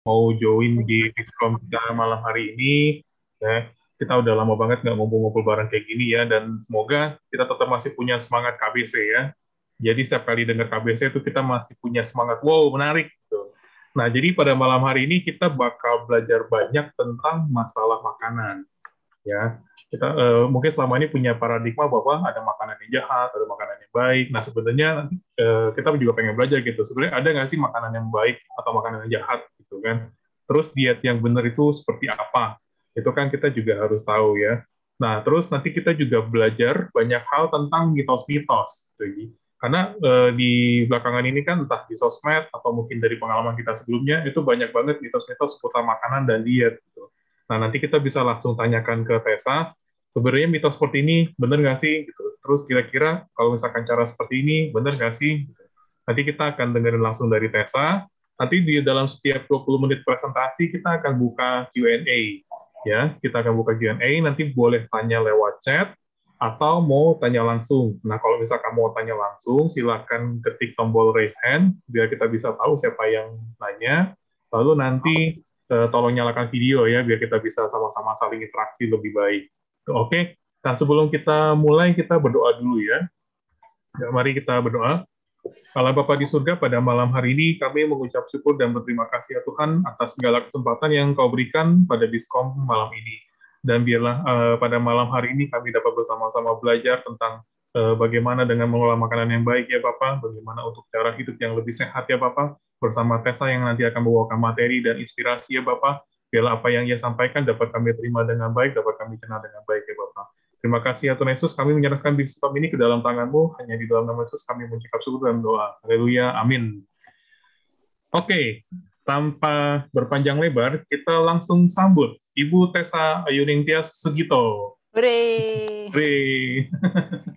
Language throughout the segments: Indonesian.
mau join di Discord kita malam hari ini. Ya, kita udah lama banget nggak ngumpul-ngumpul bareng kayak gini ya, dan semoga kita tetap masih punya semangat KBC ya. Jadi setiap kali dengar KBC itu kita masih punya semangat, wow menarik gitu. Nah, jadi pada malam hari ini kita bakal belajar banyak tentang masalah makanan ya. Kita mungkin selama ini punya paradigma bahwa ada makanan yang jahat, ada makanan yang baik. Nah, sebenarnya kita juga pengen belajar gitu. Sebenarnya ada nggak sih makanan yang baik atau makanan yang jahat gitu kan? Terus diet yang benar itu seperti apa? Itu kan kita juga harus tahu ya. Nah, terus nanti kita juga belajar banyak hal tentang mitos-mitos gitu. Karena di belakangan ini kan entah di sosmed atau mungkin dari pengalaman kita sebelumnya itu banyak banget mitos-mitos seputar makanan dan diet gitu. Nah, nanti kita bisa langsung tanyakan ke Tessa, sebenarnya mitos seperti ini benar nggak sih? Gitu. Terus kira-kira kalau misalkan cara seperti ini benar nggak sih? Gitu. Nanti kita akan dengerin langsung dari Tessa. Nanti di dalam setiap 20 menit presentasi kita akan buka Q&A. Ya, kita akan buka Q&A, nanti boleh tanya lewat chat atau mau tanya langsung. Nah, kalau misalkan mau tanya langsung, silakan ketik tombol raise hand biar kita bisa tahu siapa yang nanya. Lalu nanti tolong nyalakan video ya biar kita bisa sama-sama saling interaksi lebih baik. Oke. Nah, sebelum kita mulai kita berdoa dulu ya. Ya, mari kita berdoa. Allah Bapa di surga, pada malam hari ini kami mengucap syukur dan berterima kasih ya Tuhan atas segala kesempatan yang Kau berikan pada Biskom malam ini. Dan biarlah pada malam hari ini kami dapat bersama-sama belajar tentang bagaimana dengan mengolah makanan yang baik ya Bapak, bagaimana untuk cara hidup yang lebih sehat ya Bapak, bersama Tessa yang nanti akan membawakan materi dan inspirasi ya Bapak. Biarlah apa yang ia sampaikan dapat kami terima dengan baik, dapat kami kenal dengan baik ya Bapak. Terima kasih ya Tuhan Yesus, kami menyerahkan Biskom ini ke dalam tangan-Mu, hanya di dalam nama Yesus kami mengucap syukur dan doa. Haleluya, amin. Oke, tanpa berpanjang lebar, kita langsung sambut Ibu Tessa Ayuning Tias Sugito. Hore. Hore.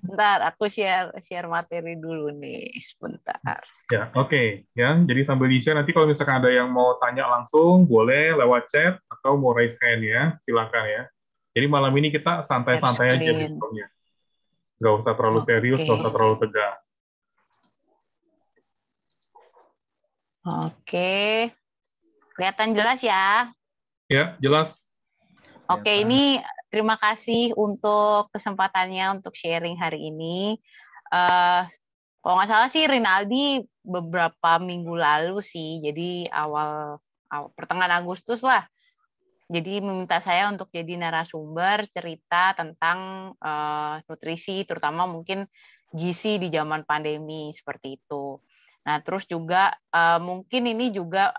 Bentar, aku share materi dulu nih, sebentar. Ya, oke. Ya, jadi sambil di-share, nanti kalau misalkan ada yang mau tanya langsung, boleh lewat chat atau mau raise hand ya, silakan ya. Jadi malam ini kita Share santai-santai aja screen. Biskomnya. Nggak usah terlalu serius, Oke. nggak usah terlalu tegang. Oke. Kelihatan jelas ya? Ya, jelas. Oke, ini terima kasih untuk kesempatannya untuk sharing hari ini. Kalau nggak salah sih Rinaldi beberapa minggu lalu sih, jadi awal pertengahan Agustus lah. Jadi meminta saya untuk jadi narasumber cerita tentang nutrisi, terutama mungkin gizi di zaman pandemi seperti itu. Nah, terus juga mungkin ini juga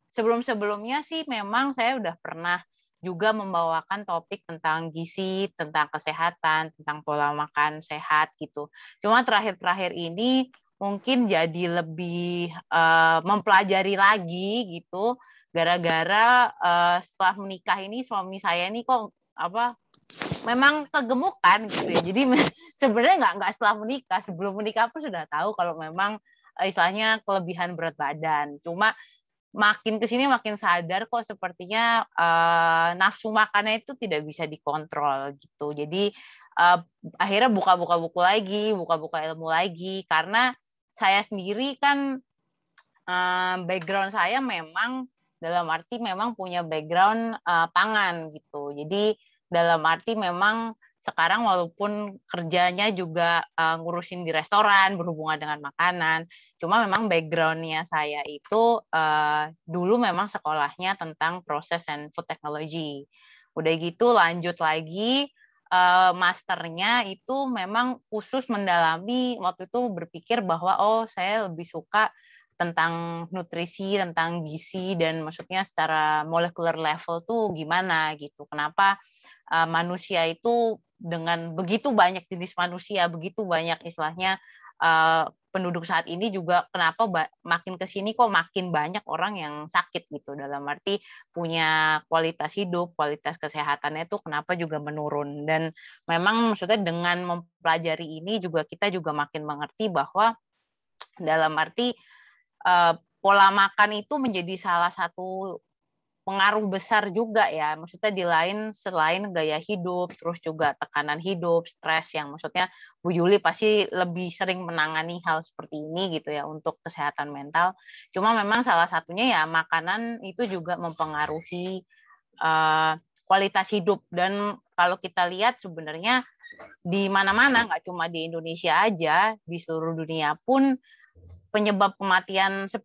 sebelum-sebelumnya sih memang saya udah pernah juga membawakan topik tentang gizi, tentang kesehatan, tentang pola makan sehat gitu. Cuma terakhir-terakhir ini mungkin jadi lebih mempelajari lagi gitu, gara-gara setelah menikah ini suami saya ini kok apa memang kegemukan gitu ya. Jadi sebenarnya nggak setelah menikah, sebelum menikah pun sudah tahu kalau memang istilahnya kelebihan berat badan. Cuma makin kesini makin sadar kok sepertinya nafsu makannya itu tidak bisa dikontrol gitu. Jadi akhirnya buka-buka buku lagi, buka-buka ilmu lagi, karena saya sendiri kan background saya memang dalam arti memang punya background pangan gitu. Jadi dalam arti memang sekarang walaupun kerjanya juga ngurusin di restoran berhubungan dengan makanan, cuma memang background-nya saya itu dulu memang sekolahnya tentang proses and food technology. Udah gitu lanjut lagi masternya itu memang khusus mendalami, waktu itu berpikir bahwa oh saya lebih suka tentang nutrisi, tentang gizi, dan maksudnya secara molecular level tuh gimana gitu. Kenapa manusia itu dengan begitu banyak jenis manusia, begitu banyak istilahnya penduduk saat ini juga kenapa makin kesini kok makin banyak orang yang sakit gitu. Dalam arti punya kualitas hidup, kualitas kesehatannya itu kenapa juga menurun. Dan memang maksudnya dengan mempelajari ini juga kita juga makin mengerti bahwa dalam arti pola makan itu menjadi salah satu pengaruh besar juga ya, maksudnya di selain gaya hidup, terus juga tekanan hidup, stres yang maksudnya Bu Yuli pasti lebih sering menangani hal seperti ini gitu ya untuk kesehatan mental. Cuma memang salah satunya ya makanan itu juga mempengaruhi kualitas hidup, dan kalau kita lihat sebenarnya di mana-mana, nggak cuma di Indonesia aja, di seluruh dunia pun penyebab kematian 10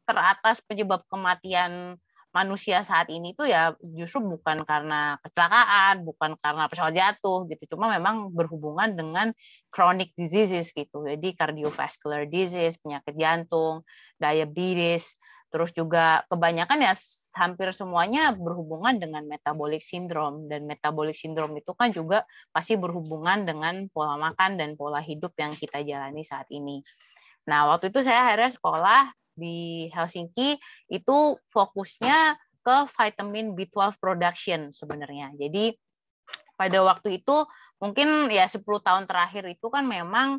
teratas penyebab kematian manusia saat ini tuh ya justru bukan karena kecelakaan, bukan karena pesawat jatuh gitu. Cuma memang berhubungan dengan chronic diseases gitu. Jadi cardiovascular disease, penyakit jantung, diabetes, terus juga kebanyakan ya hampir semuanya berhubungan dengan metabolic syndrome, dan metabolic syndrome itu kan juga pasti berhubungan dengan pola makan dan pola hidup yang kita jalani saat ini. Nah, waktu itu saya akhirnya sekolah di Helsinki, itu fokusnya ke vitamin B12 production sebenarnya. Jadi pada waktu itu mungkin ya 10 tahun terakhir itu kan memang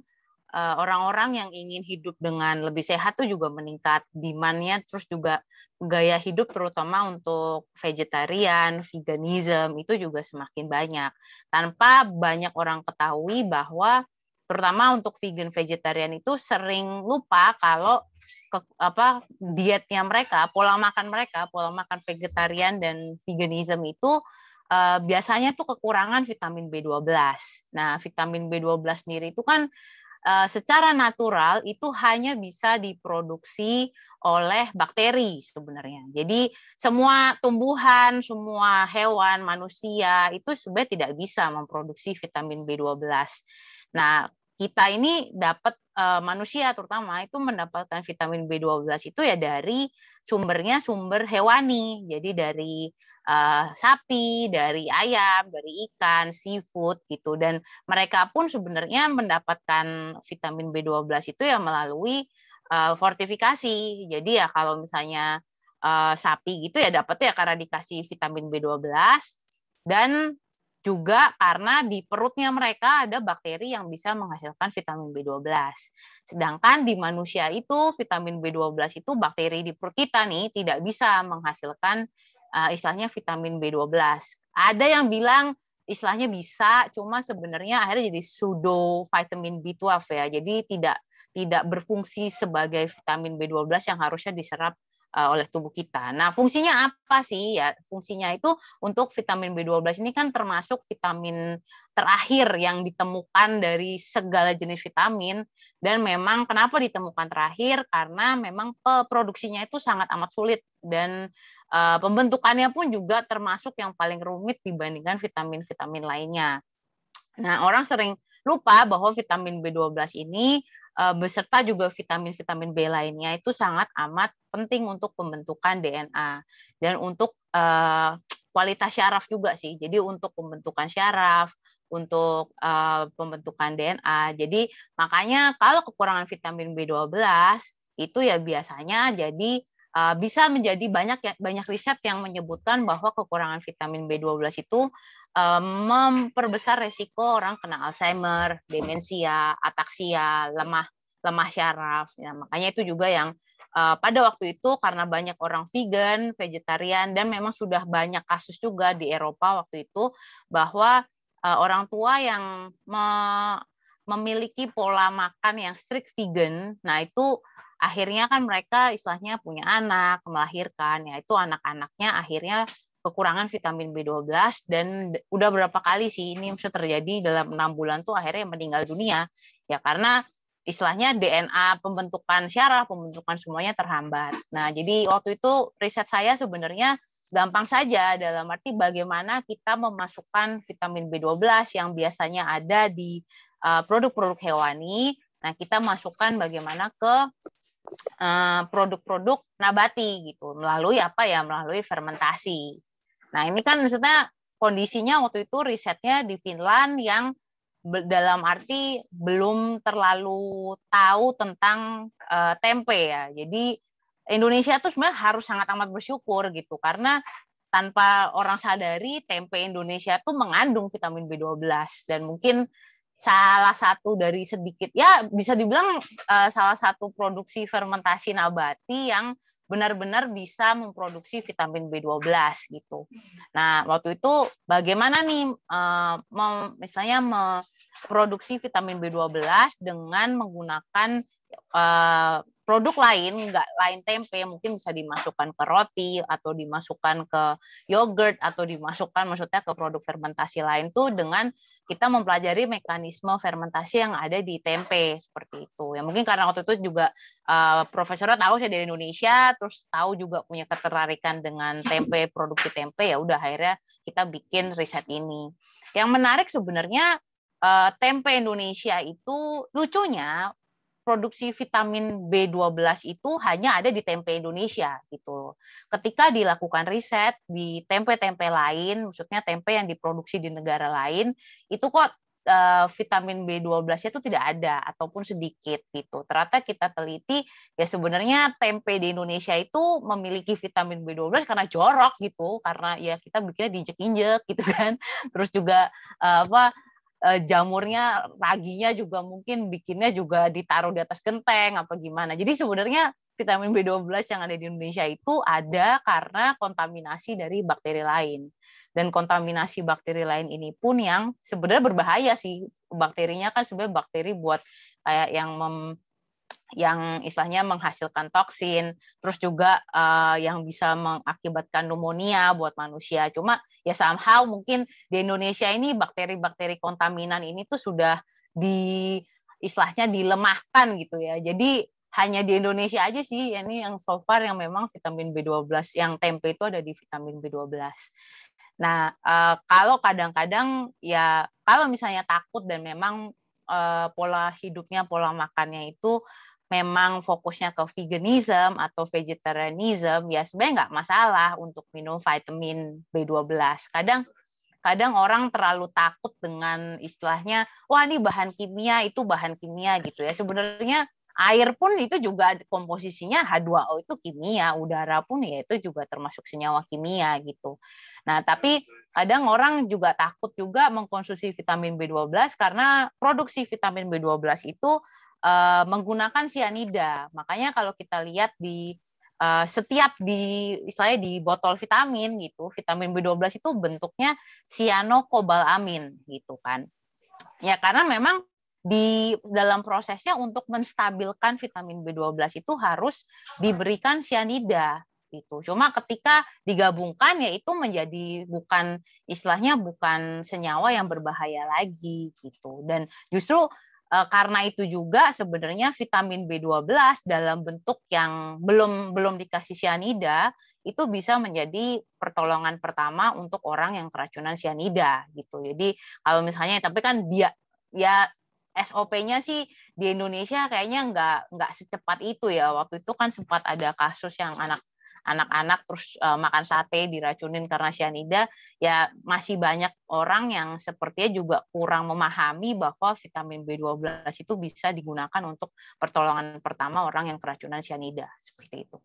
orang-orang yang ingin hidup dengan lebih sehat tuh juga meningkat demand-nya, terus juga gaya hidup terutama untuk vegetarian, veganism itu juga semakin banyak. Tanpa banyak orang ketahui bahwa terutama untuk vegan vegetarian itu sering lupa kalau dietnya mereka, pola makan vegetarian dan veganism itu biasanya tuh kekurangan vitamin B12. Nah, vitamin B12 sendiri itu kan secara natural itu hanya bisa diproduksi oleh bakteri sebenarnya. Jadi semua tumbuhan, semua hewan, manusia itu sebenarnya tidak bisa memproduksi vitamin B12. Nah, kita ini dapat manusia terutama itu mendapatkan vitamin B12 itu ya dari sumbernya sumber hewani. Jadi dari sapi, dari ayam, dari ikan, seafood gitu. Dan mereka pun sebenarnya mendapatkan vitamin B12 itu ya melalui fortifikasi. Jadi ya kalau misalnya sapi gitu ya dapetnya ya karena dikasih vitamin B12, dan juga karena di perutnya mereka ada bakteri yang bisa menghasilkan vitamin B12. Sedangkan di manusia itu vitamin B12 itu bakteri di perut kita nih tidak bisa menghasilkan istilahnya vitamin B12. Ada yang bilang istilahnya bisa, cuma sebenarnya akhirnya jadi pseudo vitamin B12 ya. Jadi tidak berfungsi sebagai vitamin B12 yang harusnya diserap oleh tubuh kita. Nah, fungsinya apa sih? Ya, fungsinya itu untuk vitamin B12 ini kan termasuk vitamin terakhir yang ditemukan dari segala jenis vitamin, dan memang kenapa ditemukan terakhir? Karena memang produksinya itu sangat amat sulit, dan pembentukannya pun juga termasuk yang paling rumit dibandingkan vitamin-vitamin lainnya. Nah, orang sering lupa bahwa vitamin B12 ini beserta juga vitamin-vitamin B lainnya itu sangat amat penting untuk pembentukan DNA dan untuk kualitas syaraf juga sih. Jadi untuk pembentukan syaraf, untuk pembentukan DNA. Jadi makanya kalau kekurangan vitamin B12 itu ya biasanya jadi bisa menjadi banyak riset yang menyebutkan bahwa kekurangan vitamin B12 itu memperbesar resiko orang kena Alzheimer, demensia, ataksia, lemah syaraf. Ya, makanya itu juga yang pada waktu itu karena banyak orang vegan, vegetarian, dan memang sudah banyak kasus juga di Eropa waktu itu bahwa orang tua yang memiliki pola makan yang strict vegan, nah itu akhirnya kan mereka istilahnya punya anak, melahirkan, ya itu anak-anaknya akhirnya kekurangan vitamin B12, dan udah berapa kali sih ini bisa terjadi dalam 6 bulan tuh akhirnya meninggal dunia ya karena istilahnya DNA pembentukan syaraf, pembentukan semuanya terhambat. Nah, jadi waktu itu riset saya sebenarnya gampang saja dalam arti bagaimana kita memasukkan vitamin B12 yang biasanya ada di produk-produk hewani. Nah, kita masukkan bagaimana ke produk-produk nabati gitu melalui apa ya? Melalui fermentasi. Nah, ini kan maksudnya kondisinya waktu itu risetnya di Finland yang dalam arti belum terlalu tahu tentang tempe ya. Jadi Indonesia tuh sebenarnya harus sangat amat bersyukur gitu karena tanpa orang sadari tempe Indonesia tuh mengandung vitamin B12, dan mungkin salah satu dari sedikit ya bisa dibilang salah satu produksi fermentasi nabati yang benar-benar bisa memproduksi vitamin B12 gitu. Nah, waktu itu bagaimana nih misalnya memproduksi vitamin B12 dengan menggunakan produk lain, nggak lain tempe, mungkin bisa dimasukkan ke roti atau dimasukkan ke yogurt atau dimasukkan maksudnya ke produk fermentasi lain tuh dengan kita mempelajari mekanisme fermentasi yang ada di tempe seperti itu. Ya mungkin karena waktu itu juga profesornya tahu saya dari Indonesia, terus tahu juga punya ketertarikan dengan tempe, produksi tempe, ya udah akhirnya kita bikin riset ini. Yang menarik sebenarnya tempe Indonesia itu lucunya produksi vitamin B12 itu hanya ada di tempe Indonesia gitu. Ketika dilakukan riset di tempe-tempe lain, maksudnya tempe yang diproduksi di negara lain, itu kok vitamin B12-nya itu tidak ada ataupun sedikit gitu. Ternyata kita teliti ya sebenarnya tempe di Indonesia itu memiliki vitamin B12 karena jorok gitu, karena ya kita bikinnya diinjek-injek gitu kan. Terus juga jamurnya, raginya juga mungkin bikinnya juga ditaruh di atas genteng apa gimana. Jadi sebenarnya vitamin B12 yang ada di Indonesia itu ada karena kontaminasi dari bakteri lain. Dan kontaminasi bakteri lain ini pun yang sebenarnya berbahaya sih. Bakterinya kan sebenarnya bakteri buat kayak yang istilahnya menghasilkan toksin, terus juga yang bisa mengakibatkan pneumonia buat manusia. Cuma ya somehow mungkin di Indonesia ini bakteri-bakteri kontaminan ini tuh sudah istilahnya dilemahkan gitu ya. Jadi hanya di Indonesia aja sih ini yang so far yang memang vitamin B12, yang tempe itu ada di vitamin B12. Nah, kalau kadang-kadang ya kalau misalnya takut dan memang pola hidupnya, pola makannya itu memang fokusnya ke veganism atau vegetarianism, ya sebenarnya nggak masalah untuk minum vitamin B12. Kadang orang terlalu takut dengan istilahnya, wah ini bahan kimia, itu bahan kimia gitu ya. Sebenarnya air pun itu juga komposisinya H2O itu kimia, udara pun ya itu juga termasuk senyawa kimia gitu. Nah, tapi kadang orang juga takut juga mengkonsumsi vitamin B12 karena produksi vitamin B12 itu menggunakan sianida. Makanya kalau kita lihat di setiap istilahnya di botol vitamin gitu, vitamin B12 itu bentuknya cyanocobalamin gitu kan. Ya karena memang di dalam prosesnya untuk menstabilkan vitamin B12 itu harus diberikan sianida gitu. Cuma ketika digabungkan ya itu menjadi istilahnya bukan senyawa yang berbahaya lagi gitu. Dan justru karena itu juga sebenarnya vitamin B12 dalam bentuk yang belum dikasih sianida itu bisa menjadi pertolongan pertama untuk orang yang keracunan sianida gitu. Jadi kalau misalnya tapi kan dia ya SOP-nya sih di Indonesia kayaknya nggak secepat itu ya. Waktu itu kan sempat ada kasus yang anak-anak terus makan sate diracunin karena sianida, ya masih banyak orang yang sepertinya juga kurang memahami bahwa vitamin B12 itu bisa digunakan untuk pertolongan pertama orang yang keracunan sianida seperti itu.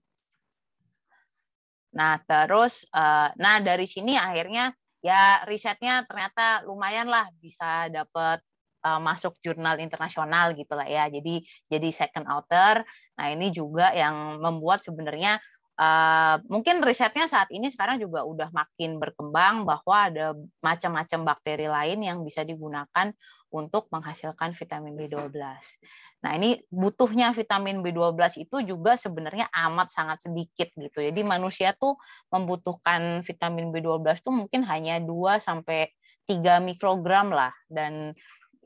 Nah, terus dari sini akhirnya ya risetnya ternyata lumayan lah bisa dapat masuk jurnal internasional gitu lah ya. Jadi second author. Nah, ini juga yang membuat sebenarnya mungkin risetnya saat ini sekarang juga udah makin berkembang bahwa ada macam-macam bakteri lain yang bisa digunakan untuk menghasilkan vitamin B12. Nah, ini butuhnya vitamin B12 itu juga sebenarnya amat sangat sedikit gitu. Jadi manusia tuh membutuhkan vitamin B12 tuh mungkin hanya 2 sampai 3 mikrogram lah, dan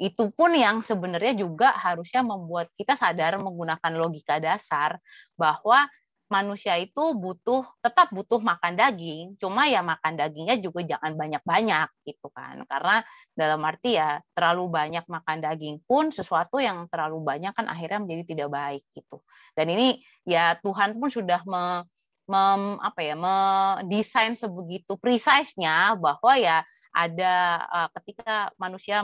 itu pun yang sebenarnya juga harusnya membuat kita sadar menggunakan logika dasar bahwa manusia itu tetap butuh makan daging, cuma ya makan dagingnya juga jangan banyak-banyak gitu kan. Karena dalam arti ya terlalu banyak makan daging pun sesuatu yang terlalu banyak kan akhirnya menjadi tidak baik gitu. Dan ini ya Tuhan pun sudah mendesain sebegitu precise-nya bahwa ya ada ketika manusia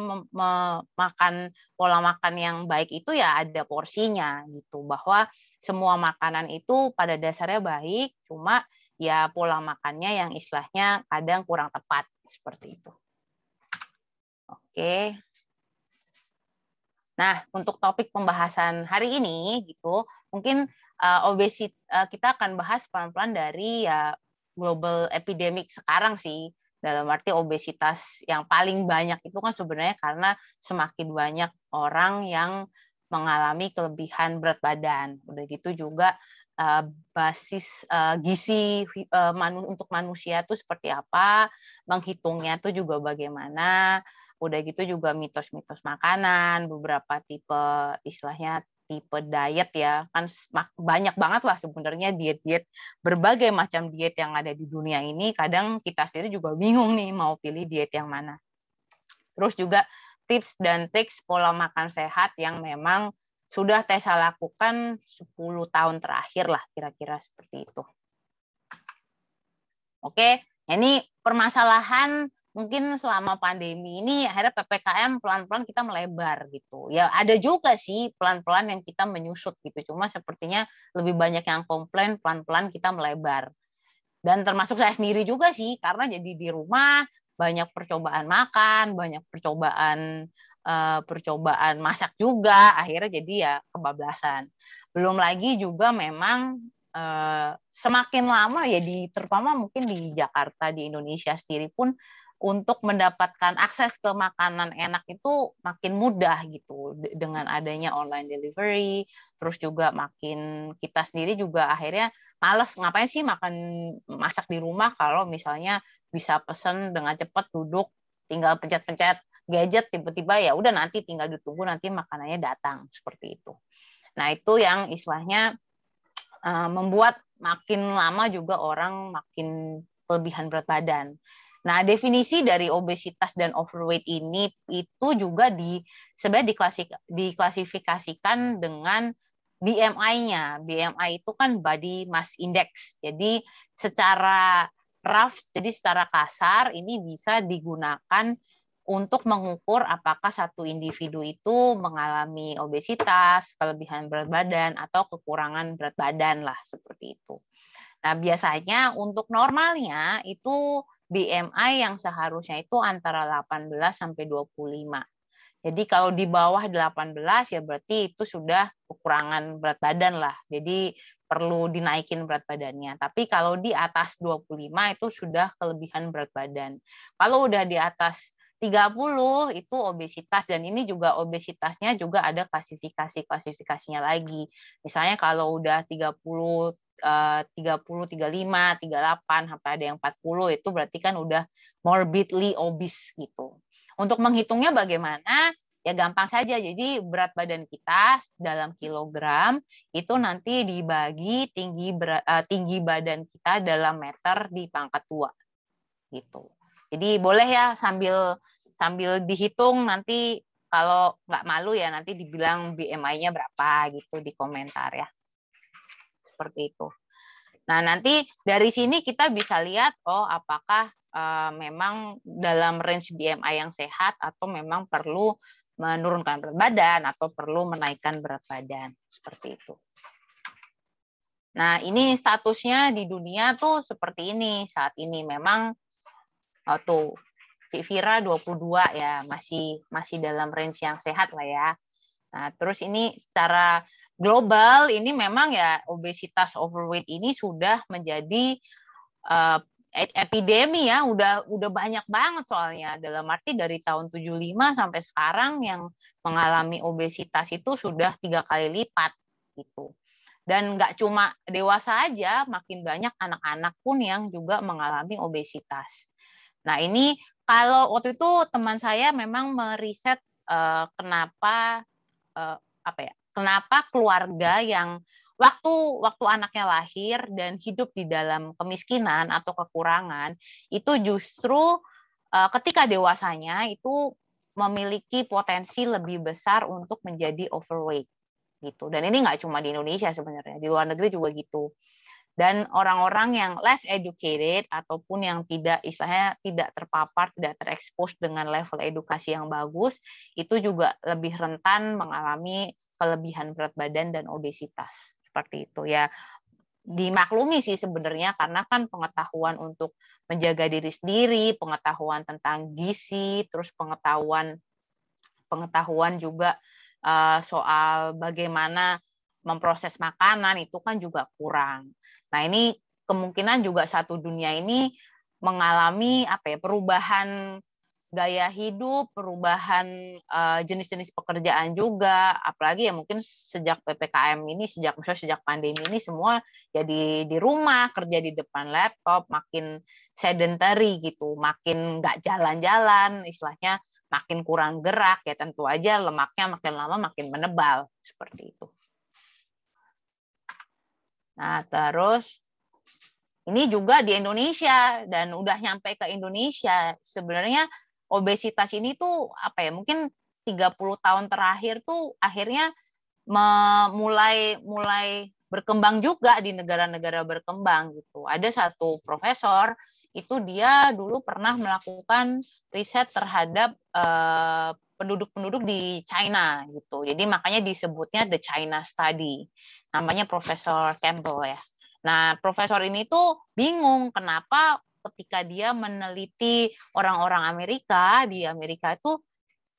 makan pola makan yang baik itu ya ada porsinya gitu, bahwa semua makanan itu pada dasarnya baik, cuma ya pola makannya yang istilahnya kadang kurang tepat seperti itu. Oke. Nah, untuk topik pembahasan hari ini gitu, mungkin kita akan bahas pelan-pelan dari ya global epidemic sekarang sih. Dalam arti obesitas yang paling banyak itu kan sebenarnya karena semakin banyak orang yang mengalami kelebihan berat badan. Udah gitu juga basis gizi untuk manusia itu seperti apa, menghitungnya itu juga bagaimana. Udah gitu juga mitos-mitos makanan, beberapa tipe istilahnya tipe diet ya, kan banyak banget lah sebenarnya diet-diet, berbagai macam diet yang ada di dunia ini, kadang kita sendiri juga bingung nih mau pilih diet yang mana. Terus juga tips dan trik pola makan sehat yang memang sudah Tessa lakukan 10 tahun terakhir lah, kira-kira seperti itu. Oke, ini permasalahan mungkin selama pandemi ini akhirnya PPKM pelan-pelan kita melebar gitu. Ya ada juga sih pelan-pelan yang kita menyusut gitu. Cuma sepertinya lebih banyak yang komplain, pelan-pelan kita melebar. Dan termasuk saya sendiri juga sih, karena jadi di rumah banyak percobaan makan, banyak percobaan masak juga, akhirnya jadi ya kebablasan. Belum lagi juga memang semakin lama ya terutama mungkin di Jakarta, di Indonesia sendiri pun untuk mendapatkan akses ke makanan enak itu makin mudah gitu dengan adanya online delivery, terus juga makin kita sendiri juga akhirnya males ngapain sih masak di rumah kalau misalnya bisa pesen dengan cepat, duduk tinggal pencet-pencet gadget, tiba-tiba ya udah nanti tinggal ditunggu nanti makanannya datang seperti itu. Nah itu yang istilahnya membuat makin lama juga orang makin kelebihan berat badan. Nah, definisi dari obesitas dan overweight ini itu juga sebenarnya diklasifikasikan dengan BMI-nya. BMI itu kan body mass index. Jadi secara rough, jadi secara kasar ini bisa digunakan untuk mengukur apakah satu individu itu mengalami obesitas, kelebihan berat badan, atau kekurangan berat badan lah, seperti itu. Nah, biasanya untuk normalnya itu BMI yang seharusnya itu antara 18 sampai 25. Jadi kalau di bawah 18 ya berarti itu sudah kekurangan berat badan lah. Jadi perlu dinaikin berat badannya. Tapi kalau di atas 25 itu sudah kelebihan berat badan. Kalau udah di atas 30 itu obesitas, dan ini juga obesitasnya juga ada klasifikasinya lagi. Misalnya kalau udah 30, 35, 38 sampai ada yang 40 itu berarti kan udah morbidly obese gitu. Untuk menghitungnya bagaimana? Ya gampang saja. Jadi berat badan kita dalam kilogram itu nanti dibagi tinggi badan kita dalam meter di pangkat 2 gitu. Jadi boleh ya sambil dihitung, nanti kalau nggak malu ya nanti dibilang BMI-nya berapa gitu di komentar ya. Seperti itu. Nah, nanti dari sini kita bisa lihat apakah memang dalam range BMI yang sehat atau memang perlu menurunkan berat badan atau perlu menaikkan berat badan. Seperti itu. Nah, ini statusnya di dunia tuh seperti ini saat ini. Memang tuh Cik Vira 22 ya, masih dalam range yang sehat lah ya. Nah, terus ini secara global ini memang ya obesitas overweight ini sudah menjadi epidemi ya, udah banyak banget soalnya. Dalam arti dari tahun 75 sampai sekarang yang mengalami obesitas itu sudah 3 kali lipat gitu. Dan nggak cuma dewasa aja, makin banyak anak-anak pun yang juga mengalami obesitas. Nah, ini kalau waktu itu teman saya memang meriset kenapa keluarga yang waktu anaknya lahir dan hidup di dalam kemiskinan atau kekurangan itu justru ketika dewasanya itu memiliki potensi lebih besar untuk menjadi overweight gitu. Dan ini nggak cuma di Indonesia sebenarnya, di luar negeri juga gitu. Dan orang-orang yang less educated ataupun yang istilahnya tidak terpapar, tidak terekspos dengan level edukasi yang bagus, itu juga lebih rentan mengalami kelebihan berat badan dan obesitas. Seperti itu ya. Dimaklumi sih sebenarnya, karena kan pengetahuan untuk menjaga diri sendiri, pengetahuan tentang gizi, terus pengetahuan juga soal bagaimana memproses makanan itu kan juga kurang. Nah, ini kemungkinan juga satu dunia ini mengalami perubahan gaya hidup, perubahan jenis-jenis pekerjaan juga, apalagi ya mungkin sejak PPKM ini, sejak pandemi ini semua jadi di rumah, kerja di depan laptop, makin sedentary gitu, makin nggak jalan-jalan, istilahnya makin kurang gerak, ya tentu aja lemaknya makin lama makin menebal, seperti itu. Nah, terus ini juga di Indonesia, dan udah nyampe ke Indonesia. Sebenarnya obesitas ini tuh mungkin 30 tahun terakhir tuh akhirnya mulai berkembang juga di negara-negara berkembang gitu. Ada satu profesor itu dia dulu pernah melakukan riset terhadap penduduk-penduduk di China gitu. Jadi makanya disebutnya the China Study. Namanya Profesor Campbell ya. Nah, profesor ini tuh bingung kenapa ketika dia meneliti orang-orang Amerika, di Amerika itu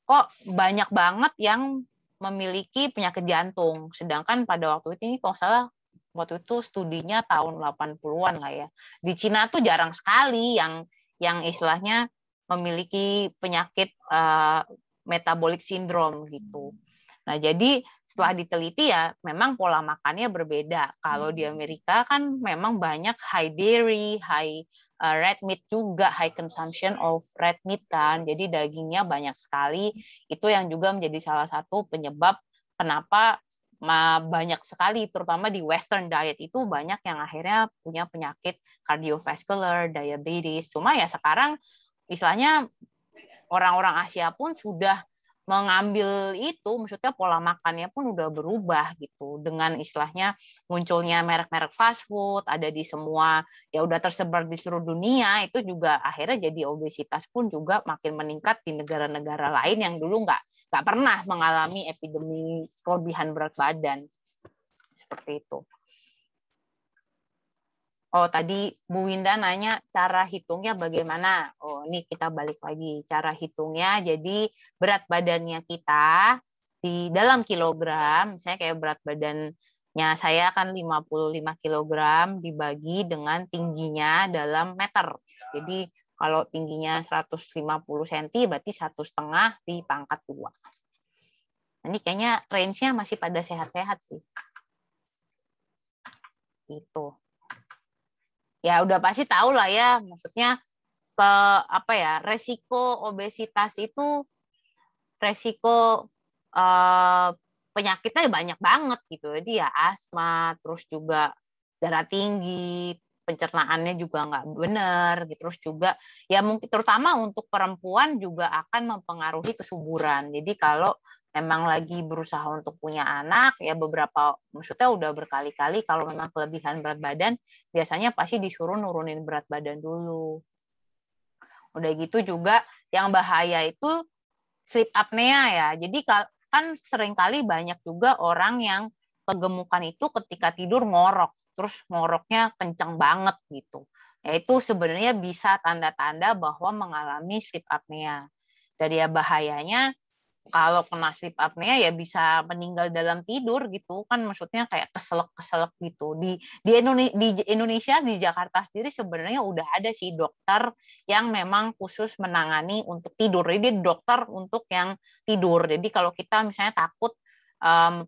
kok banyak banget yang memiliki penyakit jantung. Sedangkan pada waktu itu, ini kalau salah, waktu itu studinya tahun 80-an lah ya. Di Cina tuh jarang sekali yang istilahnya memiliki penyakit metabolic syndrome gitu. Nah, jadi setelah diteliti ya memang pola makannya berbeda. Kalau di Amerika kan memang banyak high dairy, high red meat juga, high consumption of red meat kan. Jadi dagingnya banyak sekali. Itu yang juga menjadi salah satu penyebab kenapa banyak sekali, terutama di Western diet itu banyak yang akhirnya punya penyakit cardiovascular, diabetes. Cuma ya sekarang istilahnya orang-orang Asia pun sudah mengambil itu, maksudnya pola makannya pun udah berubah gitu, dengan istilahnya munculnya merek-merek fast food, ada di semua, ya udah tersebar di seluruh dunia, itu juga akhirnya jadi obesitas pun juga makin meningkat di negara-negara lain yang dulu nggak pernah mengalami epidemi kelebihan berat badan, seperti itu. Oh, tadi Bu Winda nanya cara hitungnya bagaimana. Oh, ini kita balik lagi. Cara hitungnya, jadi berat badannya kita di dalam kilogram, misalnya kayak berat badannya saya kan 55 kilogram dibagi dengan tingginya dalam meter. Jadi kalau tingginya 150 cm berarti 1,5 di pangkat 2. Ini kayaknya range-nya masih pada sehat-sehat sih. Gitu. Ya udah pasti tahu lah ya, maksudnya resiko obesitas itu resiko penyakitnya banyak banget gitu. Jadi ya asma, terus juga darah tinggi, pencernaannya juga nggak benar, gitu. Terus juga ya mungkin terutama untuk perempuan juga akan mempengaruhi kesuburan. Jadi kalau memang lagi berusaha untuk punya anak, ya maksudnya udah berkali-kali kalau memang kelebihan berat badan, biasanya pasti disuruh nurunin berat badan dulu. Udah gitu juga yang bahaya itu sleep apnea ya. Jadi kan seringkali banyak juga orang yang kegemukan itu ketika tidur ngorok, terus ngoroknya kenceng banget gitu. Ya itu sebenarnya bisa tanda-tanda bahwa mengalami sleep apnea. Dan ya bahayanya kalau kena sleep apnea ya bisa meninggal dalam tidur gitu kan, maksudnya kayak keselak gitu. Di Indonesia, di Jakarta sendiri sebenarnya udah ada sih dokter yang memang khusus menangani untuk tidur. Jadi dokter untuk yang tidur. Jadi kalau kita misalnya takut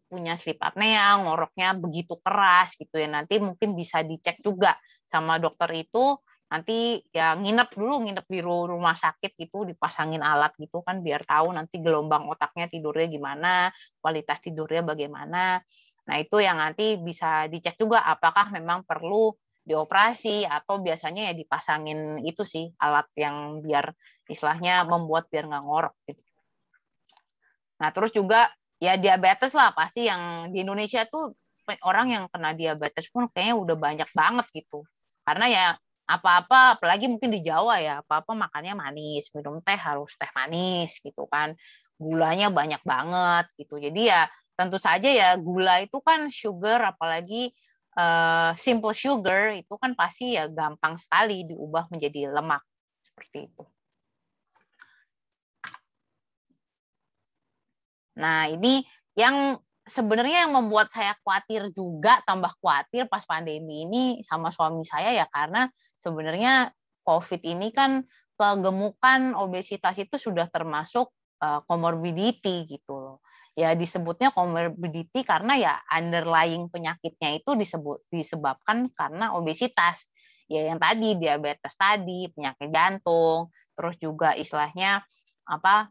punya sleep apnea, ngoroknya begitu keras gitu ya, nanti mungkin bisa dicek juga sama dokter itu. Nanti ya nginep di rumah sakit gitu, dipasangin alat gitu kan biar tahu nanti gelombang otaknya tidurnya gimana, kualitas tidurnya bagaimana. Nah, itu yang nanti bisa dicek juga apakah memang perlu dioperasi atau biasanya ya dipasangin itu sih alat yang biar istilahnya membuat biar nggak ngorok gitu. Nah, terus juga ya diabetes lah pasti, yang di Indonesia tuh orang yang kena diabetes pun kayaknya udah banyak banget gitu. Karena ya apa-apa, apalagi mungkin di Jawa ya, apa-apa makannya manis, minum teh harus teh manis gitu kan. Gulanya banyak banget gitu. Jadi ya tentu saja ya gula itu kan sugar, apalagi simple sugar itu kan pasti ya gampang sekali diubah menjadi lemak seperti itu. Nah, ini yang sebenarnya yang membuat saya khawatir juga, tambah khawatir pas pandemi ini sama suami saya ya karena sebenarnya COVID ini kan kegemukan, obesitas itu sudah termasuk comorbidity gitu loh. Ya disebutnya comorbidity karena ya underlying penyakitnya itu disebabkan karena obesitas. Ya yang tadi diabetes tadi, penyakit jantung, terus juga istilahnya apa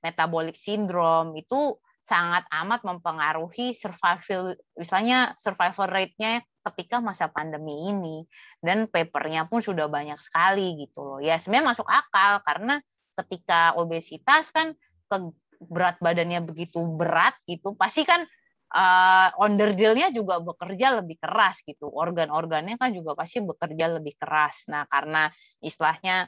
metabolic syndrome itu sangat amat mempengaruhi survival rate-nya ketika masa pandemi ini. Dan papernya pun sudah banyak sekali gitu loh. Ya sebenarnya masuk akal karena ketika obesitas kan berat badannya begitu berat gitu, pasti kan onderdilnya juga bekerja lebih keras gitu. Organ-organnya kan juga pasti bekerja lebih keras. Nah, karena istilahnya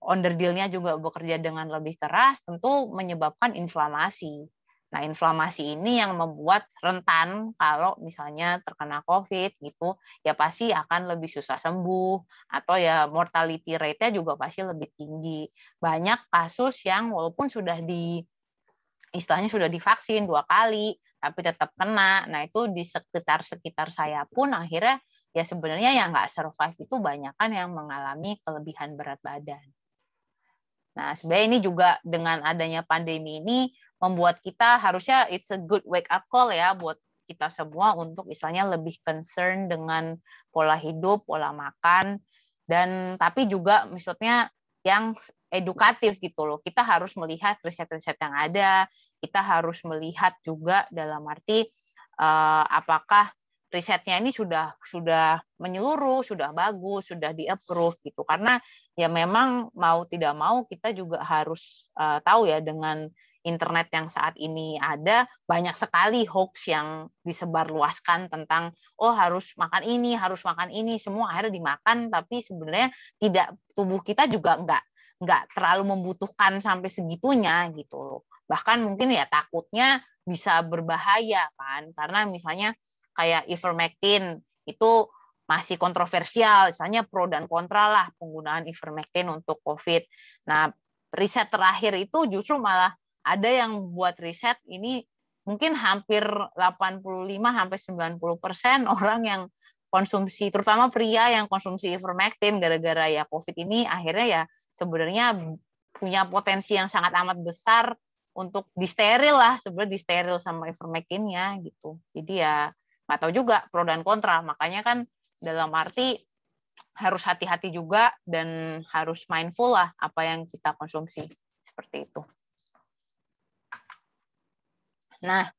onderdilnya juga bekerja dengan lebih keras, tentu menyebabkan inflamasi. Nah, inflamasi ini yang membuat rentan kalau misalnya terkena COVID gitu, ya pasti akan lebih susah sembuh, atau ya mortality rate-nya juga pasti lebih tinggi. Banyak kasus yang walaupun istilahnya sudah divaksin 2 kali, tapi tetap kena. Nah, itu di sekitar saya pun akhirnya ya sebenarnya yang nggak survive itu banyak kan yang mengalami kelebihan berat badan. Nah, sebenarnya ini juga dengan adanya pandemi ini membuat kita harusnya it's a good wake up call ya buat kita semua untuk istilahnya lebih concern dengan pola hidup, pola makan, dan tapi juga maksudnya yang edukatif gitu loh. Kita harus melihat riset-riset yang ada, kita harus melihat juga dalam arti apakah risetnya ini sudah menyeluruh, sudah bagus, sudah di-approve gitu. Karena ya memang mau tidak mau kita juga harus tahu ya dengan internet yang saat ini ada banyak sekali hoax yang disebarluaskan tentang harus makan ini, semua akhirnya dimakan tapi sebenarnya tidak, tubuh kita juga nggak terlalu membutuhkan sampai segitunya gitu loh. Bahkan mungkin ya takutnya bisa berbahaya kan karena misalnya kayak ivermectin itu masih kontroversial, misalnya pro dan kontra lah penggunaan ivermectin untuk COVID. Nah, riset terakhir itu justru malah ada yang buat riset ini mungkin hampir 85-90% orang yang konsumsi, terutama pria yang konsumsi ivermectin gara-gara ya COVID ini akhirnya ya sebenarnya punya potensi yang sangat amat besar untuk disteril lah, sebenarnya disteril sama ivermectinnya gitu. Jadi ya nggak tahu juga pro dan kontra, makanya kan dalam arti harus hati-hati juga dan harus mindful lah apa yang kita konsumsi seperti itu. Nah,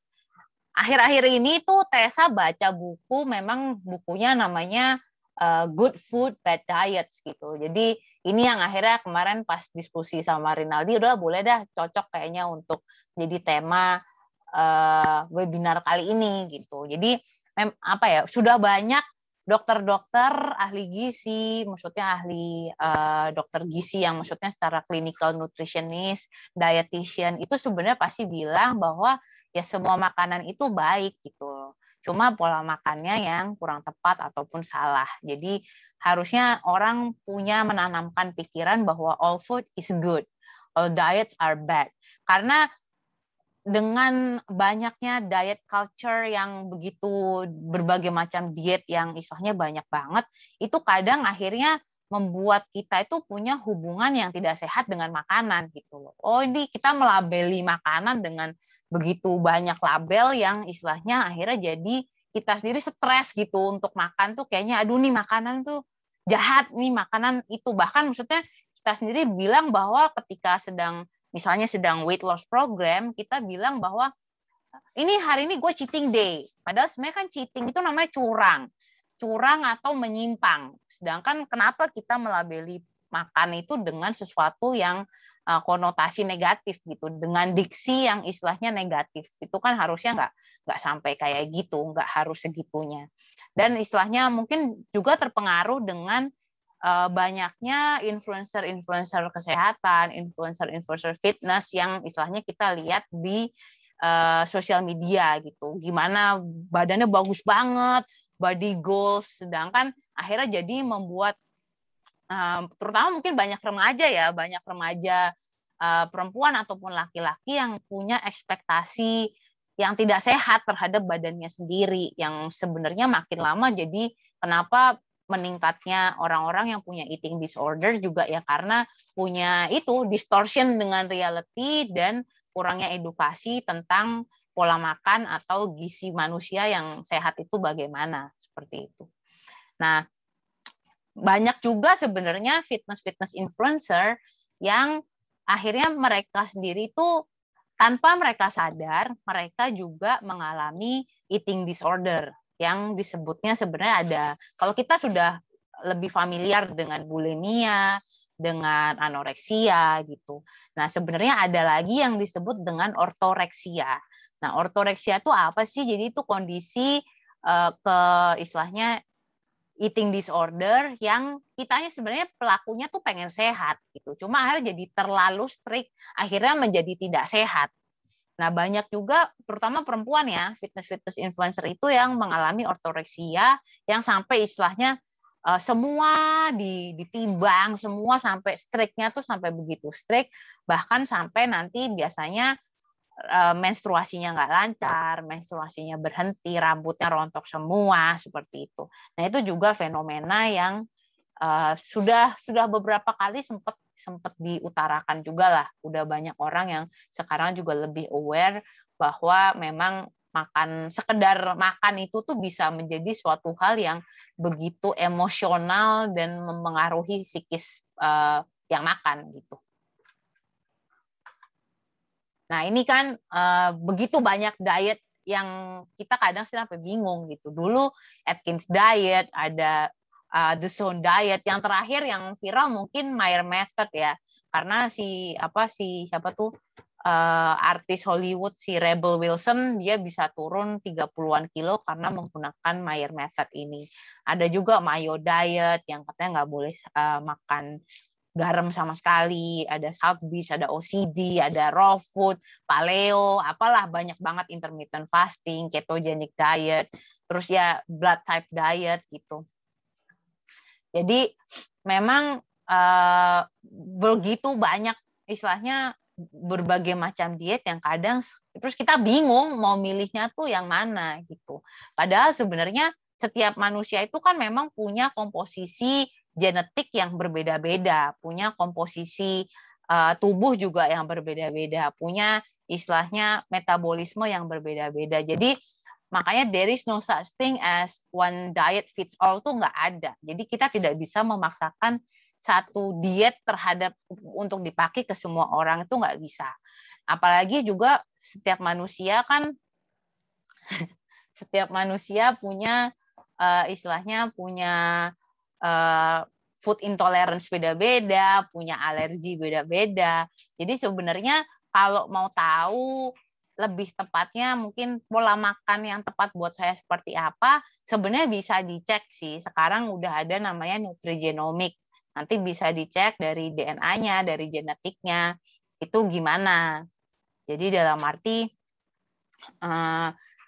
akhir-akhir ini tuh Tessa baca buku, memang bukunya namanya Good Food Bad Diets gitu. Jadi ini yang akhirnya kemarin pas diskusi sama Rinaldi, udah boleh dah cocok kayaknya untuk jadi tema webinar kali ini gitu. Jadi apa ya, sudah banyak dokter-dokter ahli gizi, maksudnya ahli dokter gizi yang maksudnya secara clinical nutritionist, dietitian itu sebenarnya pasti bilang bahwa ya semua makanan itu baik gitu. Cuma pola makannya yang kurang tepat ataupun salah. Jadi harusnya orang punya menanamkan pikiran bahwa all food is good, all diets are bad. Karena dengan banyaknya diet culture yang begitu berbagai macam diet yang istilahnya banyak banget, itu kadang akhirnya membuat kita itu punya hubungan yang tidak sehat dengan makanan gitu loh. Oh, ini kita melabeli makanan dengan begitu banyak label yang istilahnya akhirnya jadi kita sendiri stres gitu untuk makan tuh kayaknya aduh nih makanan tuh jahat nih makanan itu. Bahkan maksudnya kita sendiri bilang bahwa ketika misalnya sedang weight loss program, kita bilang bahwa ini hari ini gue cheating day. Padahal sebenarnya kan cheating itu namanya curang atau menyimpang. Sedangkan kenapa kita melabeli makan itu dengan sesuatu yang konotasi negatif gitu, dengan diksi yang istilahnya negatif. Itu kan harusnya nggak sampai kayak gitu, nggak harus segitunya. Dan istilahnya mungkin juga terpengaruh dengan banyaknya influencer kesehatan, influencer fitness yang istilahnya kita lihat di sosial media gitu. Gimana badannya bagus banget, body goals, sedangkan akhirnya jadi membuat terutama mungkin banyak remaja perempuan ataupun laki-laki yang punya ekspektasi yang tidak sehat terhadap badannya sendiri, yang sebenarnya makin lama jadi kenapa meningkatnya orang-orang yang punya eating disorder juga ya karena punya itu distortion dengan reality dan kurangnya edukasi tentang pola makan atau gizi manusia yang sehat itu bagaimana, seperti itu. Nah, banyak juga sebenarnya fitness influencer yang akhirnya mereka sendiri itu tanpa mereka sadar, mereka juga mengalami eating disorder yang disebutnya sebenarnya ada. Kalau kita sudah lebih familiar dengan bulimia, dengan anoreksia gitu. Nah, sebenarnya ada lagi yang disebut dengan ortoreksia. Nah, ortoreksia itu apa sih? Jadi itu kondisi istilahnya eating disorder yang kitanya sebenarnya pelakunya tuh pengen sehat gitu. Cuma akhirnya jadi terlalu strict, akhirnya menjadi tidak sehat. Nah, banyak juga terutama perempuan ya, fitness influencer itu yang mengalami ortoreksia yang sampai istilahnya semua ditimbang, semua sampai strict-nya tuh sampai begitu strict, bahkan sampai nanti biasanya menstruasinya nggak lancar, menstruasinya berhenti, rambutnya rontok semua, seperti itu. Nah, itu juga fenomena yang sudah beberapa kali sempat diutarakan juga lah. Udah banyak orang yang sekarang juga lebih aware bahwa memang sekedar makan itu tuh bisa menjadi suatu hal yang begitu emosional dan mempengaruhi psikis yang makan gitu. Nah, ini kan begitu banyak diet yang kita kadang sih sampai bingung gitu. Dulu Atkins diet, ada The Zone diet, yang terakhir yang viral mungkin Meyer method ya. Karena siapa tuh artis Hollywood si Rebel Wilson dia bisa turun 30-an kilo karena menggunakan Meyer method ini. Ada juga Mayo diet yang katanya nggak boleh makan garam sama sekali, ada South Beach, ada OCD, ada raw food, paleo, apalah banyak banget, intermittent fasting, ketogenic diet, terus ya blood type diet gitu. Jadi memang begitu banyak istilahnya berbagai macam diet yang kadang terus kita bingung mau milihnya tuh yang mana gitu. Padahal sebenarnya setiap manusia itu kan memang punya komposisi genetik yang berbeda-beda, punya komposisi tubuh juga yang berbeda-beda, punya istilahnya metabolisme yang berbeda-beda. Jadi makanya there is no such thing as one diet fits all tuh nggak ada. Jadi kita tidak bisa memaksakan satu diet untuk dipakai ke semua orang, itu nggak bisa. Apalagi juga setiap manusia punya istilahnya punya food intolerance beda-beda, punya alergi beda-beda. Jadi sebenarnya kalau mau tahu lebih tepatnya mungkin pola makan yang tepat buat saya seperti apa, sebenarnya bisa dicek sih. Sekarang udah ada namanya nutrigenomik. Nanti bisa dicek dari DNA-nya, dari genetiknya, itu gimana. Jadi dalam arti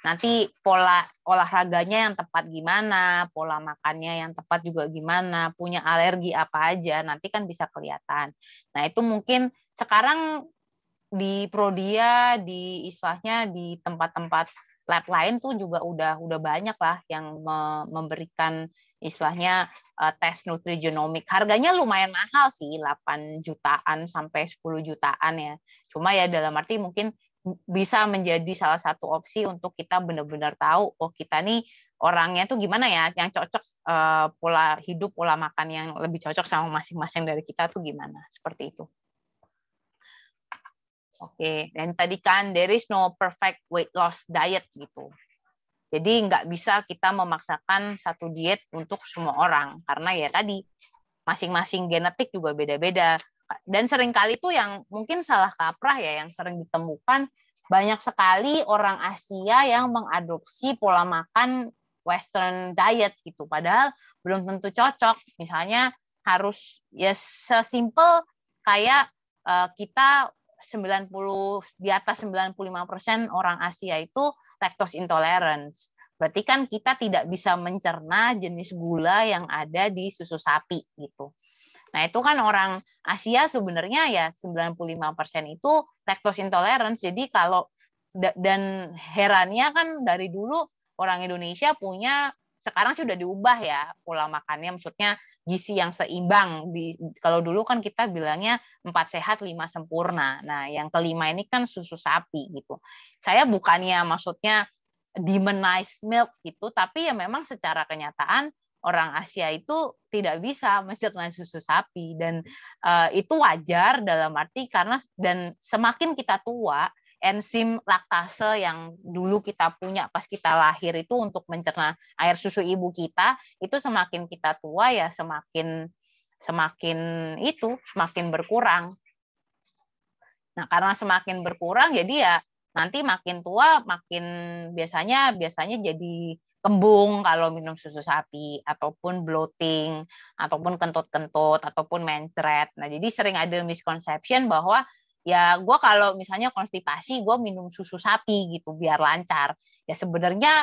nanti pola olahraganya yang tepat gimana, pola makannya yang tepat juga gimana, punya alergi apa aja, nanti kan bisa kelihatan. Nah, itu mungkin sekarang di Prodia, di istilahnya di tempat-tempat lab lain tuh juga udah banyak lah yang memberikan istilahnya tes nutrigenomik. Harganya lumayan mahal sih, 8 jutaan sampai 10 jutaan ya. Cuma ya dalam arti mungkin bisa menjadi salah satu opsi untuk kita benar-benar tahu, oh kita nih orangnya tuh gimana ya, yang cocok pola hidup, pola makan yang lebih cocok sama masing-masing dari kita tuh gimana, seperti itu. Oke, dan tadi kan there is no perfect weight loss diet gitu. Jadi nggak bisa kita memaksakan satu diet untuk semua orang, karena ya tadi masing-masing genetik juga beda-beda. Dan seringkali itu yang mungkin salah kaprah ya, yang sering ditemukan, banyak sekali orang Asia yang mengadopsi pola makan Western diet gitu, padahal belum tentu cocok. Misalnya harus ya sesimpel kayak kita 90 di atas 95% orang Asia itu lactose intolerance. Berarti kan kita tidak bisa mencerna jenis gula yang ada di susu sapi gitu. Nah, itu kan orang Asia sebenarnya ya 95% itu lactose intolerance. Jadi kalau dan herannya kan dari dulu orang Indonesia punya, sekarang sih udah diubah ya pola makannya, maksudnya gizi yang seimbang. Kalau dulu kan kita bilangnya 4 sehat 5 sempurna. Nah, yang kelima ini kan susu sapi gitu. Saya bukannya maksudnya demonize milk gitu, tapi ya memang secara kenyataan orang Asia itu tidak bisa mencerna susu sapi, dan itu wajar dalam arti karena, dan semakin kita tua, enzim laktase yang dulu kita punya pas kita lahir itu untuk mencerna air susu ibu kita, itu semakin kita tua ya semakin semakin berkurang. Nah, karena semakin berkurang jadi ya nanti makin tua makin biasanya jadi kembung kalau minum susu sapi, ataupun bloating, ataupun kentut-kentut, ataupun mencret. Nah, jadi sering ada misconception bahwa ya gue kalau misalnya konstipasi gue minum susu sapi gitu biar lancar. Ya sebenarnya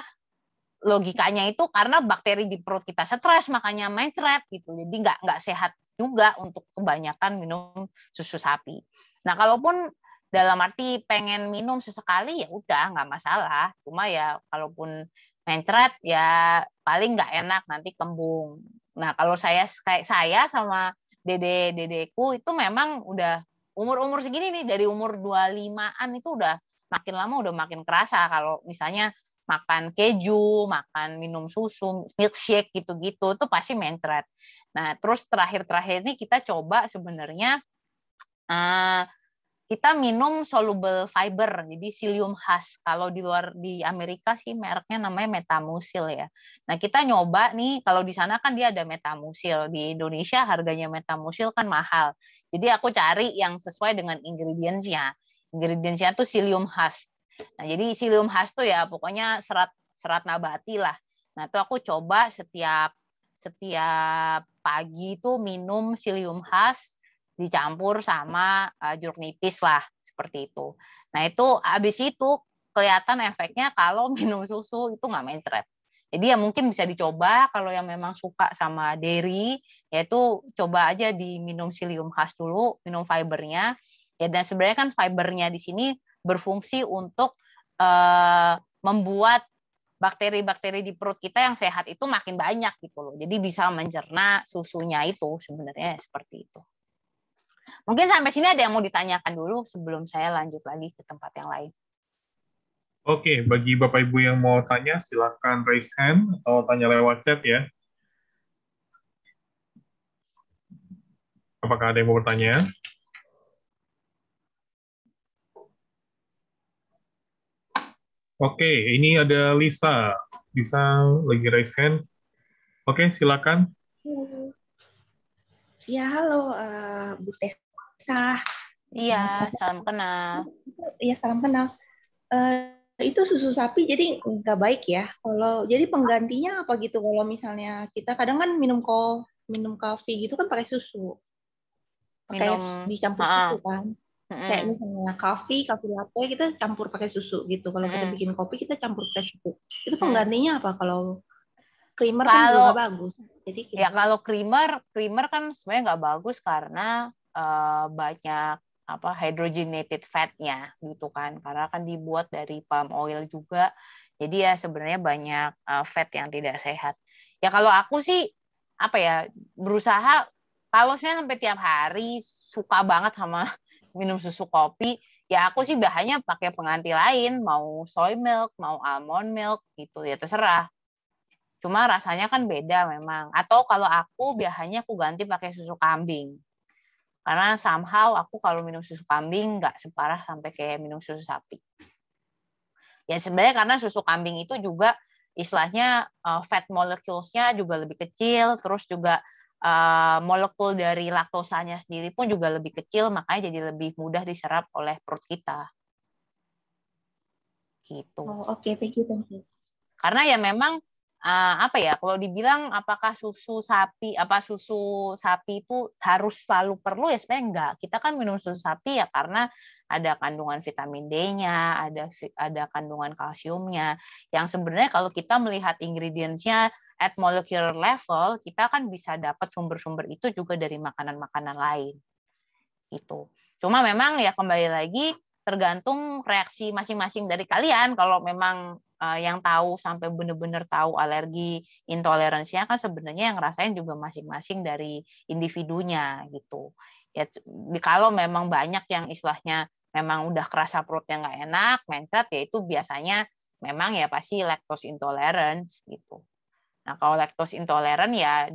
logikanya itu karena bakteri di perut kita stres makanya mencret gitu. Jadi nggak sehat juga untuk kebanyakan minum susu sapi. Nah, kalaupun dalam arti pengen minum sesekali ya udah nggak masalah. Cuma ya kalaupun mencret ya paling nggak enak nanti kembung. Nah, kalau kayak saya sama dedeku itu memang udah umur segini nih, dari umur 25-an itu udah makin lama udah makin kerasa kalau misalnya makan keju, makan minum susu, milkshake gitu-gitu itu pasti mencret. Nah, terus terakhir ini kita coba sebenarnya kita minum soluble fiber, jadi psyllium husk. Kalau di Amerika sih mereknya namanya Metamucil ya. Nah, kita nyoba nih, kalau di sana kan dia ada Metamucil, di Indonesia harganya Metamucil kan mahal. Jadi aku cari yang sesuai dengan ingredients-nya. Ingredients-nya tuh psyllium husk. Nah, jadi psyllium husk tuh ya pokoknya serat nabati lah. Nah, itu aku coba setiap pagi itu minum psyllium husk dicampur sama jeruk nipis lah, seperti itu. Nah, itu habis itu kelihatan efeknya kalau minum susu itu nggak mencret. Jadi ya mungkin bisa dicoba kalau yang memang suka sama dairy, yaitu coba aja diminum psyllium husk dulu, minum fibernya. Ya, dan sebenarnya kan fibernya di sini berfungsi untuk membuat bakteri-bakteri di perut kita yang sehat itu makin banyak gitu loh. Jadi bisa mencerna susunya itu, sebenarnya seperti itu. Mungkin sampai sini ada yang mau ditanyakan dulu sebelum saya lanjut lagi ke tempat yang lain. Oke, bagi Bapak Ibu yang mau tanya, silakan raise hand atau tanya lewat chat ya. Apakah ada yang mau bertanya? Oke, ini ada Lisa. Lisa lagi raise hand. Oke, silakan. Ya, halo Bu Tessa. Iya, salam kenal. Iya, salam kenal. Itu susu sapi jadi nggak baik ya. Jadi penggantinya apa gitu? Kalau misalnya kita kadang kan minum kopi gitu kan pakai susu, pakai dicampur susu kan. Kayak misalnya coffee latte kita campur pakai susu gitu. Kalau kita bikin kopi kita campur pakai susu. Itu penggantinya apa? Kalau creamer kan juga nggak bagus. Jadi ya kalau creamer kan sebenarnya nggak bagus karena banyak hydrogenated fat-nya gitu kan, karena kan dibuat dari palm oil juga, jadi ya sebenarnya banyak fat yang tidak sehat. Ya kalau aku sih berusaha, kalau saya sampai tiap hari suka banget sama minum susu kopi, ya aku sih biasanya pakai pengganti lain, mau soy milk, mau almond milk gitu, ya terserah. Cuma rasanya kan beda memang. Atau kalau aku biasanya aku ganti pakai susu kambing. Karena somehow aku kalau minum susu kambing nggak separah sampai kayak minum susu sapi. Ya sebenarnya karena susu kambing itu juga istilahnya fat molecules-nya juga lebih kecil, terus juga molekul dari laktosanya sendiri pun juga lebih kecil, makanya jadi lebih mudah diserap oleh perut kita. Gitu. Oh, oke, thank you. Karena ya memang kalau dibilang apakah susu sapi itu harus selalu perlu, ya sebenarnya enggak. Kita kan minum susu sapi ya karena ada kandungan vitamin D-nya, ada kandungan kalsiumnya, yang sebenarnya kalau kita melihat ingredients-nya at molecular level, kita kan bisa dapat sumber-sumber itu juga dari makanan-makanan lain. Itu. Cuma memang ya kembali lagi tergantung reaksi masing-masing dari kalian. Kalau memang yang tahu sampai benar-benar tahu alergi intoleransinya kan sebenarnya yang ngerasain juga masing-masing dari individunya gitu. Ya kalau memang banyak yang istilahnya memang udah kerasa perutnya nggak enak, mencret, ya itu biasanya memang ya pasti lactose intolerance gitu. Nah, kalau lactose intolerant ya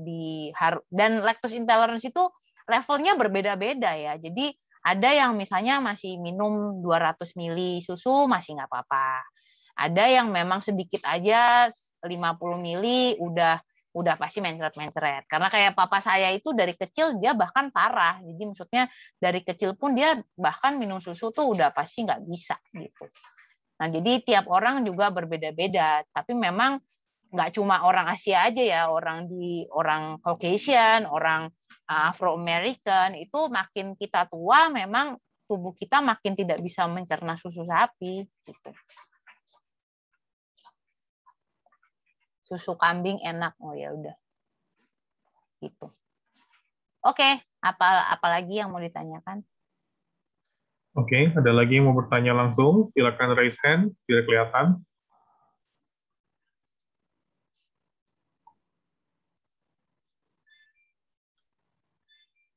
dan lactose intolerance itu levelnya berbeda-beda ya. Jadi ada yang misalnya masih minum 200 ml susu masih nggak apa-apa. Ada yang memang sedikit aja 50 ml udah pasti mencret-mencret. Karena kayak papa saya itu dari kecil dia bahkan parah. Jadi maksudnya dari kecil pun dia bahkan minum susu tuh udah pasti nggak bisa gitu. Nah, jadi tiap orang juga berbeda-beda. Tapi memang nggak cuma orang Asia aja ya, orang Caucasian, orang Afro American itu makin kita tua memang tubuh kita makin tidak bisa mencerna susu sapi gitu. Susu kambing enak, oh ya udah gitu. Oke, apa lagi yang mau ditanyakan? Oke, ada lagi yang mau bertanya langsung? Silakan raise hand, biar kelihatan.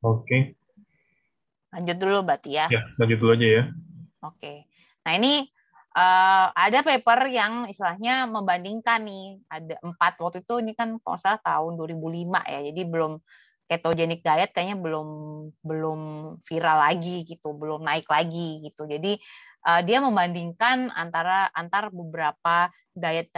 Oke. Lanjut dulu berarti ya. Ya, lanjut dulu aja ya. Oke. Nah ini ada paper yang istilahnya membandingkan nih, ada 4 waktu itu, ini kan kalau salah tahun 2005 ya, jadi belum ketogenic diet kayaknya belum viral lagi gitu, belum naik lagi gitu. Jadi dia membandingkan antar beberapa diet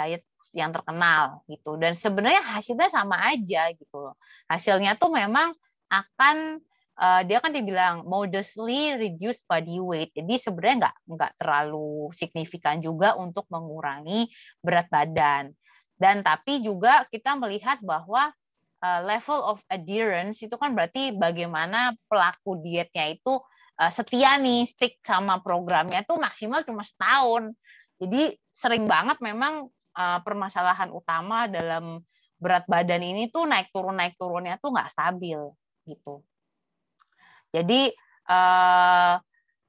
yang terkenal gitu, dan sebenarnya hasilnya sama aja gitu. Hasilnya tuh memang akan dia kan dibilang modestly reduce body weight, jadi sebenarnya nggak terlalu signifikan juga untuk mengurangi berat badan. Dan tapi juga kita melihat bahwa level of adherence itu kan berarti bagaimana pelaku dietnya itu setia nih, stick sama programnya tuh maksimal cuma setahun. Jadi sering banget memang permasalahan utama dalam berat badan ini tuh naik turunnya tuh nggak stabil gitu. Jadi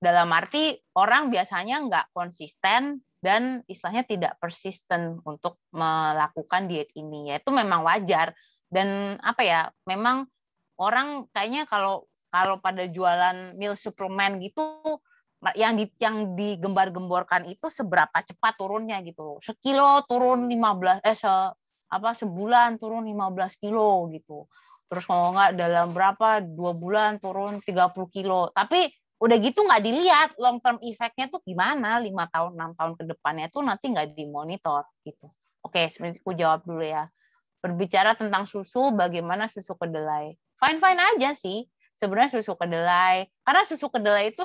dalam arti orang biasanya nggak konsisten dan istilahnya tidak persisten untuk melakukan diet ini, yaitu memang wajar. Dan apa ya, memang orang kayaknya kalau pada jualan meal suplemen gitu, yang digembar-gemborkan itu seberapa cepat turunnya gitu. Sekilo turun 15 sebulan turun 15 kilo gitu. Terus kalau nggak dalam 2 bulan turun 30 kilo. Tapi udah gitu nggak dilihat long term effect-nya tuh gimana, 5 tahun, 6 tahun ke depannya tuh nanti nggak dimonitor gitu. Oke, sebenarnya aku jawab dulu ya. Berbicara tentang susu, bagaimana susu kedelai? Fine-fine aja sih sebenarnya susu kedelai. Karena susu kedelai itu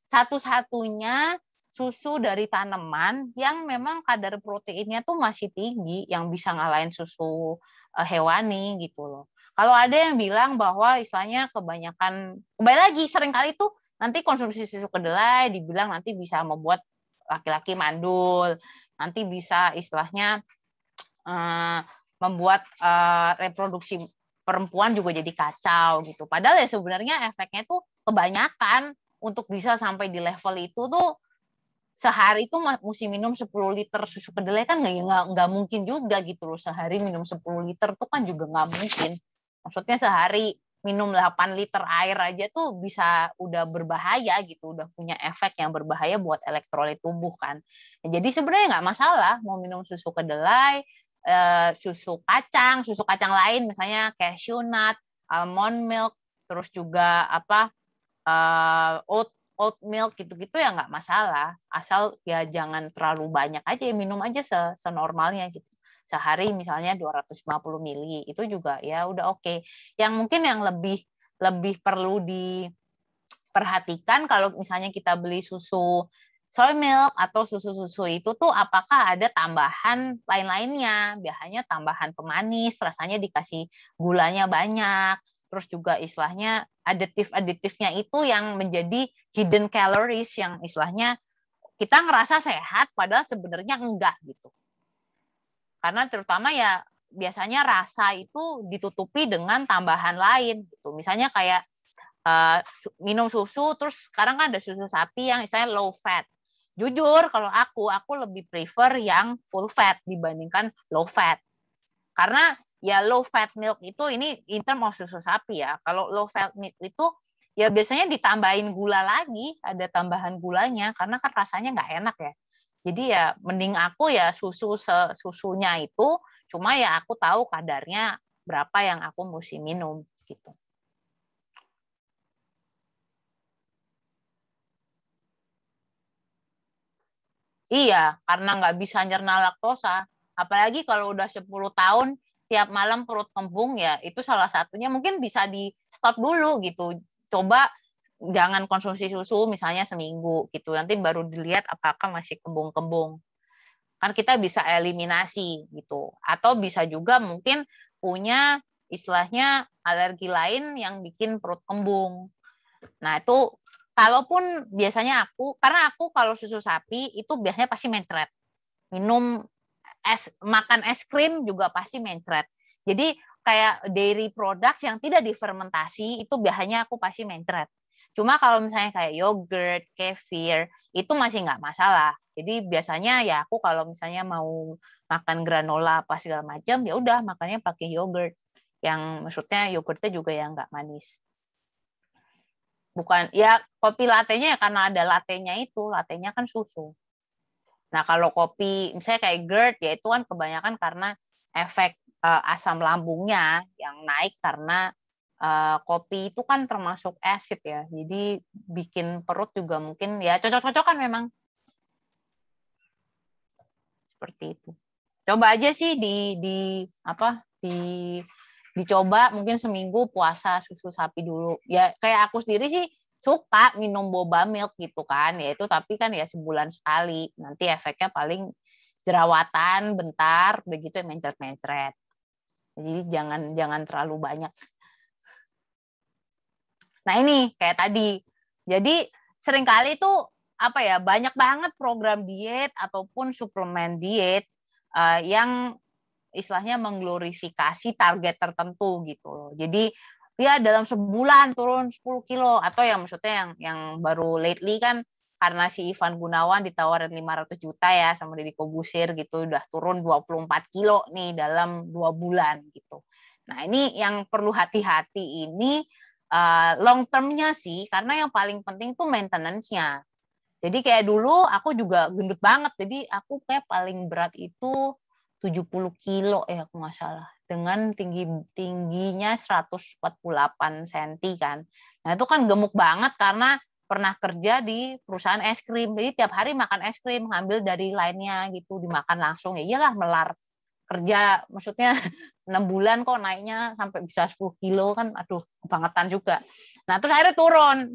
satu-satunya susu dari tanaman yang memang kadar proteinnya tuh masih tinggi, yang bisa ngalahin susu hewani gitu loh. Kalau ada yang bilang bahwa istilahnya kebanyakan, kembali lagi seringkali tuh nanti konsumsi susu kedelai dibilang nanti bisa membuat laki-laki mandul, nanti bisa istilahnya membuat reproduksi perempuan juga jadi kacau gitu. Padahal ya sebenarnya efeknya tuh kebanyakan untuk bisa sampai di level itu tuh sehari itu mesti minum 10 liter susu kedelai kan nggak mungkin juga gitu loh. Sehari minum 10 liter tuh kan juga nggak mungkin. Maksudnya sehari minum 8 liter air aja tuh bisa udah berbahaya gitu, udah punya efek yang berbahaya buat elektrolit tubuh kan. Jadi sebenarnya nggak masalah mau minum susu kedelai, susu kacang lain misalnya cashew nut, almond milk, terus juga oat milk gitu-gitu ya nggak masalah, asal ya jangan terlalu banyak aja, minum aja senormalnya gitu. Sehari misalnya 250 ml itu juga ya udah oke. Yang mungkin yang lebih perlu diperhatikan kalau misalnya kita beli susu soy milk atau susu-susu itu tuh apakah ada tambahan lain-lainnya, biasanya tambahan pemanis, rasanya dikasih gulanya banyak. Terus juga istilahnya aditif-aditifnya itu yang menjadi hidden calories yang istilahnya kita ngerasa sehat padahal sebenarnya enggak gitu. Karena terutama ya biasanya rasa itu ditutupi dengan tambahan lain gitu. Misalnya kayak minum susu, terus sekarang kan ada susu sapi yang istilahnya low fat. Jujur, kalau aku lebih prefer yang full fat dibandingkan low fat. Karena ya low fat milk itu ini in term of susu sapi ya. Kalau low fat milk itu ya biasanya ditambahin gula lagi, ada tambahan gulanya, karena kan rasanya nggak enak ya. Jadi ya mending aku ya susunya itu, cuma ya aku tahu kadarnya berapa yang aku mesti minum gitu. Iya, karena nggak bisa nyerna laktosa. Apalagi kalau udah 10 tahun, tiap malam perut kembung ya, itu salah satunya mungkin bisa di stop dulu gitu. Coba jangan konsumsi susu misalnya seminggu gitu. Nanti baru dilihat apakah masih kembung-kembung. Kan kita bisa eliminasi gitu. Atau bisa juga mungkin punya istilahnya alergi lain yang bikin perut kembung. Nah, itu kalaupun biasanya karena aku kalau susu sapi itu biasanya pasti mencret. Minum makan es krim juga pasti mencret. Jadi kayak dairy products yang tidak difermentasi itu biasanya aku pasti mencret. Cuma kalau misalnya kayak yogurt, kefir, itu masih nggak masalah. Jadi biasanya ya aku kalau misalnya mau makan granola apa segala macam, ya udah makannya pakai yogurt. Yang maksudnya yogurtnya juga yang nggak manis. Bukan ya kopi latenya ya karena ada latenya itu, latenya kan susu. Nah, kalau kopi misalnya kayak GERD ya itu kan kebanyakan karena efek asam lambungnya yang naik karena kopi itu kan termasuk acid ya. Jadi bikin perut juga mungkin ya cocok-cocokan memang. Seperti itu. Coba aja sih dicoba mungkin seminggu puasa susu sapi dulu. Ya kayak aku sendiri sih suka minum boba milk gitu kan. Ya itu tapi kan ya sebulan sekali. Nanti efeknya paling jerawatan bentar begitu mencret-mencret. Jadi jangan terlalu banyak. Nah, ini kayak tadi. Jadi seringkali tuh apa ya banyak banget program diet ataupun suplemen diet yang istilahnya mengglorifikasi target tertentu gitu. Jadi dia dalam sebulan turun 10 kilo atau yang maksudnya yang baru lately kan karena si Ivan Gunawan ditawarin 500 juta ya sama Deddy Kobusir gitu udah turun 24 kilo nih dalam 2 bulan gitu. Nah, ini yang perlu hati-hati ini long term-nya sih karena yang paling penting tuh maintenance-nya. Jadi kayak dulu aku juga gendut banget. Jadi aku kayak paling berat itu 70 kilo ya aku nggak salah. Dengan tingginya 148 cm kan. Nah itu kan gemuk banget karena pernah kerja di perusahaan es krim. Jadi tiap hari makan es krim, ngambil dari lainnya gitu, dimakan langsung. Ya iyalah melar kerja, maksudnya 6 bulan kok naiknya sampai bisa 10 kilo kan, aduh kebangetan juga. Nah terus akhirnya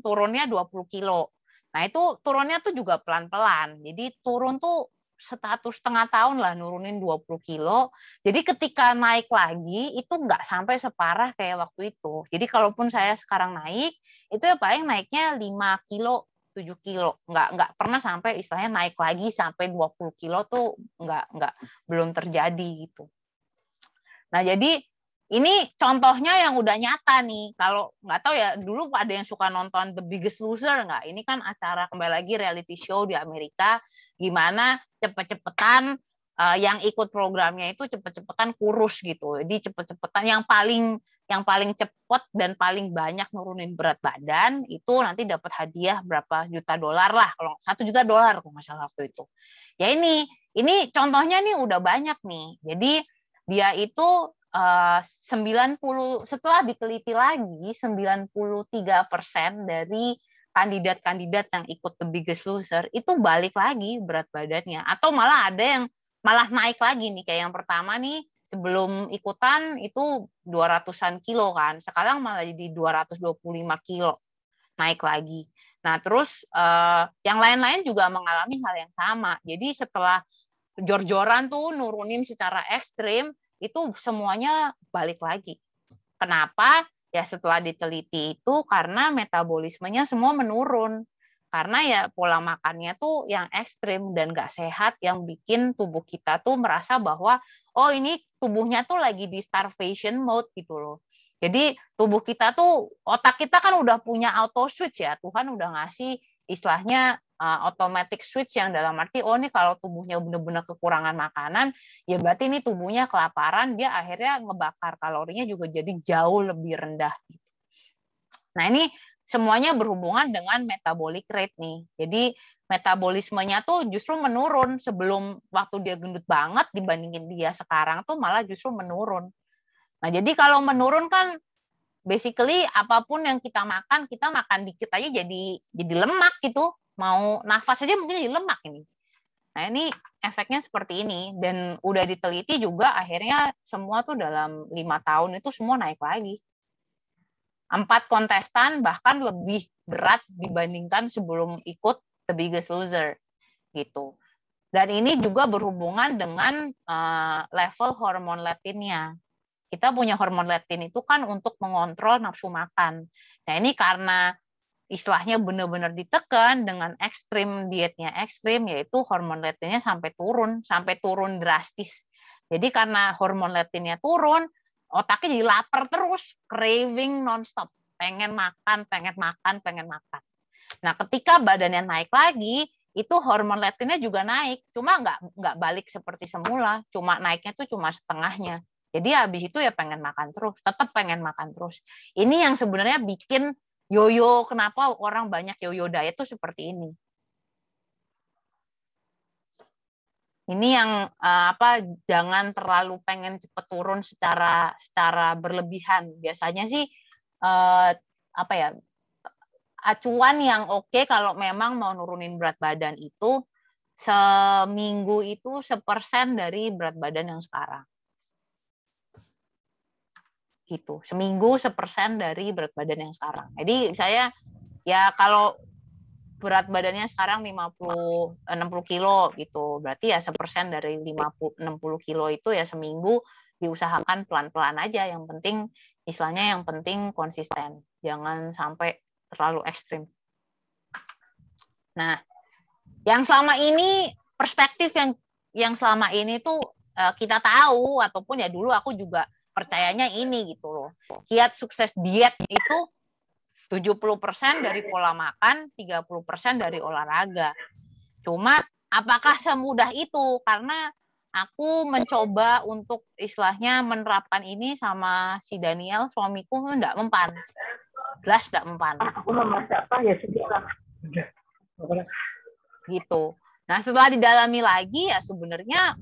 turunnya 20 kilo. Nah itu turunnya tuh juga pelan-pelan. Jadi turun tuh 1,5 tahun lah nurunin 20 kilo. Jadi ketika naik lagi itu nggak sampai separah kayak waktu itu. Jadi kalaupun saya sekarang naik, itu ya paling naiknya 5 kilo, 7 kilo. Nggak pernah sampai istilahnya naik lagi sampai 20 kilo tuh belum terjadi gitu. Nah jadi ini contohnya yang udah nyata nih. Kalau nggak tahu ya, dulu ada yang suka nonton The Biggest Loser nggak? Ini kan acara kembali lagi reality show di Amerika, gimana cepet-cepetan yang ikut programnya itu cepet-cepetan kurus gitu. Jadi cepet-cepetan yang paling cepet dan paling banyak nurunin berat badan itu nanti dapat hadiah berapa juta dolar lah, kalau $1 juta kalau nggak salah waktu itu. Ya ini contohnya nih udah banyak nih. Jadi dia itu 90 setelah diteliti lagi 93% dari kandidat-kandidat yang ikut The Biggest Loser itu balik lagi berat badannya atau malah ada yang malah naik lagi nih kayak yang pertama nih sebelum ikutan itu 200-an kilo kan sekarang malah jadi 225 kilo naik lagi. Nah terus yang lain-lain juga mengalami hal yang sama. Jadi setelah jor-joran tuh nurunin secara ekstrim itu semuanya balik lagi. Kenapa? Ya setelah diteliti itu karena metabolismenya semua menurun. Karena ya pola makannya tuh yang ekstrim dan nggak sehat yang bikin tubuh kita tuh merasa bahwa oh ini tubuhnya tuh lagi di starvation mode gitu loh. Jadi tubuh kita tuh, otak kita kan udah punya auto switch ya, Tuhan udah ngasih istilahnya automatic switch yang dalam arti, oh nih kalau tubuhnya benar-benar kekurangan makanan, ya berarti ini tubuhnya kelaparan, dia akhirnya ngebakar kalorinya juga jadi jauh lebih rendah. Nah ini semuanya berhubungan dengan metabolic rate nih. Jadi metabolismenya tuh justru menurun sebelum waktu dia gendut banget dibandingin dia sekarang tuh malah justru menurun. Nah, jadi kalau menurun kan basically apapun yang kita makan dikit aja jadi lemak gitu. Mau nafas aja mungkin jadi lemak ini. Nah, ini efeknya seperti ini dan udah diteliti juga akhirnya semua tuh dalam 5 tahun itu semua naik lagi. 4 kontestan bahkan lebih berat dibandingkan sebelum ikut The Biggest Loser gitu. Dan ini juga berhubungan dengan level hormon leptinnya. Kita punya hormon leptin itu kan untuk mengontrol nafsu makan. Nah ini karena istilahnya benar-benar ditekan dengan ekstrim, dietnya ekstrim, yaitu hormon leptinnya sampai turun drastis. Jadi karena hormon leptinnya turun, otaknya jadi lapar terus, craving nonstop, pengen makan. Nah ketika badannya naik lagi, itu hormon leptinnya juga naik, cuma nggak balik seperti semula, cuma naiknya tuh cuma setengahnya. Jadi habis itu ya pengen makan terus, tetap pengen makan terus. Ini yang sebenarnya bikin yoyo, kenapa orang banyak yoyo diet tuh seperti ini. Ini yang jangan terlalu pengen cepet turun secara berlebihan. Biasanya sih acuan yang oke kalau memang mau nurunin berat badan itu seminggu itu 1% dari berat badan yang sekarang. Gitu. Seminggu 1% dari berat badan yang sekarang. Jadi saya ya kalau berat badannya sekarang 60 kilo gitu. Berarti ya 1% dari 60 kilo itu ya seminggu diusahakan pelan-pelan aja. Yang penting istilahnya yang penting konsisten. Jangan sampai terlalu ekstrim. Nah, yang selama ini perspektif yang selama ini tuh kita tahu ataupun ya dulu aku juga percayanya ini gitu loh. Kiat sukses diet itu 70% dari pola makan, 30% dari olahraga. Cuma apakah semudah itu? Karena aku mencoba untuk istilahnya menerapkan ini sama si Daniel, suamiku enggak mempan. Jelas enggak mempan. Aku memasak apa ya sudahlah. Gitu. Nah, setelah didalami lagi ya sebenarnya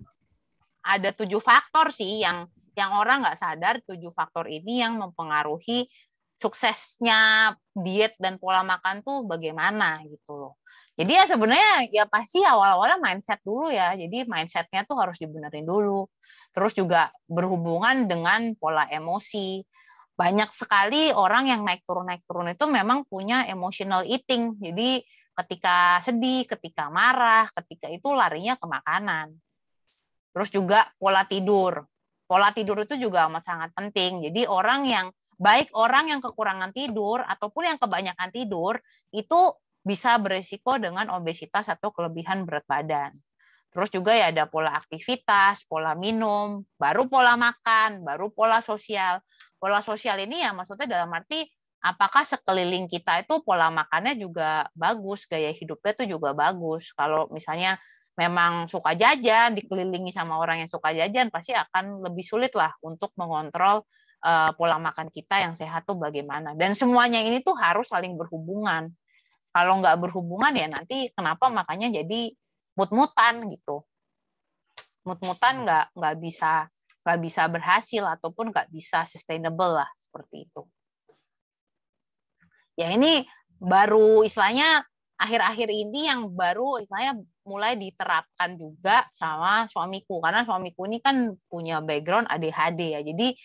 ada 7 faktor sih yang orang nggak sadar. 7 faktor ini yang mempengaruhi suksesnya diet dan pola makan tuh bagaimana gitu loh. Jadi ya sebenarnya ya pasti awal-awalnya mindset dulu ya. Jadi mindsetnya tuh harus dibenerin dulu. Terus juga berhubungan dengan pola emosi. Banyak sekali orang yang naik turun itu memang punya emotional eating. Jadi ketika sedih, ketika marah, ketika itu larinya ke makanan. Terus juga pola tidur. Pola tidur itu juga amat sangat penting. Jadi orang yang kekurangan tidur ataupun yang kebanyakan tidur itu bisa beresiko dengan obesitas atau kelebihan berat badan. Terus juga ya ada pola aktivitas, pola minum, baru pola makan, baru pola sosial. Pola sosial ini ya maksudnya dalam arti apakah sekeliling kita itu pola makannya juga bagus, gaya hidupnya itu juga bagus. Kalau misalnya memang suka jajan, dikelilingi sama orang yang suka jajan, pasti akan lebih sulit lah untuk mengontrol pola makan kita yang sehat tuh bagaimana. Dan semuanya ini tuh harus saling berhubungan. Kalau nggak berhubungan ya nanti kenapa makanya jadi mut-mutan gitu. Mut-mutan nggak bisa berhasil ataupun nggak bisa sustainable lah seperti itu. Ya ini baru istilahnya akhir-akhir ini yang baru istilahnya mulai diterapkan juga sama suamiku. Karena suamiku ini kan punya background ADHD ya. Jadi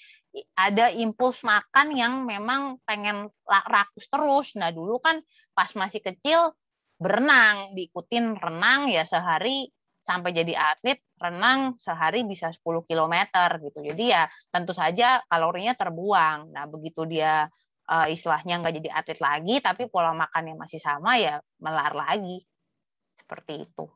ada impuls makan yang memang pengen rakus terus. Nah dulu kan pas masih kecil berenang, diikutin renang ya sehari sampai jadi atlet, renang sehari bisa 10 km gitu. Jadi ya tentu saja kalorinya terbuang. Nah begitu dia istilahnya nggak jadi atlet lagi, tapi pola makannya masih sama ya melar lagi. Seperti itu.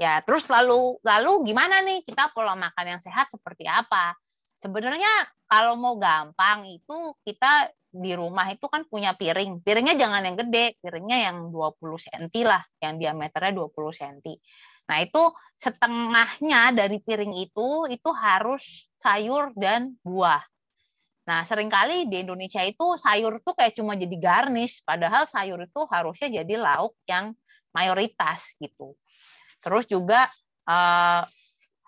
Ya, terus lalu gimana nih kita pola makan yang sehat seperti apa? Sebenarnya kalau mau gampang itu kita di rumah itu kan punya piring. Piringnya jangan yang gede, piringnya yang 20 cm lah, yang diameternya 20 cm. Nah, itu setengahnya dari piring itu harus sayur dan buah. Nah, seringkali di Indonesia itu sayur tuh kayak cuma jadi garnish, padahal sayur itu harusnya jadi lauk yang mayoritas gitu. Terus juga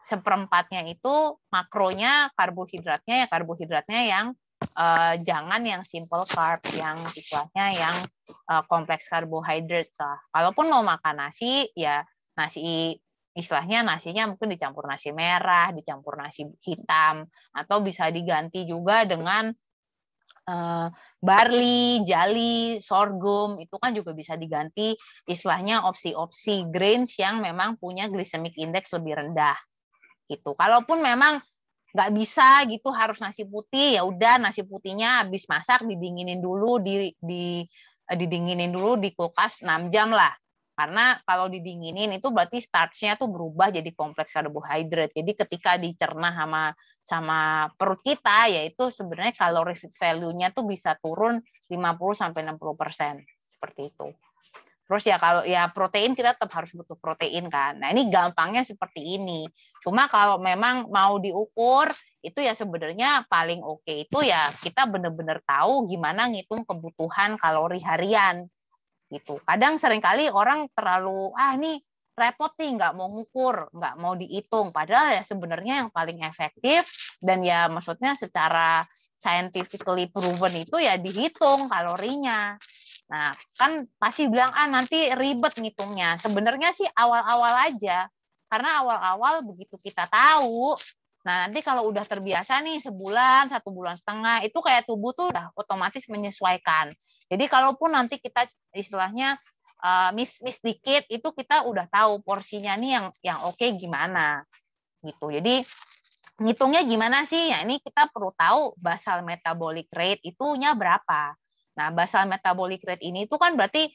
seperempatnya itu makronya karbohidratnya yang jangan yang simple carb, yang istilahnya yang kompleks karbohidrat lah. Kalaupun mau makan nasi, ya nasi istilahnya nasinya mungkin dicampur nasi merah, dicampur nasi hitam, atau bisa diganti juga dengan barley, jali, sorghum, itu kan juga bisa diganti istilahnya opsi-opsi grains yang memang punya glycemic index lebih rendah gitu. Kalaupun memang nggak bisa gitu harus nasi putih, ya udah nasi putihnya habis masak didinginin dulu didinginin dulu di kulkas 6 jam lah. Karena kalau didinginin itu berarti starch-nya tuh berubah jadi kompleks karbohidrat. Jadi ketika dicerna sama perut kita, yaitu sebenarnya calorific value-nya tuh bisa turun 50-60%. Seperti itu. Terus ya kalau ya protein kita tetap harus butuh protein kan. Nah, ini gampangnya seperti ini. Cuma kalau memang mau diukur, itu ya sebenarnya paling oke itu ya kita benar-benar tahu gimana ngitung kebutuhan kalori harian. Gitu. Kadang seringkali orang terlalu ini repot nih nggak mau ngukur, nggak mau dihitung. Padahal ya sebenarnya yang paling efektif dan ya maksudnya secara scientifically proven itu ya dihitung kalorinya. Nah, kan pasti bilang nanti ribet ngitungnya. Sebenarnya sih awal-awal aja. Karena awal-awal begitu kita tahu, nah nanti kalau udah terbiasa nih sebulan, 1 bulan setengah, itu kayak tubuh tuh udah otomatis menyesuaikan. Jadi kalaupun nanti kita istilahnya miss dikit, itu kita udah tahu porsinya nih yang oke gimana gitu. Jadi ngitungnya gimana sih? Ya ini kita perlu tahu basal metabolic rate itunya berapa. Nah, basal metabolic rate ini itu kan berarti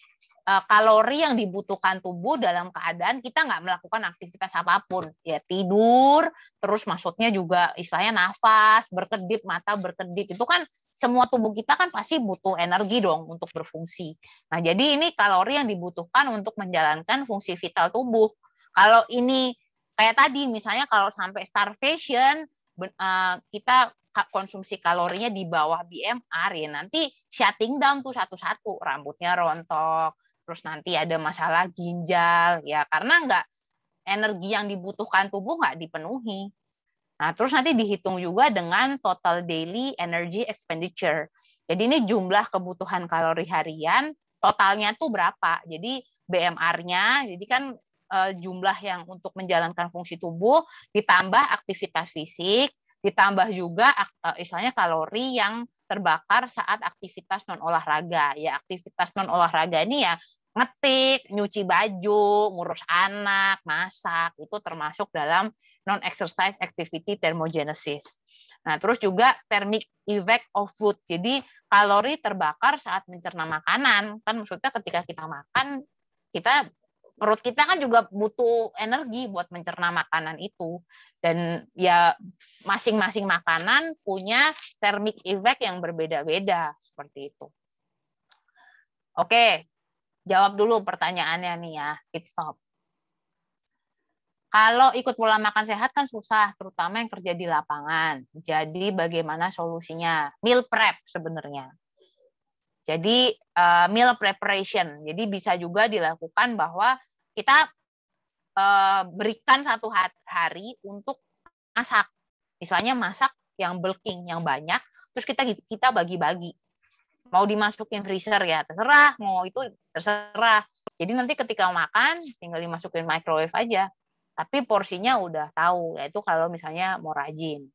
kalori yang dibutuhkan tubuh dalam keadaan kita nggak melakukan aktivitas apapun. Ya tidur, terus maksudnya juga istilahnya nafas, berkedip, mata berkedip. Itu kan semua tubuh kita kan pasti butuh energi dong untuk berfungsi. Nah, jadi ini kalori yang dibutuhkan untuk menjalankan fungsi vital tubuh. Kalau ini kayak tadi, misalnya kalau sampai starvation, kita konsumsi kalorinya di bawah BMR, ya nanti shutting down tuh satu-satu, rambutnya rontok, terus nanti ada masalah ginjal, ya karena energi yang dibutuhkan tubuh nggak dipenuhi. Nah, terus nanti dihitung juga dengan total daily energy expenditure. Jadi ini jumlah kebutuhan kalori harian, totalnya tuh berapa. Jadi BMR-nya, jadi kan jumlah yang untuk menjalankan fungsi tubuh, ditambah aktivitas fisik, ditambah juga istilahnya kalori yang terbakar saat aktivitas non olahraga. Ya aktivitas non olahraga ini ya ngetik, nyuci baju, ngurus anak, masak, itu termasuk dalam non-exercise activity thermogenesis. Nah, terus juga thermic effect of food. Jadi kalori terbakar saat mencerna makanan. Kan maksudnya ketika kita makan, perut kita kan juga butuh energi buat mencerna makanan itu. Dan ya masing-masing makanan punya thermic effect yang berbeda-beda seperti itu. Oke, jawab dulu pertanyaannya nih ya, pit stop. Kalau ikut pola makan sehat kan susah, terutama yang kerja di lapangan. Jadi bagaimana solusinya? Meal prep sebenarnya. Jadi meal preparation. Jadi bisa juga dilakukan bahwa kita berikan 1 hari untuk masak. Misalnya masak yang bulking, yang banyak, terus kita bagi-bagi. Mau dimasukin freezer ya terserah, mau itu terserah. Jadi nanti ketika makan tinggal dimasukin microwave aja. Tapi porsinya udah tahu, yaitu kalau misalnya mau rajin.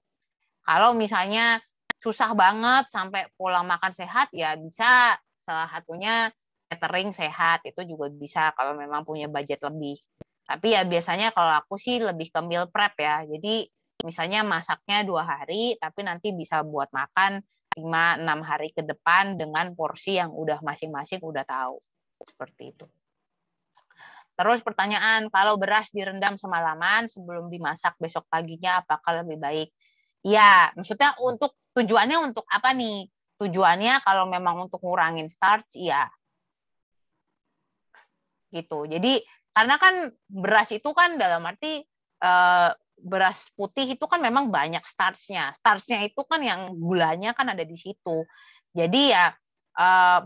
Kalau misalnya susah banget sampai pola makan sehat, ya bisa salah satunya catering sehat, itu juga bisa kalau memang punya budget lebih. Tapi ya biasanya kalau aku sih lebih ke meal prep ya. Jadi misalnya masaknya 2 hari, tapi nanti bisa buat makan 5-6 hari ke depan dengan porsi yang udah masing-masing udah tahu. Seperti itu. Terus pertanyaan, kalau beras direndam semalaman sebelum dimasak besok paginya apakah lebih baik? Ya, maksudnya untuk tujuannya untuk apa nih? Tujuannya kalau memang untuk ngurangin starch, ya gitu. Jadi karena kan beras itu kan dalam arti beras putih itu kan memang banyak starch-nya. Starch-nya itu kan yang gulanya kan ada di situ. Jadi ya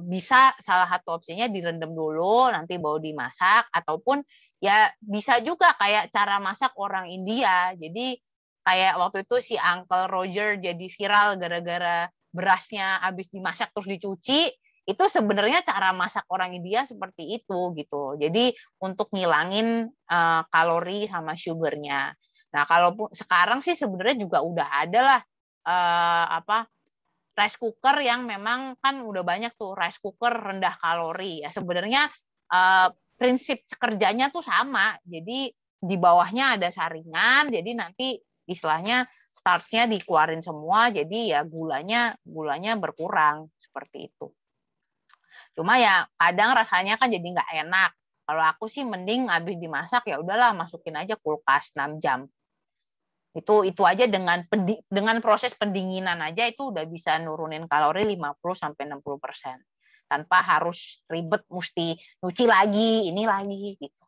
bisa salah satu opsinya direndam dulu, nanti baru dimasak, ataupun ya bisa juga kayak cara masak orang India. Jadi kayak waktu itu si Uncle Roger jadi viral gara-gara berasnya habis dimasak terus dicuci. Itu sebenarnya cara masak orang India seperti itu gitu. Jadi untuk ngilangin kalori sama sugarnya. Nah, kalaupun sekarang sih sebenarnya juga udah ada lah rice cooker yang memang kan udah banyak tuh rice cooker rendah kalori. Ya sebenarnya prinsip kerjanya tuh sama. Jadi di bawahnya ada saringan, jadi nanti istilahnya starch-nya dikeluarin semua, jadi ya gulanya berkurang seperti itu. Cuma ya kadang rasanya kan jadi nggak enak. Kalau aku sih mending habis dimasak ya udahlah masukin aja kulkas 6 jam. Itu aja dengan proses pendinginan aja itu udah bisa nurunin kalori 50-60% tanpa harus ribet mesti nyuci lagi, ini lagi gitu.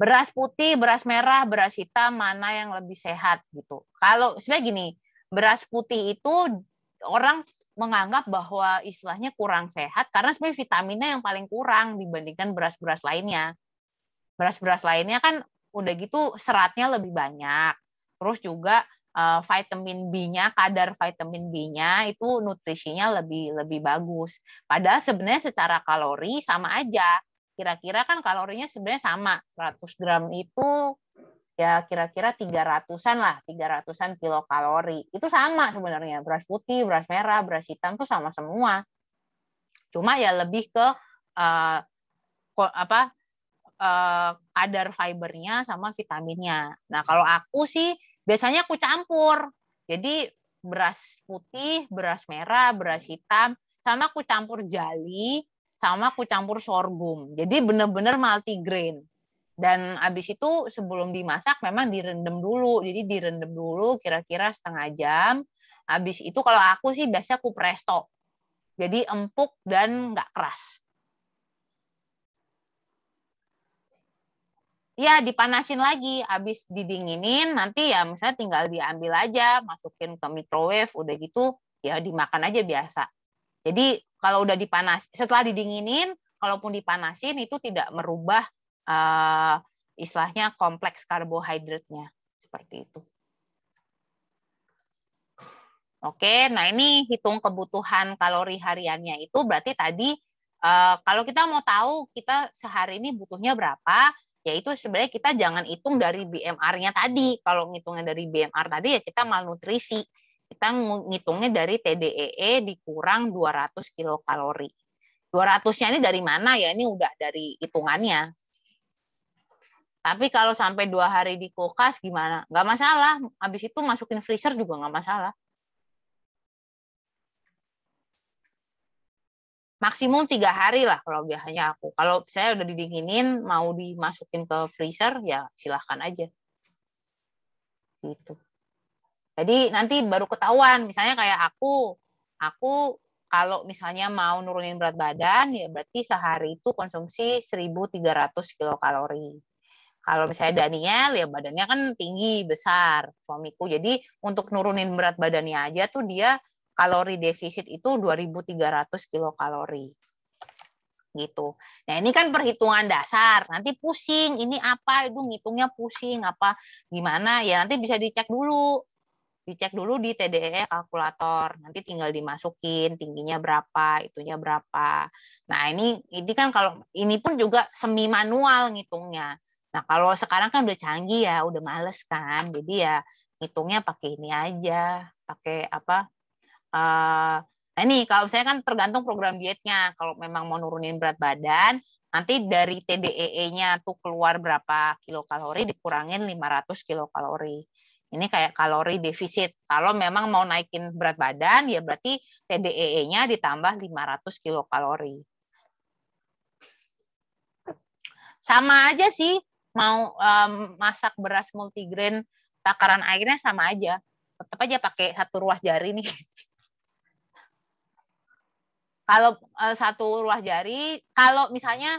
Beras putih, beras merah, beras hitam mana yang lebih sehat gitu. Kalau sebenarnya gini, beras putih itu orang menganggap bahwa istilahnya kurang sehat karena sebenarnya vitaminnya yang paling kurang dibandingkan beras-beras lainnya. Beras-beras lainnya kan udah gitu seratnya lebih banyak. Terus juga vitamin B-nya, kadar vitamin B-nya itu nutrisinya lebih bagus. Padahal sebenarnya secara kalori sama aja. Kira-kira kan kalorinya sebenarnya sama. 100 gram itu ya kira-kira 300-an lah, 300-an kilokalori. Itu sama sebenarnya, beras putih, beras merah, beras hitam tuh sama semua. Cuma ya lebih ke kadar fibernya sama vitaminnya. Nah, kalau aku sih biasanya aku campur. Jadi beras putih, beras merah, beras hitam, sama aku campur jali, sama aku campur sorghum. Jadi benar-benar multigrain. Dan habis itu sebelum dimasak memang direndam dulu. Jadi direndam dulu kira-kira setengah jam. Habis itu kalau aku sih biasa aku presto. Jadi empuk dan nggak keras. Ya dipanasin lagi. Habis didinginin nanti ya misalnya tinggal diambil aja, masukin ke microwave, udah gitu ya dimakan aja biasa. Jadi kalau udah setelah didinginin, kalaupun dipanasin itu tidak merubah istilahnya kompleks karbohidratnya seperti itu. Oke, nah ini hitung kebutuhan kalori hariannya itu berarti tadi kalau kita mau tahu kita sehari ini butuhnya berapa, yaitu sebenarnya kita jangan hitung dari BMR-nya tadi. Kalau ngitungnya dari BMR tadi ya kita malnutrisi. Kita ngitungnya dari TDEE dikurang 200 kilokalori. 200-nya ini dari mana ya? Ini udah dari hitungannya. Tapi kalau sampai 2 hari di kulkas gimana? Nggak masalah. Habis itu masukin freezer juga nggak masalah. Maksimum 3 hari lah kalau biasanya aku. Kalau saya udah didinginin, mau dimasukin ke freezer, ya silahkan aja. Gitu. Jadi nanti baru ketahuan. Misalnya kayak aku kalau misalnya mau nurunin berat badan, ya berarti sehari itu konsumsi 1.300 kilokalori. Kalau misalnya Daniel, ya badannya kan tinggi, besar, suamiku. Jadi untuk nurunin berat badannya aja tuh dia kalori defisit itu 2.300 kilokalori. Gitu. Nah ini kan perhitungan dasar. Nanti pusing, ini apa? Itu ngitungnya pusing, apa gimana? Ya nanti bisa dicek dulu. Dicek dulu di TDEE kalkulator. Nanti tinggal dimasukin tingginya berapa, itunya berapa. Nah ini kan kalau ini pun juga semi manual ngitungnya. Nah, kalau sekarang kan udah canggih ya, udah males kan. Jadi ya ngitungnya pakai ini aja, pakai apa? Nah ini kalau saya kan tergantung program dietnya. Kalau memang mau nurunin berat badan, nanti dari TDEE-nya tuh keluar berapa kilokalori dikurangin 500 kilokalori. Ini kayak kalori defisit. Kalau memang mau naikin berat badan, ya berarti TDEE-nya ditambah 500 kilokalori. Sama aja sih. Mau masak beras multigrain takaran airnya sama aja. tetap aja pakai 1 ruas jari nih. Kalau 1 ruas jari, kalau misalnya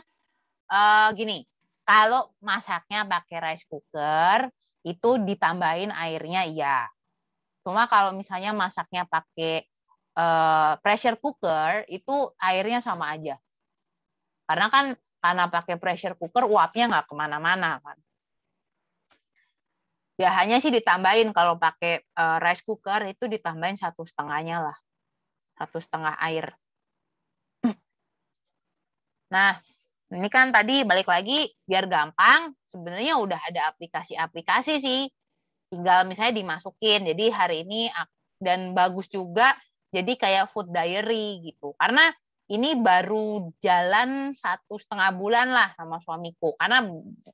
gini, kalau masaknya pakai rice cooker itu ditambahin airnya iya. Cuma kalau misalnya masaknya pakai pressure cooker itu airnya sama aja. Karena pakai pressure cooker uapnya nggak kemana-mana kan. Ya hanya sih ditambahin kalau pakai rice cooker itu ditambahin 1,5-nya lah, 1,5 air. Nah, ini kan tadi balik lagi biar gampang, sebenarnya udah ada aplikasi-aplikasi sih. Tinggal misalnya dimasukin. Jadi hari ini dan bagus juga jadi kayak food diary gitu. Karena ini baru jalan 1,5 bulan lah sama suamiku. Karena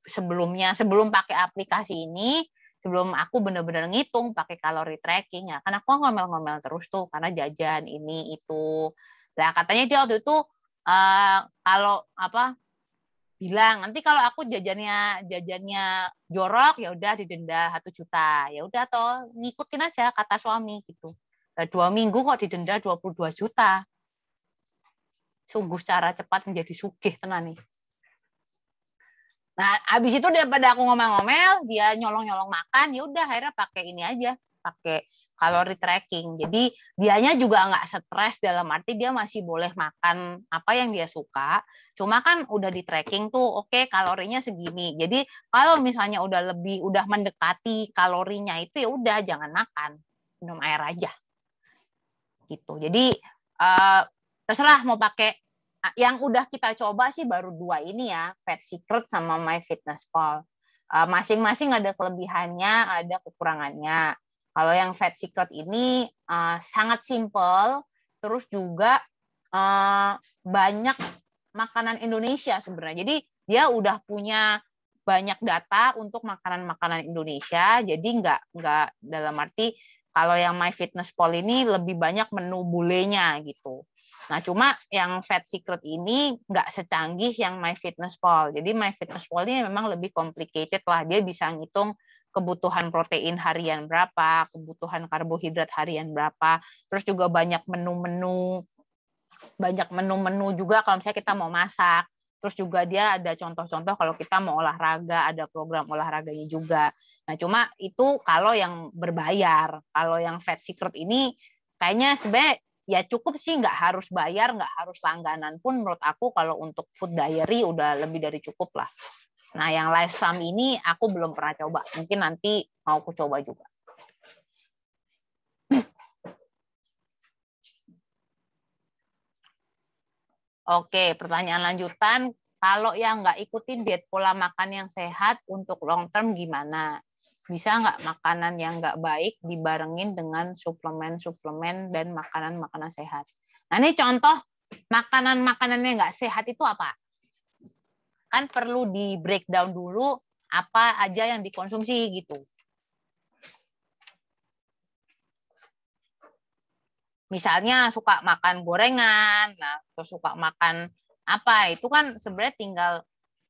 sebelum pakai aplikasi ini, sebelum aku bener-bener ngitung pakai kalori tracking ya. Karena aku ngomel-ngomel terus tuh karena jajan ini itu. Nah, katanya dia waktu itu kalau bilang nanti kalau aku jajannya jorok ya udah didenda 1 juta. Ya udah toh ngikutin aja kata suami gitu. Nah, 2 minggu kok didenda 22 juta. Sungguh cara cepat menjadi sugih tenan nih. Nah, habis itu daripada aku ngomel-ngomel, dia nyolong-nyolong makan, ya udah akhirnya pakai ini aja, pakai kalori tracking. Jadi dianya juga nggak stres dalam arti dia masih boleh makan apa yang dia suka. Cuma kan udah di tracking tuh, oke, kalorinya segini. Jadi kalau misalnya udah mendekati kalorinya itu ya udah jangan makan, minum air aja. Gitu. Jadi terserah mau pakai yang udah kita coba sih baru 2 ini ya, Fat Secret sama MyFitnessPal. Masing-masing ada kelebihannya, ada kekurangannya. Kalau yang Fat Secret ini sangat simple, terus juga banyak makanan Indonesia sebenarnya. Jadi dia udah punya banyak data untuk makanan-makanan Indonesia. Jadi nggak dalam arti kalau yang MyFitnessPal ini lebih banyak menu bulenya gitu. Nah, cuma yang Fat Secret ini nggak secanggih yang MyFitnessPal. Jadi MyFitnessPal ini memang lebih complicated lah. Dia bisa ngitung kebutuhan protein harian berapa, kebutuhan karbohidrat harian berapa, terus juga banyak menu-menu juga kalau misalnya kita mau masak. Terus juga dia ada contoh-contoh kalau kita mau olahraga, ada program olahraganya juga. Nah, cuma itu kalau yang berbayar. Kalau yang Fat Secret ini kayaknya sebenarnya ya cukup sih, nggak harus bayar, nggak harus langganan pun menurut aku kalau untuk food diary udah lebih dari cukup lah. Nah, yang Lifesum ini aku belum pernah coba. Mungkin nanti mau aku coba juga. Oke, pertanyaan lanjutan. Kalau yang nggak ikutin diet pola makan yang sehat untuk long term gimana? Bisa nggak makanan yang nggak baik dibarengin dengan suplemen-suplemen dan makanan-makanan sehat? Nah, ini contoh makanan-makanan yang nggak sehat itu apa? Kan perlu di breakdown dulu apa aja yang dikonsumsi gitu. Misalnya suka makan gorengan, nah terus suka makan apa, itu kan sebenarnya tinggal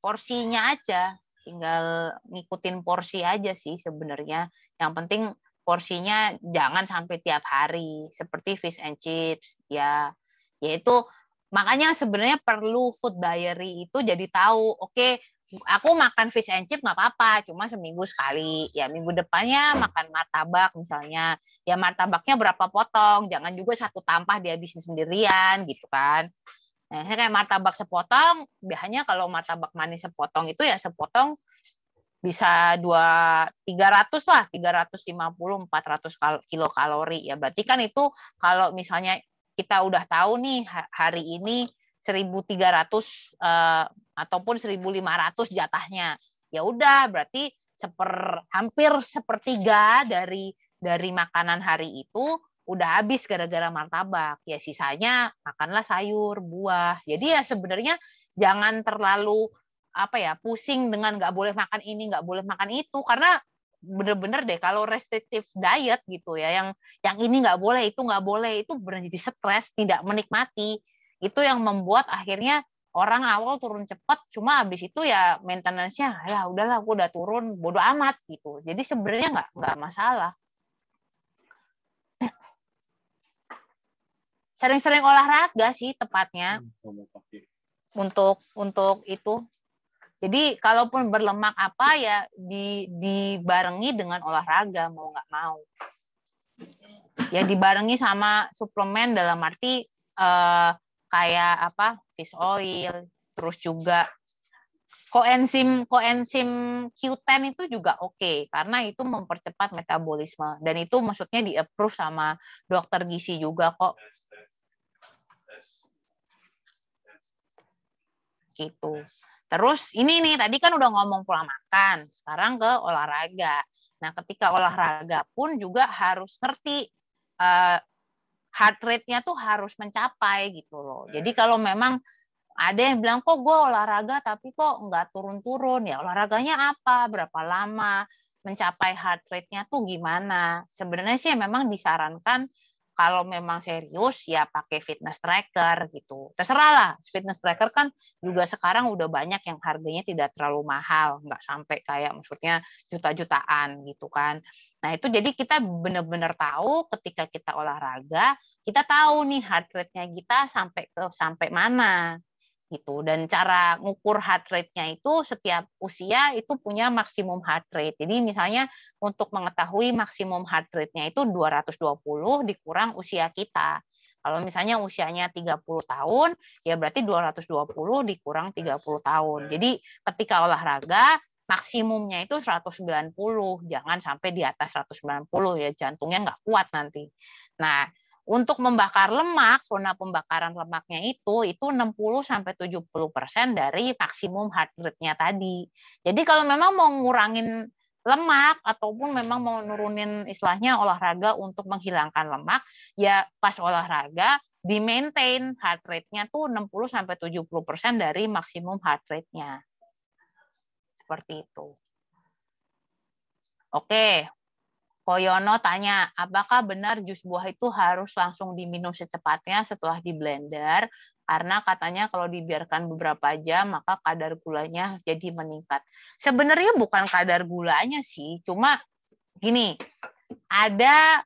porsinya aja, tinggal ngikutin porsi aja sih sebenarnya. Yang penting porsinya jangan sampai tiap hari, seperti fish and chips ya. Yaitu makanya sebenarnya perlu food diary itu jadi tahu, oke, aku makan fish and chip nggak apa-apa, cuma seminggu sekali. Ya minggu depannya makan martabak misalnya. Ya martabaknya berapa potong, jangan juga 1 tampah dihabisin sendirian gitu kan. Nah, kayak martabak sepotong, biasanya kalau martabak manis sepotong itu ya sepotong bisa 300 lah, 350 400 kilokalori. Ya berarti kan itu kalau misalnya kita udah tahu nih hari ini 1.300 ataupun 1.500 jatahnya. Ya udah berarti hampir sepertiga dari makanan hari itu udah habis gara-gara martabak. Ya sisanya makanlah sayur, buah. Jadi ya sebenarnya jangan terlalu pusing dengan nggak boleh makan ini, nggak boleh makan itu, karena bener-bener deh kalau restrictive diet gitu ya, yang ini nggak boleh, itu nggak boleh, itu benar jadi stres, tidak menikmati. Itu yang membuat akhirnya orang awal turun cepat, cuma habis itu ya maintenance-nya ya udahlah aku udah turun, bodo amat gitu. Jadi sebenarnya nggak masalah. Sering-sering olahraga sih tepatnya untuk itu. Jadi kalaupun berlemak apa ya dibarengi dengan olahraga mau nggak mau. Ya dibarengi sama suplemen dalam arti kayak apa fish oil, terus juga koenzim Q10 itu juga oke, karena itu mempercepat metabolisme dan itu maksudnya di-approve sama dokter gizi juga kok. Gitu. Terus ini nih tadi kan udah ngomong pola makan, sekarang ke olahraga. Nah, ketika olahraga pun juga harus ngerti heart rate-nya tuh harus mencapai gitu loh. Jadi kalau memang ada yang bilang kok gue olahraga tapi kok nggak turun-turun, ya olahraganya apa, berapa lama, mencapai heart rate-nya tuh gimana. Sebenarnya sih memang disarankan kalau memang serius ya pakai fitness tracker gitu. Terserah lah, fitness tracker kan juga sekarang udah banyak yang harganya tidak terlalu mahal, nggak sampai kayak maksudnya juta-jutaan gitu kan. Nah itu jadi kita benar-benar tahu ketika kita olahraga, kita tahu nih heart rate-nya kita sampai mana gitu. Dan cara ngukur heart rate-nya itu setiap usia itu punya maksimum heart rate. Jadi misalnya untuk mengetahui maksimum heart rate-nya itu 220 dikurang usia kita. Kalau misalnya usianya 30 tahun, ya berarti 220 dikurang 30 tahun. Jadi ketika olahraga, maksimumnya itu 190, jangan sampai di atas 190 ya, jantungnya nggak kuat nanti. Nah, untuk membakar lemak, zona pembakaran lemaknya itu 60-70% dari maksimum heart rate-nya tadi. Jadi kalau memang mau ngurangin lemak ataupun memang mau nurunin istilahnya olahraga untuk menghilangkan lemak, ya pas olahraga di-maintain heart rate-nya tuh 60-70% dari maksimum heart rate-nya. Seperti itu. Oke. Koyono tanya, apakah benar jus buah itu harus langsung diminum secepatnya setelah di blender? Karena katanya kalau dibiarkan beberapa jam, maka kadar gulanya jadi meningkat. Sebenarnya bukan kadar gulanya sih, cuma gini, ada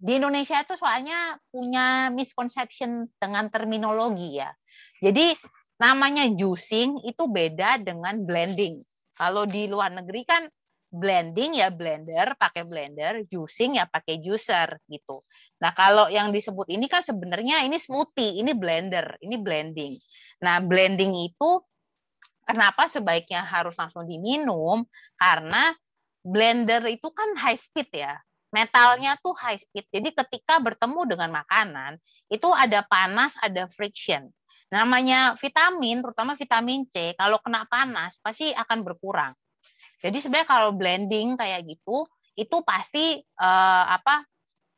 di Indonesia itu soalnya punya misconception dengan terminologi ya. Jadi namanya juicing itu beda dengan blending. Kalau di luar negeri kan blending ya blender, pakai blender, juicing ya pakai juicer gitu. Nah, kalau yang disebut ini kan sebenarnya ini smoothie, ini blender, ini blending. Nah, blending itu kenapa sebaiknya harus langsung diminum? Karena blender itu kan high speed ya. Metalnya tuh high speed. Jadi ketika bertemu dengan makanan, itu ada panas, ada friction. Namanya vitamin, terutama vitamin C, kalau kena panas pasti akan berkurang. Jadi sebenarnya kalau blending kayak gitu, itu pasti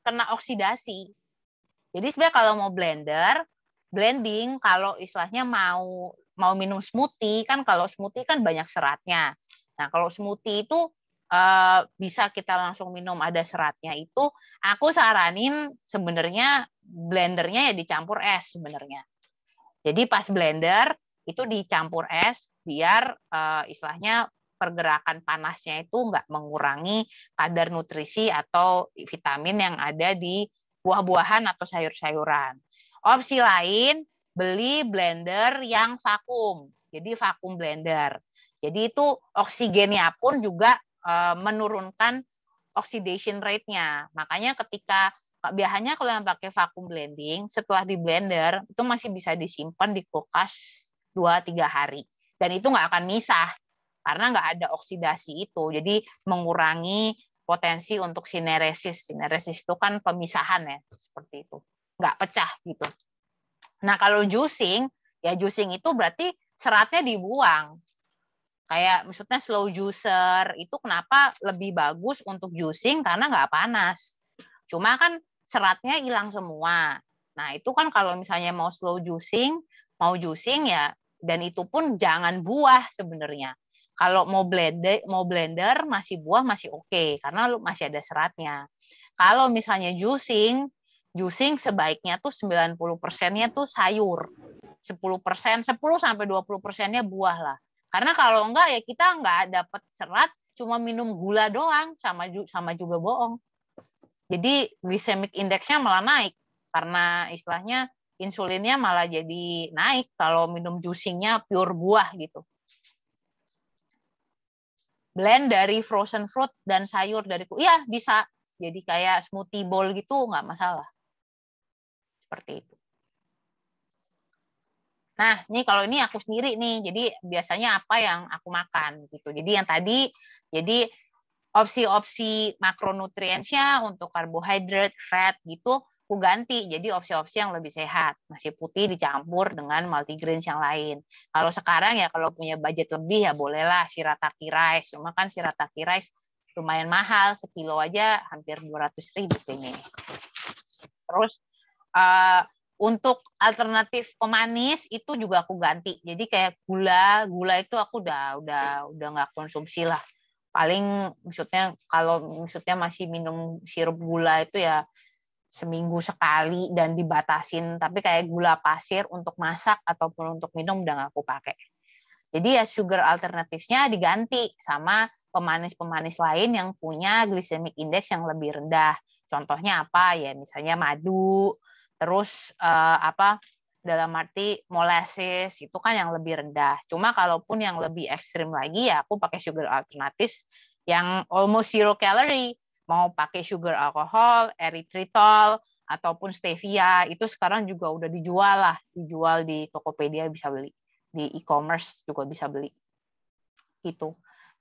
kena oksidasi. Jadi sebenarnya kalau mau blending, kalau istilahnya mau minum smoothie, kan kalau smoothie kan banyak seratnya. Nah kalau smoothie itu bisa kita langsung minum ada seratnya itu, aku saranin sebenarnya blendernya ya dicampur es sebenarnya. Jadi pas blender itu dicampur es biar istilahnya pergerakan panasnya itu nggak mengurangi kadar nutrisi atau vitamin yang ada di buah-buahan atau sayur-sayuran. Opsi lain, beli blender yang vakum. Jadi vakum blender. Jadi itu oksigennya pun juga menurunkan oxidation rate-nya. Makanya ketika biasanya kalau yang pakai vakum blending, setelah di blender itu masih bisa disimpan di kulkas 2-3 hari. Dan itu nggak akan misah karena nggak ada oksidasi itu. Jadi mengurangi potensi untuk sineresis. Sineresis itu kan pemisahan ya, seperti itu. Nggak pecah gitu. Nah kalau juicing, ya juicing itu berarti seratnya dibuang. Kayak maksudnya slow juicer itu kenapa lebih bagus untuk juicing karena nggak panas. Cuma kan seratnya hilang semua. Nah itu kan kalau misalnya mau slow juicing, mau juicing ya, dan itu pun jangan buah sebenarnya. Kalau mau blender masih buah masih oke karena lu masih ada seratnya. Kalau misalnya juicing sebaiknya tuh 90%-nya tuh sayur. 10%, 10-20%-nya buah lah. Karena kalau enggak ya kita enggak dapat serat, cuma minum gula doang sama juga bohong. Jadi glycemic index-nya malah naik karena istilahnya insulinnya malah jadi naik kalau minum juicingnya pure buah gitu. Blend dari frozen fruit dan sayur dari iya bisa. Jadi kayak smoothie bowl gitu nggak masalah. Seperti itu. Nah, ini kalau ini aku sendiri nih. Jadi biasanya apa yang aku makan gitu. Jadi yang tadi jadi opsi-opsi makronutriensnya untuk karbohidrat, fat gitu, aku ganti. Jadi opsi-opsi yang lebih sehat. Nasi putih dicampur dengan multigrain yang lain. Kalau sekarang ya kalau punya budget lebih ya bolehlah shirataki rice. Cuma kan shirataki rice lumayan mahal. Sekilo aja hampir 200.000 kayaknya. Terus untuk alternatif pemanis itu juga aku ganti. Jadi kayak gula itu aku udah nggak konsumsi lah. Paling maksudnya kalau masih minum sirup gula itu ya seminggu sekali dan dibatasin. Tapi kayak gula pasir untuk masak ataupun untuk minum udah nggak aku pakai. Jadi ya sugar alternatifnya diganti sama pemanis-pemanis lain yang punya glycemic index yang lebih rendah. Contohnya apa ya? Misalnya madu, terus dalam arti molasses itu kan yang lebih rendah. Cuma kalaupun yang lebih ekstrim lagi ya aku pakai sugar alternatif yang almost zero calorie. Mau pakai sugar alkohol, erythritol, ataupun stevia itu sekarang juga udah dijual di Tokopedia bisa beli, di e-commerce juga bisa beli gitu.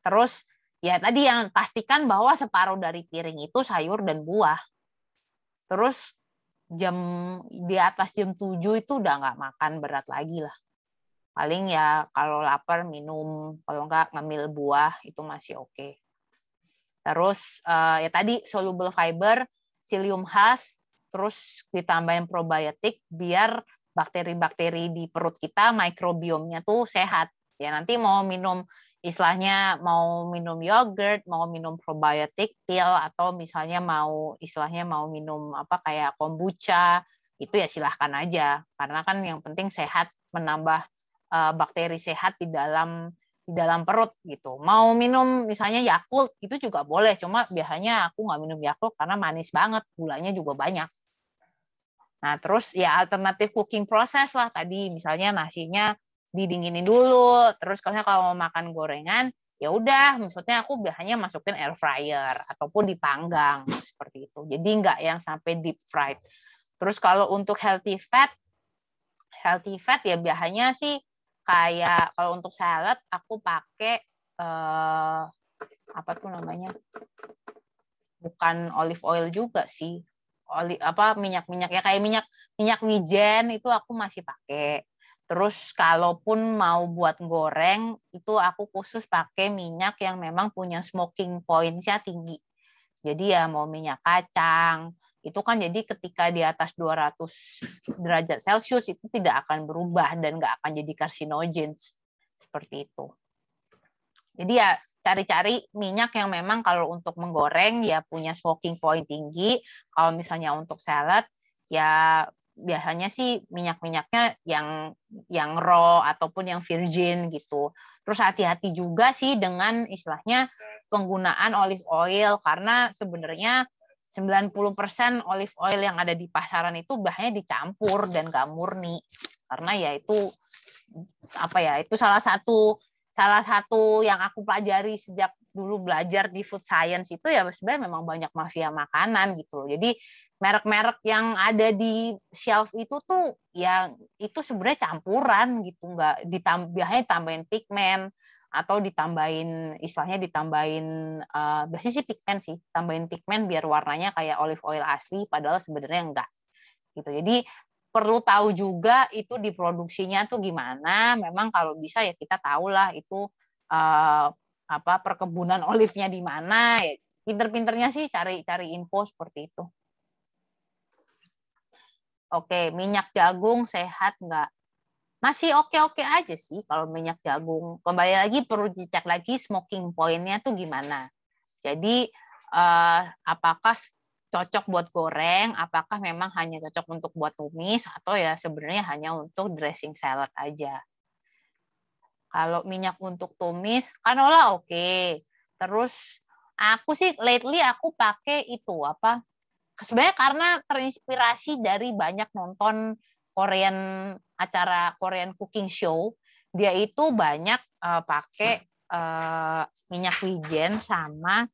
Terus ya tadi yang pastikan bahwa separuh dari piring itu sayur dan buah. Terus di atas jam 7 itu udah nggak makan berat lagi lah. Paling ya kalau lapar minum, kalau nggak ngemil buah itu masih oke. Terus ya tadi soluble fiber, psyllium husk, terus ditambahin probiotik biar bakteri-bakteri di perut kita mikrobiomnya tuh sehat. Ya nanti mau minum istilahnya mau minum yogurt, mau minum probiotik pill atau misalnya mau minum apa kayak kombucha, itu ya silahkan aja. Karena kan yang penting sehat, menambah bakteri sehat di dalam perut gitu. Mau minum misalnya Yakult itu juga boleh, cuma biasanya aku nggak minum Yakult karena manis banget, gulanya juga banyak. Nah terus ya alternatif cooking proses lah tadi, misalnya nasinya didinginin dulu, terus kalau mau makan gorengan ya udah, maksudnya aku biasanya masukin air fryer ataupun dipanggang seperti itu. Jadi nggak yang sampai deep fried. Terus kalau untuk healthy fat ya biasanya sih kayak kalau untuk salad aku pakai apa tuh namanya? Bukan olive oil juga sih. Minyak-minyak ya kayak minyak wijen itu aku masih pakai. Terus kalaupun mau buat goreng itu aku khusus pakai minyak yang memang punya smoking point-nya tinggi. Jadi ya mau minyak kacang, itu kan jadi ketika di atas 200 derajat Celcius itu tidak akan berubah dan nggak akan jadi karsinogens. Seperti itu. Jadi ya cari-cari minyak yang memang kalau untuk menggoreng ya punya smoking point tinggi. Kalau misalnya untuk salad ya biasanya sih minyak-minyaknya yang raw ataupun yang virgin gitu. Terus hati-hati juga sih dengan istilahnya penggunaan olive oil karena sebenarnya 90% olive oil yang ada di pasaran itu bahannya dicampur dan nggak murni. Karena ya itu itu salah satu yang aku pelajari sejak dulu belajar di food science itu ya sebenarnya memang banyak mafia makanan gitu loh. Jadi merek-merek yang ada di shelf itu tuh ya itu sebenarnya campuran gitu, nggak biasanya tambahin pigmen atau ditambahin biasanya sih pigmen sih, tambahin pigmen biar warnanya kayak olive oil asli padahal sebenarnya enggak gitu. Jadi perlu tahu juga itu diproduksinya tuh gimana. Memang kalau bisa ya kita tahulah itu perkebunan olive-nya di mana. Ya, pinter-pinternya sih cari info seperti itu. Oke, minyak jagung sehat nggak? Masih oke-oke aja sih kalau minyak jagung. Kembali lagi perlu dicek lagi smoking point-nya tuh gimana. Jadi apakah cocok buat goreng, apakah memang hanya cocok untuk buat tumis, atau ya sebenarnya hanya untuk dressing salad aja. Kalau minyak untuk tumis, canola oke. Terus aku sih lately aku pakai itu sebenarnya karena terinspirasi dari banyak nonton acara Korean cooking show, dia itu banyak pakai minyak wijen sama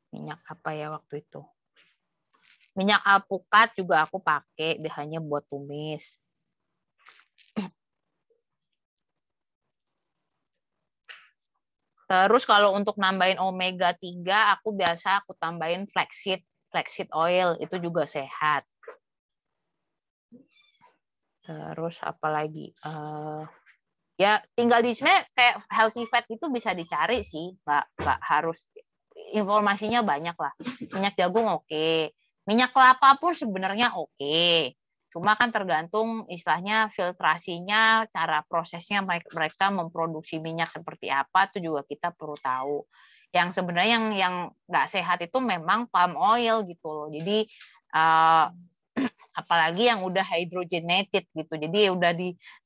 minyak apa ya waktu itu? Minyak alpukat juga aku pakai hanya buat tumis. Terus kalau untuk nambahin omega 3, aku tambahin flaxseed oil, itu juga sehat. Terus apa lagi? Ya tinggal di sini kayak healthy fat itu bisa dicari sih, nggak harus, informasinya banyak lah. Minyak jagung oke. Minyak kelapa pun sebenarnya oke. Cuma kan tergantung istilahnya filtrasinya, cara prosesnya mereka memproduksi minyak seperti apa, itu juga kita perlu tahu. Yang sebenarnya yang nggak sehat itu memang palm oil gitu loh. Jadi apalagi yang udah hydrogenated gitu. Jadi udah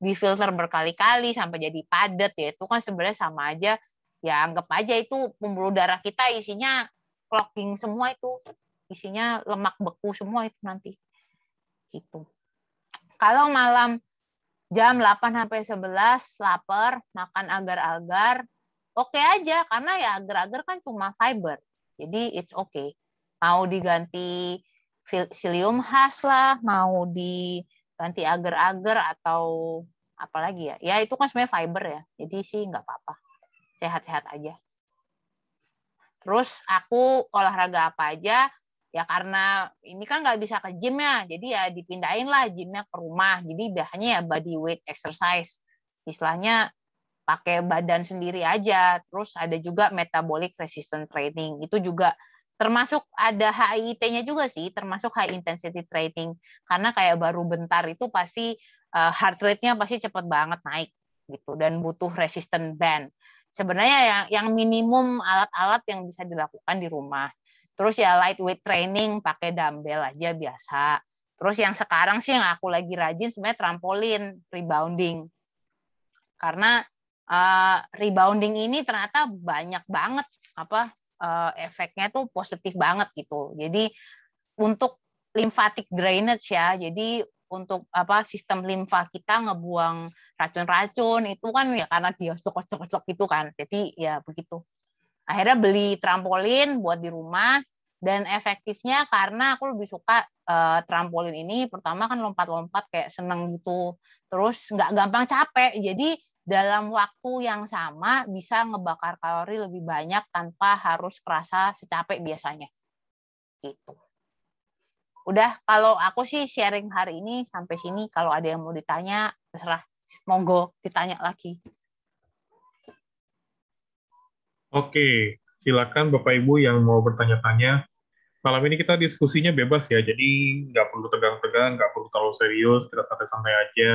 difilter berkali-kali sampai jadi padat ya. Itu kan sebenarnya sama aja, ya anggap aja itu pembuluh darah kita isinya clogging semua itu. Isinya lemak beku semua itu nanti. Gitu. Kalau malam jam 8 sampai 11 lapar, makan agar-agar, oke aja karena ya agar-agar kan cuma fiber. Jadi it's okay. Mau diganti psyllium husk lah, mau diganti agar-agar atau apalagi ya. Ya itu kan sebenarnya fiber ya. Jadi sih nggak apa-apa. Sehat-sehat aja. Terus aku olahraga apa aja, ya karena ini kan nggak bisa ke gym ya, jadi ya dipindahin lah gymnya ke rumah. Jadi biasanya ya body weight exercise, istilahnya pakai badan sendiri aja. Terus ada juga metabolic resistant training, itu juga termasuk ada HIIT-nya juga sih, termasuk high intensity training. Karena kayak baru bentar itu pasti heart rate-nya pasti cepet banget naik gitu, dan butuh resistant band. Sebenarnya yang minimum alat-alat yang bisa dilakukan di rumah. Terus ya lightweight training, pakai dumbbell aja biasa. Terus yang sekarang sih yang aku lagi rajin sebenarnya trampolin, rebounding. Karena rebounding ini ternyata banyak banget efeknya tuh positif banget gitu. Jadi untuk lymphatic drainage ya. Jadi untuk sistem limfa kita ngebuang racun-racun itu kan ya karena dia cocok-cocok gitu kan. Jadi ya begitu. Akhirnya beli trampolin buat di rumah, dan efektifnya karena aku lebih suka trampolin ini, pertama kan lompat-lompat kayak seneng gitu, terus nggak gampang capek, jadi dalam waktu yang sama bisa ngebakar kalori lebih banyak tanpa harus kerasa secapek biasanya. Gitu. Udah, kalau aku sih sharing hari ini sampai sini, kalau ada yang mau ditanya, terserah, monggo ditanya lagi. Oke, silakan Bapak Ibu yang mau bertanya-tanya. Malam ini kita diskusinya bebas ya, jadi nggak perlu tegang-tegang, nggak perlu terlalu serius, kita santai-santai aja.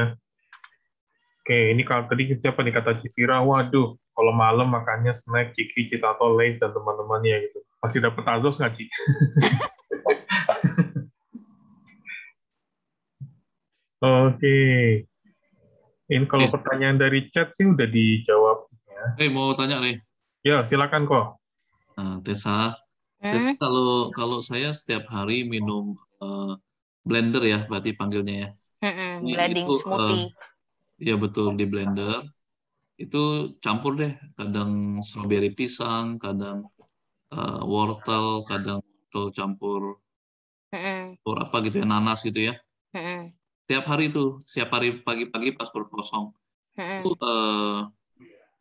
Oke, ini kalau tadi siapa nih kata Cipira, waduh, kalau malam makannya snack, Ciki, Citato, Lays, dan teman-temannya gitu. Masih dapat azos nggak, Ci? Oke. Ini kalau pertanyaan dari chat sih udah dijawab. Mau tanya nih. Ya, silakan kok. Tessa, kalau saya setiap hari minum blender ya, berarti panggilnya ya. Blending smoothie. Ya betul, di blender. Itu campur deh, kadang strawberry pisang, kadang wortel, kadang wortel campur apa gitu ya, nanas gitu ya. Tiap hari itu, setiap hari pagi-pagi pas perut kosong.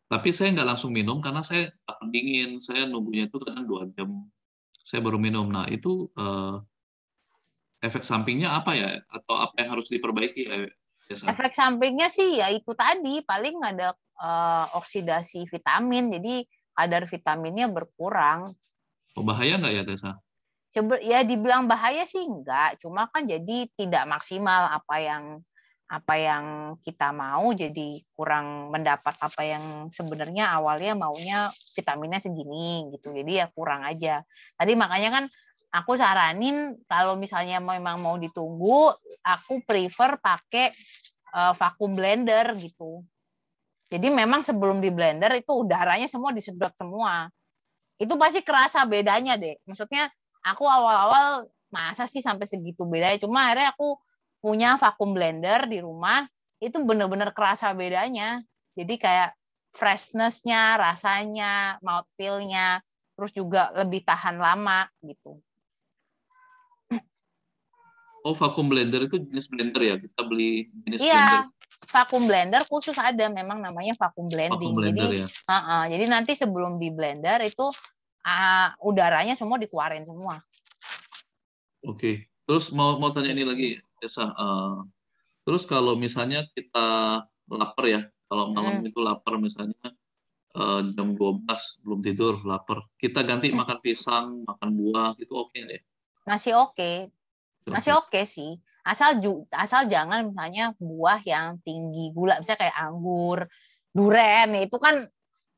Tapi saya nggak langsung minum karena saya takut dingin. Saya nunggunya itu kadang 2 jam. Saya baru minum. Nah, itu efek sampingnya apa ya? Atau apa yang harus diperbaiki ya? Efek sampingnya sih ya itu tadi, paling ada oksidasi vitamin, jadi kadar vitaminnya berkurang. Bahaya nggak ya, Tessa? Ya dibilang bahaya sih enggak, cuma kan jadi tidak maksimal apa yang kita mau, jadi kurang mendapat apa yang sebenarnya awalnya maunya vitaminnya segini gitu, jadi ya kurang aja. Tadi makanya kan aku saranin kalau misalnya memang mau ditunggu, aku prefer pakai vacuum blender gitu. Jadi memang sebelum di blender itu udaranya semua disedot semua. Itu pasti kerasa bedanya deh. Maksudnya aku awal-awal masa sih sampai segitu bedanya. Cuma akhirnya aku punya vacuum blender di rumah, itu bener-bener kerasa bedanya. Jadi kayak freshness-nya, rasanya, mouthfeel-nya, terus juga lebih tahan lama gitu. Oh, vacuum blender itu jenis blender ya? Kita beli jenis Iya, blender. vacuum blender khusus ada memang namanya vacuum blending. Vacuum blender Jadi, ya. Jadi nanti sebelum di blender itu udaranya semua dikeluarin semua. Oke. Terus mau tanya ini lagi, Tessa. Terus kalau misalnya kita lapar ya, kalau malam itu lapar misalnya jam 12 belum tidur, lapar. Kita ganti makan pisang, makan buah, itu oke nggak ya? Masih oke. Masih oke sih. Asal jangan misalnya buah yang tinggi gula, misalnya kayak anggur, duren, itu kan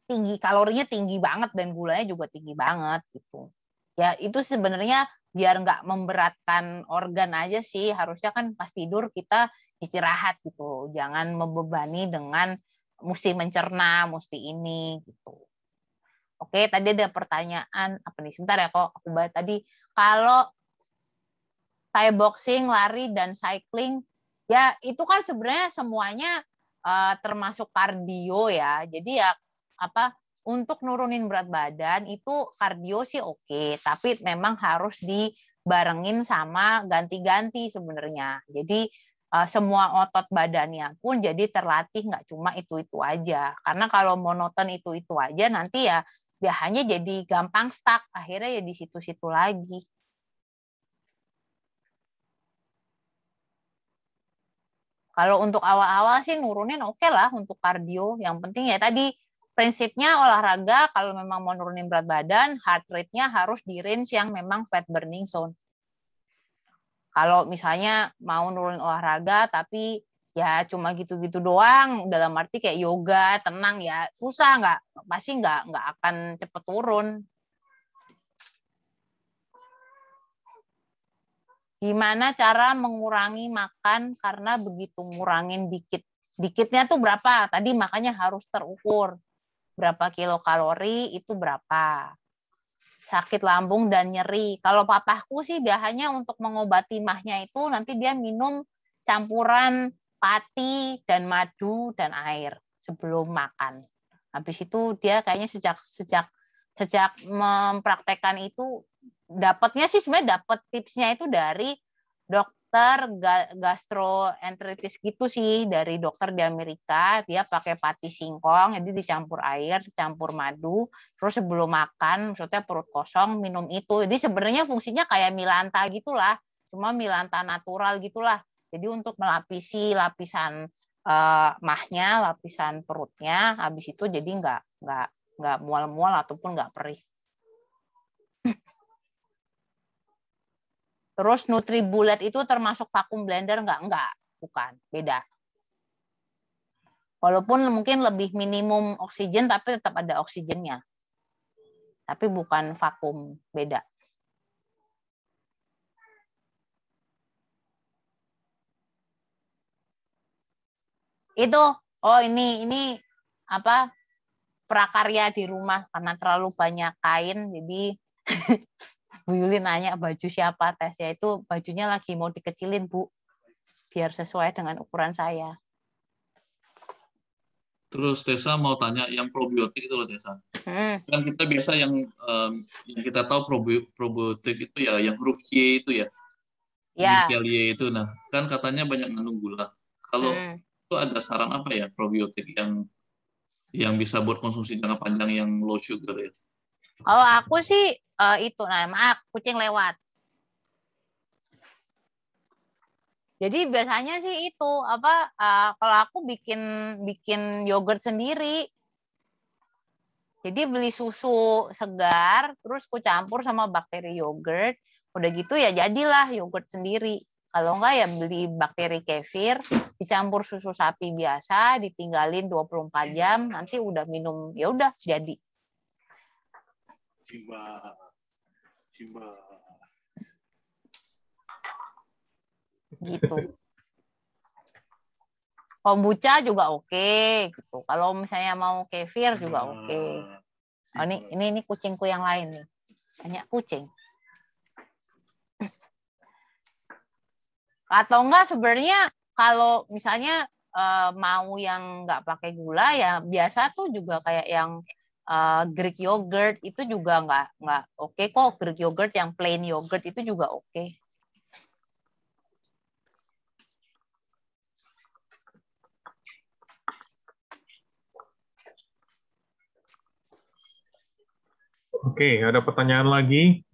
tinggi kalorinya tinggi banget dan gulanya juga tinggi banget gitu. Ya itu sebenarnya biar nggak memberatkan organ aja sih. Harusnya kan pas tidur kita istirahat gitu. Jangan membebani dengan mesti mencerna, mesti ini gitu. Oke, tadi ada pertanyaan apa nih? Sebentar ya, kok aku bahas tadi. Kalau Thai boxing, lari, dan cycling, ya itu kan sebenarnya semuanya termasuk kardio ya. Jadi ya apa untuk nurunin berat badan itu kardio sih oke, tapi memang harus dibarengin sama ganti-ganti sebenarnya. Jadi semua otot badannya pun jadi terlatih, nggak cuma itu-itu aja. Karena kalau monoton itu-itu aja nanti ya hanya jadi gampang stuck, akhirnya ya di situ-situ lagi. Kalau untuk awal-awal sih nurunin oke lah untuk kardio. Yang penting ya tadi prinsipnya olahraga kalau memang mau nurunin berat badan, heart rate-nya harus di range yang memang fat burning zone. Kalau misalnya mau nurunin olahraga tapi ya cuma gitu-gitu doang, dalam arti kayak yoga, tenang ya susah, pasti nggak akan cepet turun. Gimana cara mengurangi makan karena begitu ngurangin dikitnya tuh berapa? Tadi makanya harus terukur. Berapa kilokalori itu berapa? Sakit lambung dan nyeri. Kalau papaku sih biasanya untuk mengobati mahnya itu nanti dia minum campuran pati dan madu dan air sebelum makan. Habis itu dia kayaknya sejak mempraktekkan itu dapatnya sih sebenarnya dapat tipsnya itu dari dokter gastroenteritis gitu sih, dari dokter di Amerika. Dia pakai pati singkong, jadi dicampur air, dicampur madu, terus sebelum makan, maksudnya perut kosong, minum itu. Jadi sebenarnya fungsinya kayak Milanta gitulah, cuma Milanta natural gitulah. Jadi untuk melapisi lapisan mahnya, lapisan perutnya, habis itu jadi nggak mual-mual ataupun nggak perih. Terus NutriBullet itu termasuk vacuum blender nggak? Enggak, bukan, beda. Walaupun mungkin lebih minimum oksigen, tapi tetap ada oksigennya. Tapi bukan vakum, beda. Itu, oh ini apa prakarya di rumah karena terlalu banyak kain, jadi Bu Yuli nanya baju siapa tesnya, itu bajunya lagi mau dikecilin Bu, biar sesuai dengan ukuran saya. Terus Tessa mau tanya yang probiotik itu loh Tessa. Kan kita biasa yang kita tahu probiotik itu ya yang huruf Y itu ya. Inisial Y itu. Nah, kan katanya banyak mengandung gula. Kalau itu ada saran apa ya probiotik yang bisa buat konsumsi jangka panjang yang low sugar ya? Oh, aku sih itu, nah maaf, kucing lewat. Jadi biasanya sih itu kalau aku bikin yogurt sendiri. Jadi beli susu segar, terus ku campur sama bakteri yogurt. Udah gitu ya jadilah yogurt sendiri. Kalau enggak ya beli bakteri kefir, dicampur susu sapi biasa, ditinggalin 24 jam, nanti udah minum, ya udah jadi. Simba. Gitu. Kombucha juga oke gitu. Kalau misalnya mau kefir juga oke. Oh, ini kucingku yang lain nih. Banyak kucing. Atau enggak sebenarnya kalau misalnya mau yang nggak pakai gula ya biasa tuh juga kayak yang Greek yogurt itu juga nggak oke kok. Greek yogurt yang plain yogurt itu juga oke. Oke, ada pertanyaan lagi?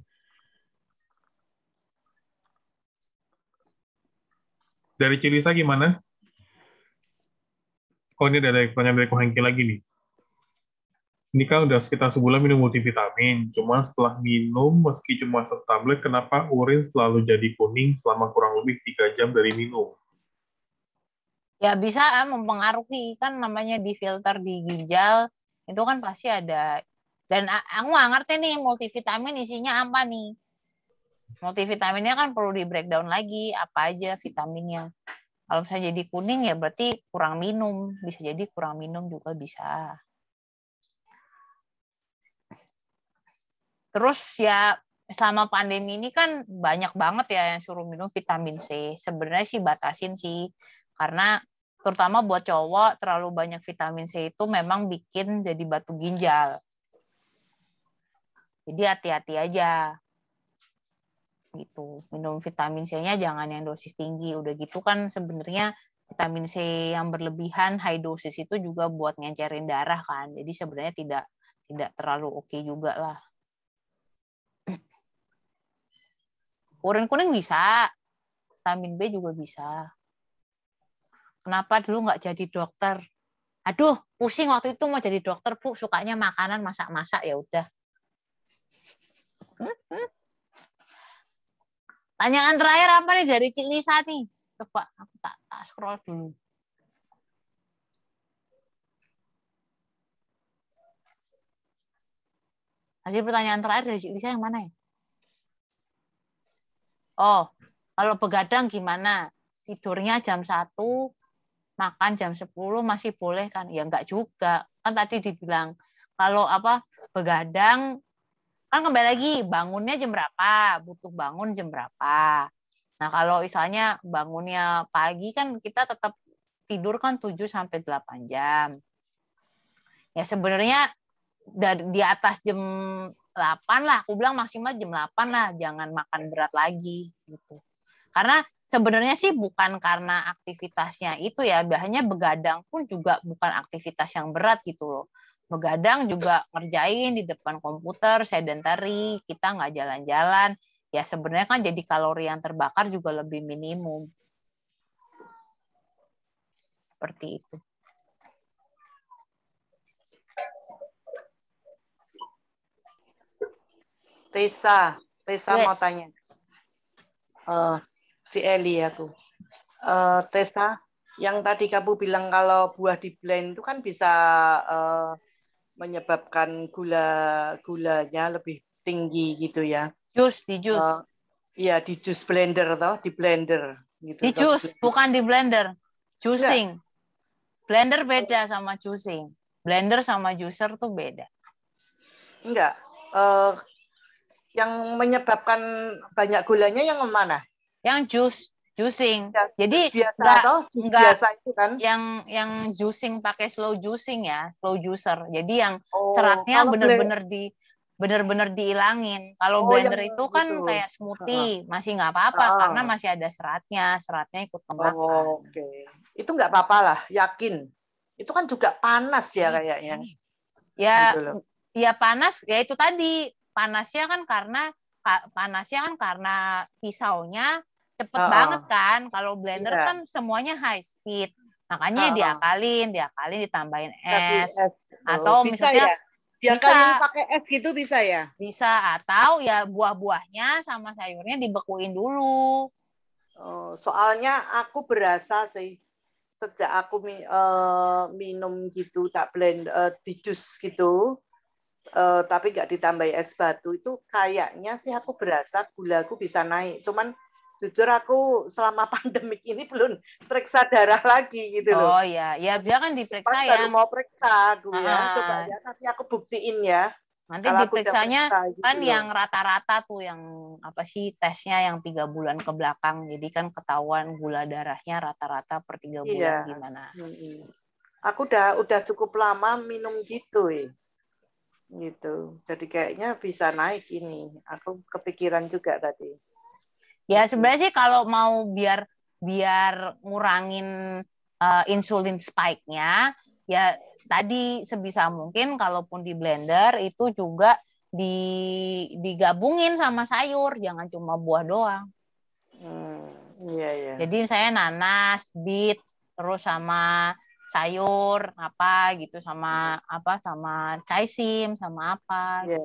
Dari Cilisa gimana? Oh, ini ada pertanyaan dari Ko Hengki lagi nih. Ini kan udah sekitar sebulan minum multivitamin, cuma setelah minum, meski cuma 1 tablet, kenapa urin selalu jadi kuning selama kurang lebih 3 jam dari minum? Ya bisa mempengaruhi, kan namanya di filter di ginjal, itu kan pasti ada. Dan aku nggak ngerti nih multivitamin isinya apa nih. Multivitaminnya kan perlu di breakdown lagi, apa aja vitaminnya. Kalau misalnya jadi kuning ya berarti kurang minum. Bisa jadi kurang minum juga bisa. Terus ya selama pandemi ini kan banyak banget ya yang suruh minum vitamin C. Sebenarnya sih batasin sih. Karena terutama buat cowok terlalu banyak vitamin C itu memang bikin jadi batu ginjal. Jadi hati-hati aja. Gitu. Minum vitamin C-nya jangan yang dosis tinggi. Udah gitu kan sebenarnya vitamin C yang berlebihan high dosis itu juga buat ngencerin darah kan. Jadi sebenarnya tidak terlalu oke juga lah. Urin kuning bisa, vitamin B juga bisa. Kenapa dulu nggak jadi dokter? Aduh, pusing waktu itu mau jadi dokter, Bu. Sukanya makanan masak-masak ya udah. Pertanyaan terakhir apa nih dari Cik Lisa nih? Coba aku tak scroll dulu. Tadi pertanyaan terakhir dari Cik Lisa yang mana ya? Oh, kalau begadang gimana? Tidurnya jam 1, makan jam 10 masih boleh kan? Ya enggak juga. Kan tadi dibilang kalau begadang kan kembali lagi bangunnya jam berapa, butuh bangun jam berapa. Nah, kalau misalnya bangunnya pagi kan kita tetap tidur kan 7 sampai 8 jam. Ya sebenarnya di atas jam 8 lah, aku bilang maksimal jam 8 lah, jangan makan berat lagi gitu. Karena sebenarnya sih bukan karena aktivitasnya itu ya, biasanya begadang pun juga bukan aktivitas yang berat gitu loh. Begadang juga ngerjain di depan komputer, sedentary, kita nggak jalan-jalan. Ya sebenarnya kan jadi kalori yang terbakar juga lebih minimum. Seperti itu. Tessa yes. Mau tanya. Ci Eli aku. Tessa, yang tadi kamu bilang kalau buah di blend itu kan bisa menyebabkan gulanya lebih tinggi gitu ya. Di jus. Iya, di jus blender toh, di blender gitu. Di jus, bukan di blender. Juicing. Enggak. Blender beda sama juicing. Blender sama juicer tuh beda. Enggak. Yang menyebabkan banyak gulanya yang mana? Yang juicing. Ya, jadi enggak biasa itu kan. Yang juicing pakai slow juicing ya, slow juicer. Jadi yang seratnya benar-benar dihilangin. Kalau blender itu kan gitu. Kayak smoothie, masih nggak apa-apa karena masih ada seratnya ikut kemakan. Oke. Itu nggak apa-apa lah, yakin. Itu kan juga panas ya kayaknya. Ya, gitu ya panas. Ya itu tadi panasnya kan karena pisaunya cepet banget kan. Kalau blender kan semuanya high speed. Makanya diakalin ditambahin es. Atau bisa misalnya ya? Diakalin pakai es gitu bisa ya? Bisa. Atau ya buah-buahnya sama sayurnya dibekuin dulu. Soalnya aku berasa sih sejak aku minum gitu tak blend di jus gitu. Tapi nggak ditambahi es batu itu kayaknya sih aku berasa gulaku bisa naik. Cuman jujur aku selama pandemik ini belum periksa darah lagi gitu loh. Oh ya dia kan diperiksa ya. Baru mau periksa aku ya. Coba ya nanti aku buktiin ya. Nanti Kalau aku diperiksanya periksa gitu kan loh. yang rata-rata tuh yang apa sih tesnya yang 3 bulan ke belakang. Jadi kan ketahuan gula darahnya rata-rata per 3 bulan gimana. Aku udah cukup lama minum gitu gitu. Jadi kayaknya bisa naik ini. Aku kepikiran juga tadi. Ya sebenarnya sih kalau mau biar ngurangin insulin spike-nya, ya tadi sebisa mungkin kalaupun di blender itu juga digabungin sama sayur, jangan cuma buah doang. Iya. Jadi saya nanas, beet, terus sama sayur apa gitu, sama caisip, sama apa. Iya.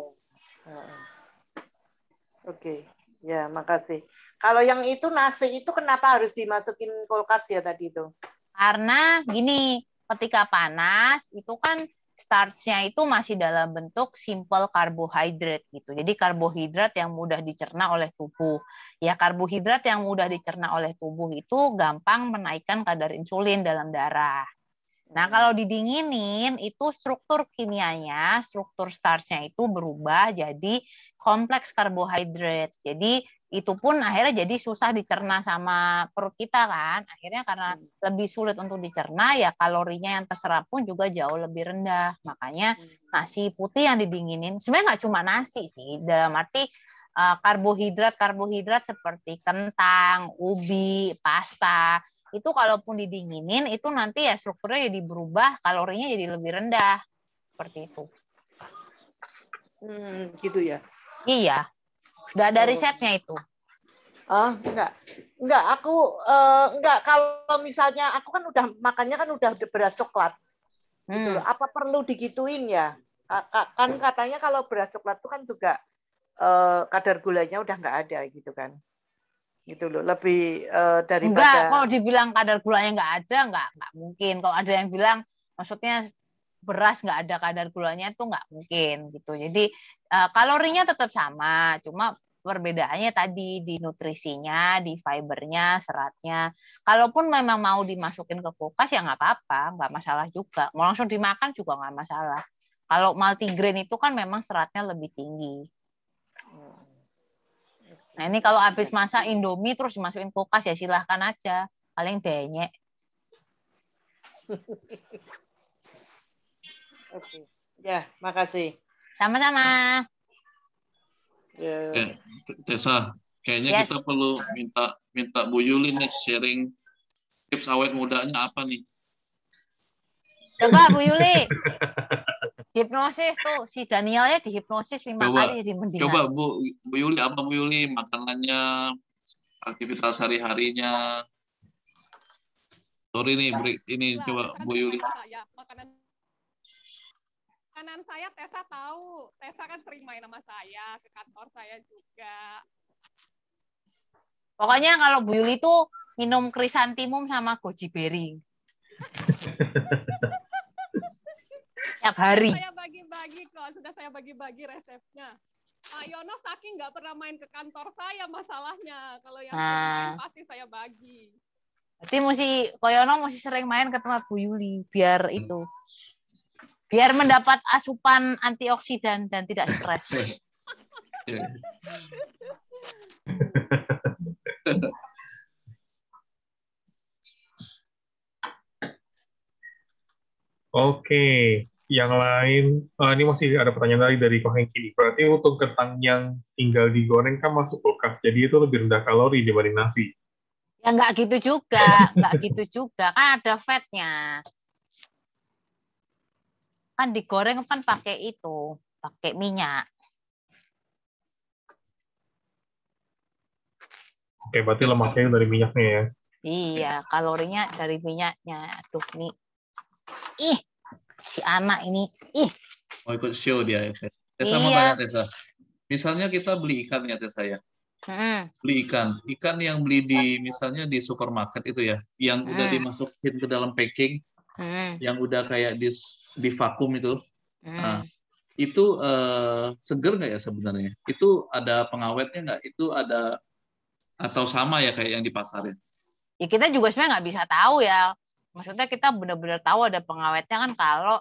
Oke. Ya, makasih. Kalau yang itu nasi itu kenapa harus dimasukin kulkas ya tadi itu? Karena gini, ketika panas itu kan starch-nya itu masih dalam bentuk simple carbohydrate gitu. Jadi karbohidrat yang mudah dicerna oleh tubuh. Ya karbohidrat yang mudah dicerna oleh tubuh itu gampang menaikkan kadar insulin dalam darah. Nah, kalau didinginin itu struktur kimianya, struktur starch-nya itu berubah jadi kompleks karbohidrat. Jadi itu pun akhirnya jadi susah dicerna sama perut kita kan. Akhirnya karena lebih sulit untuk dicerna, ya kalorinya yang terserap pun juga jauh lebih rendah. Makanya nasi putih yang didinginin, sebenarnya nggak cuma nasi sih, dalam arti karbohidrat seperti kentang, ubi, pasta, itu kalaupun didinginin itu nanti ya strukturnya jadi berubah, kalorinya jadi lebih rendah. Seperti itu. Gitu ya. Iya. Sudah ada risetnya itu. Enggak, aku enggak, kalau misalnya aku kan udah makannya kan udah beras coklat. Gitu loh. Apa perlu digituin ya? Kan katanya kalau beras coklat itu kan juga kadar gulanya udah nggak ada gitu kan. Gitu loh, lebih daripada enggak, kalau dibilang kadar gulanya nggak ada, nggak mungkin. Kalau ada yang bilang maksudnya beras nggak ada kadar gulanya itu nggak mungkin gitu. Jadi kalorinya tetap sama, cuma perbedaannya tadi di nutrisinya, di fibernya, seratnya. Kalaupun memang mau dimasukin ke kulkas ya nggak apa-apa, nggak masalah juga. Mau langsung dimakan juga nggak masalah. Kalau multigrain itu kan memang seratnya lebih tinggi. Nah ini kalau habis masak Indomie terus dimasukin kulkas ya silahkan aja, paling banyak. Oke. Ya, makasih. Sama-sama. Ya, Tessa, kayaknya kita perlu minta Bu Yuli nih sharing tips awet mudanya apa nih? Coba Bu Yuli. Hipnosis tuh, si Danielnya dihipnosis 5 kali jadi mendingan. Coba Bu Yuli, apa Bu Yuli makanannya, aktivitas sehari-harinya. Sorry nih, ini coba Bu Yuli. Makanan saya Tessa tahu. Tessa kan sering main sama saya, ke kantor saya juga. Pokoknya kalau Bu Yuli tuh minum krisantimum sama goji berry. Tiap hari. Saya bagi-bagi kok, sudah saya bagi-bagi resepnya. Pak Yono saking nggak pernah main ke kantor saya masalahnya. Kalau yang main pasti saya bagi. Berarti Koyono mesti sering main ke tempat Bu Yuli biar itu. Biar mendapat asupan antioksidan dan tidak stres. Oke, yang lain, ini masih ada pertanyaan dari Ko Hengki. Berarti untuk kentang yang tinggal digoreng kan masuk kulkas, jadi itu lebih rendah kalori dibanding nasi. Ya nggak gitu juga, kan ada fatnya. Kan digoreng kan pakai minyak. Oke, berarti lemaknya dari minyaknya ya? Iya, kalorinya dari minyaknya. Aduh, nih. Si anak ini. Mau ikut show dia. Tessa mau tanya, Tessa. Misalnya kita beli ikan ya, Tessa ya. Beli ikan yang beli misalnya di supermarket itu ya, yang udah dimasukin ke dalam packing, yang udah kayak di vakum itu. Nah, itu seger nggak ya sebenarnya? Itu ada pengawetnya nggak? Itu ada atau sama ya kayak yang di pasarin? Ya kita juga sebenarnya nggak bisa tahu ya. Maksudnya kita benar-benar tahu ada pengawetnya kan kalau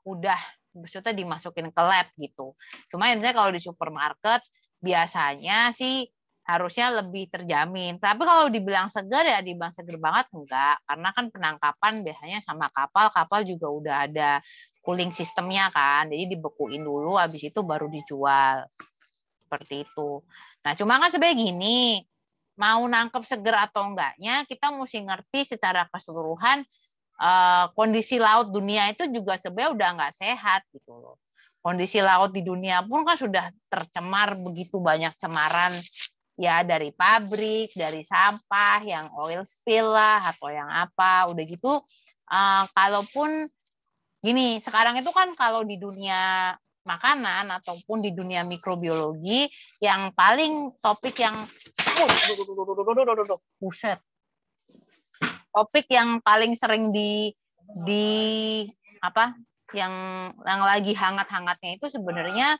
udah maksudnya dimasukin ke lab gitu. Cuma misalnya kalau di supermarket biasanya sih harusnya lebih terjamin. Tapi kalau dibilang segar ya dibilang segar banget enggak, karena kan penangkapan biasanya sama kapal juga udah ada cooling sistemnya kan, jadi dibekuin dulu, habis itu baru dijual. Seperti itu. Nah, cuma kan sebenarnya gini, mau nangkep segar atau enggaknya, kita mesti ngerti secara keseluruhan kondisi laut dunia itu juga sebenarnya udah nggak sehat gitu loh. Kondisi laut di dunia pun kan sudah tercemar begitu banyak cemaran ya, dari pabrik, dari sampah yang oil spill lah atau yang apa, udah gitu kalaupun gini, sekarang itu kan kalau di dunia makanan ataupun di dunia mikrobiologi yang paling topik yang buset. Topik yang paling sering di apa yang lagi hangat-hangatnya itu sebenarnya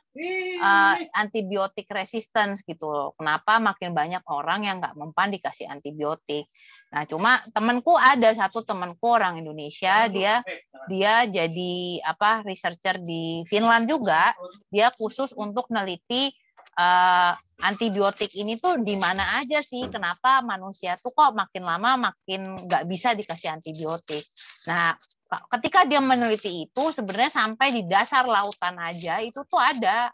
antibiotik resistance gitu loh. Kenapa makin banyak orang yang nggak mempan dikasih antibiotik. Nah, cuma temanku ada satu temanku orang Indonesia, dia jadi researcher di Finland juga. Dia khusus untuk neliti antibiotik ini tuh di mana aja sih, kenapa manusia tuh kok makin lama makin nggak bisa dikasih antibiotik. Nah, ketika dia meneliti itu sebenarnya sampai di dasar lautan aja itu tuh ada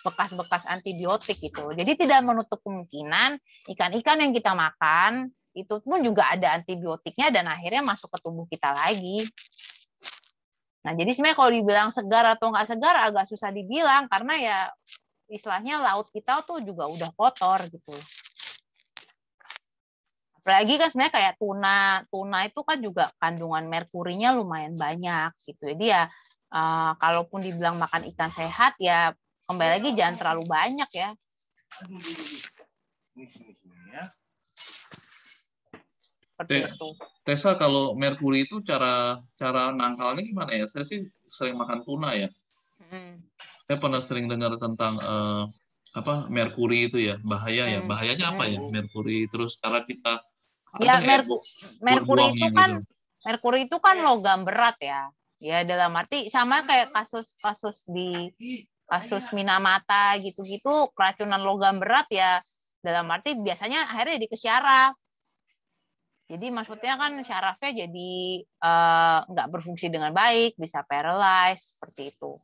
bekas-bekas antibiotik gitu. Jadi tidak menutup kemungkinan ikan-ikan yang kita makan itu pun juga ada antibiotiknya dan akhirnya masuk ke tubuh kita lagi. Nah, jadi sebenarnya kalau dibilang segar atau nggak segar agak susah dibilang karena ya istilahnya laut kita tuh juga udah kotor gitu. Apalagi kan sebenarnya kayak tuna itu kan juga kandungan merkurinya lumayan banyak gitu. Jadi ya kalaupun dibilang makan ikan sehat ya kembali lagi jangan terlalu banyak ya. Seperti itu. Tessa, kalau merkuri itu cara nangkalnya gimana ya? Saya sih sering makan tuna ya. Saya pernah sering dengar tentang merkuri itu ya, bahaya ya. Bahayanya apa ya merkuri? Terus cara kita merkuri itu kan gitu. Merkuri itu kan logam berat ya. Ya dalam arti sama kayak kasus Minamata gitu-gitu, keracunan logam berat ya. Dalam arti biasanya akhirnya jadi ke syaraf. Jadi maksudnya kan syarafnya jadi nggak berfungsi dengan baik, bisa paralyzed seperti itu.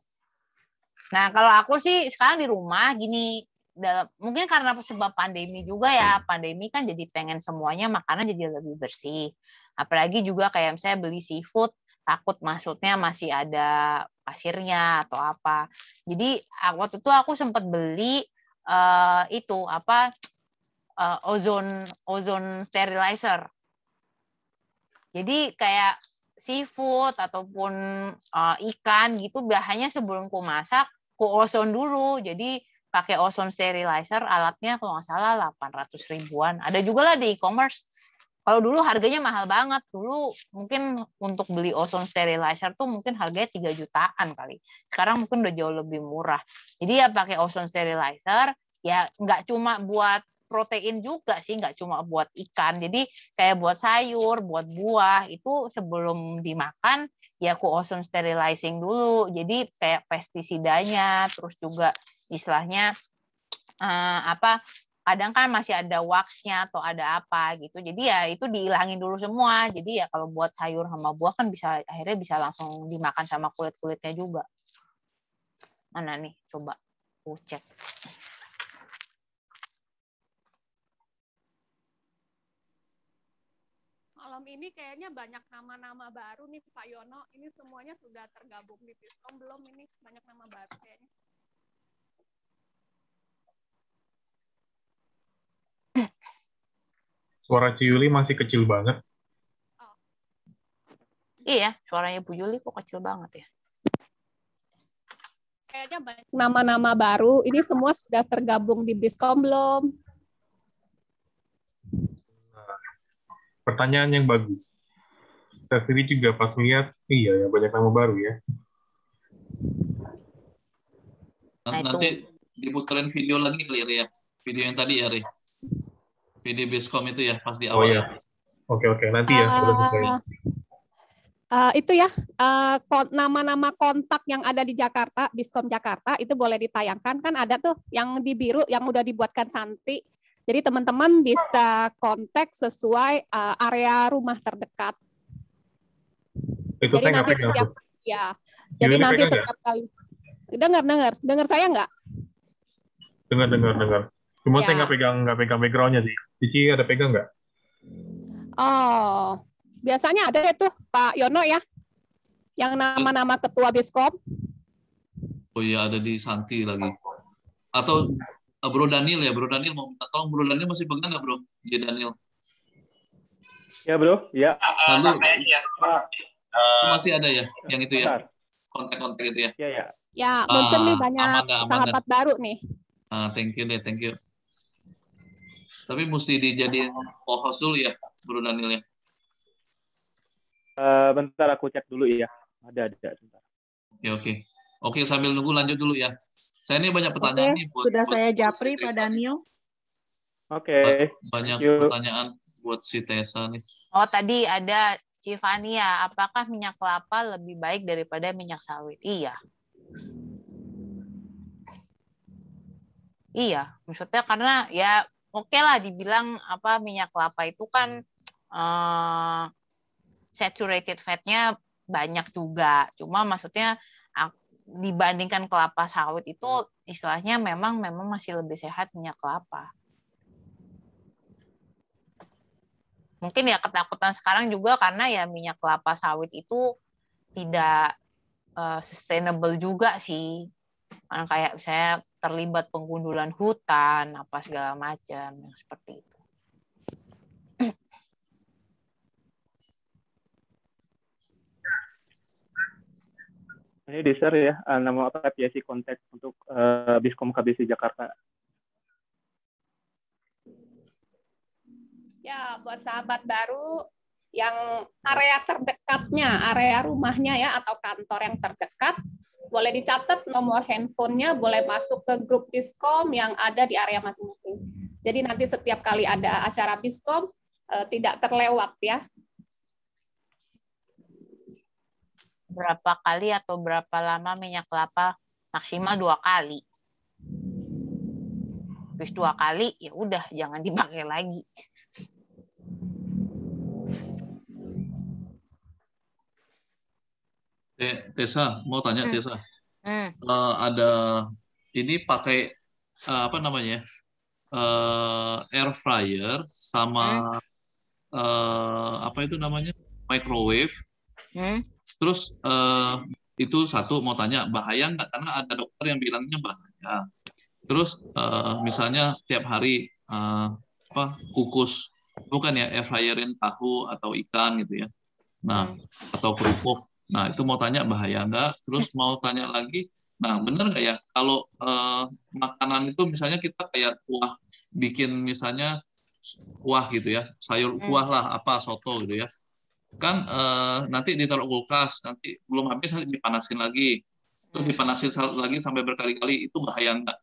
Nah, kalau aku sih sekarang di rumah gini, mungkin karena sebab pandemi juga ya, pandemi kan jadi pengen semuanya makanan jadi lebih bersih. Apalagi juga kayak misalnya beli seafood, takut maksudnya masih ada pasirnya atau apa. Jadi waktu itu aku sempat beli ozone sterilizer. Jadi kayak seafood ataupun ikan gitu biasanya sebelum ku masak ku ozon dulu. Jadi pakai ozone sterilizer, alatnya kalau nggak salah 800 ribuan. Ada juga lah di e-commerce. Kalau dulu harganya mahal banget. Dulu mungkin untuk beli ozone sterilizer tuh mungkin harganya 3 jutaan kali. Sekarang mungkin udah jauh lebih murah. Jadi ya pakai ozone sterilizer, ya nggak cuma buat protein juga sih, nggak cuma buat ikan. Jadi kayak buat sayur, buat buah, itu sebelum dimakan ya aku ozone sterilizing dulu. Jadi kayak pestisidanya, terus juga istilahnya kadang kan masih ada wax-nya atau ada apa gitu. Jadi ya itu dihilangin dulu semua. Jadi ya kalau buat sayur sama buah kan akhirnya bisa langsung dimakan sama kulit-kulitnya juga. Mana nih? Coba aku cek. Malam ini kayaknya banyak nama-nama baru nih Pak Yono. Ini semuanya sudah tergabung di Biskom belum? Ini banyak nama baru kayaknya. Suara Ciyuli masih kecil banget. Oh. Iya, suaranya Bu Yuli kok kecil banget ya. Kayaknya banyak nama-nama baru. Ini semua sudah tergabung di Biskom belum? Pertanyaan yang bagus. Saya sendiri juga pas lihat, iya ya banyak nama baru ya. Nanti diputerin video lagi kali ya. Video yang tadi ya, Ri. Video Biskom itu ya, pas di awal. Oh ya. Oke, nanti ya. Itu ya, nama-nama kontak yang ada di Jakarta, Biskom Jakarta, itu boleh ditayangkan. Kan ada tuh yang di biru yang udah dibuatkan Santi. Jadi teman-teman bisa kontak sesuai area rumah terdekat. Itu Jadi saya nggak nanti pegang setiap tuh. ya, jadi Gimana nanti pegang nggak? setiap kali dengar saya nggak? Dengar. Cuma saya Ya. nggak pegang backgroundnya sih. Cici ada pegang nggak? Oh, biasanya ada itu Pak Yono ya, yang nama-nama ketua Biskom. Oh iya, ada di Santi lagi. Atau Bro Daniel ya, Bro Daniel mau minta tolong. Bro Daniel masih pegang nggak, Bro? Iya, Daniel. Ya, Bro. Ya. Lalu masih ada ya, yang itu ya, kontak-kontak itu ya. Ya. Ya, mungkin nih banyak aman sahabat baru nih. Thank you. Tapi mesti dijadiin co-host dulu ya, Bro Daniel ya. Bentar aku cek dulu ya. Ada bentar. Ya, oke, sambil nunggu lanjut dulu ya. Saya ini banyak pertanyaan nih buat saya japri si Pak Tessa Daniel. Oke. Banyak pertanyaan buat si Tessa nih. Oh, tadi ada Civania, apakah minyak kelapa lebih baik daripada minyak sawit? Iya, maksudnya karena ya oke lah dibilang minyak kelapa itu kan saturated fat-nya banyak juga. Cuma maksudnya dibandingkan kelapa sawit itu istilahnya memang masih lebih sehat minyak kelapa. Mungkin ya ketakutan sekarang juga karena ya minyak kelapa sawit itu tidak sustainable juga sih. Karena kayak saya terlibat penggundulan hutan, apa segala macam yang seperti itu. Ini di-share ya, nama PSI kontak untuk Biskom KBC Jakarta. Ya, buat sahabat baru yang area terdekatnya, area rumahnya ya atau kantor yang terdekat, boleh dicatat nomor handphonenya, boleh masuk ke grup Biskom yang ada di area masing-masing. Jadi nanti setiap kali ada acara Biskom tidak terlewat ya. Berapa kali atau berapa lama minyak kelapa? Maksimal 2 kali. Terus 2 kali ya udah jangan dipakai lagi. Tessa, mau tanya Tessa. Ada ini pakai apa namanya? Air fryer sama apa itu namanya? Microwave. Terus itu satu mau tanya bahaya nggak? Karena ada dokter yang bilangnya bahaya. Terus misalnya tiap hari kukus, bukan ya air fryerin tahu atau ikan gitu ya. Nah, atau kerupuk. Nah, itu mau tanya bahaya nggak? Terus mau tanya lagi, nah benar nggak ya kalau makanan itu misalnya kita kayak kuah, bikin misalnya kuah gitu ya, sayur kuah lah, apa soto gitu ya. Kan nanti ditaruh kulkas, nanti belum habis nanti dipanasin lagi. Terus dipanasin lagi sampai berkali-kali, itu bahaya nggak?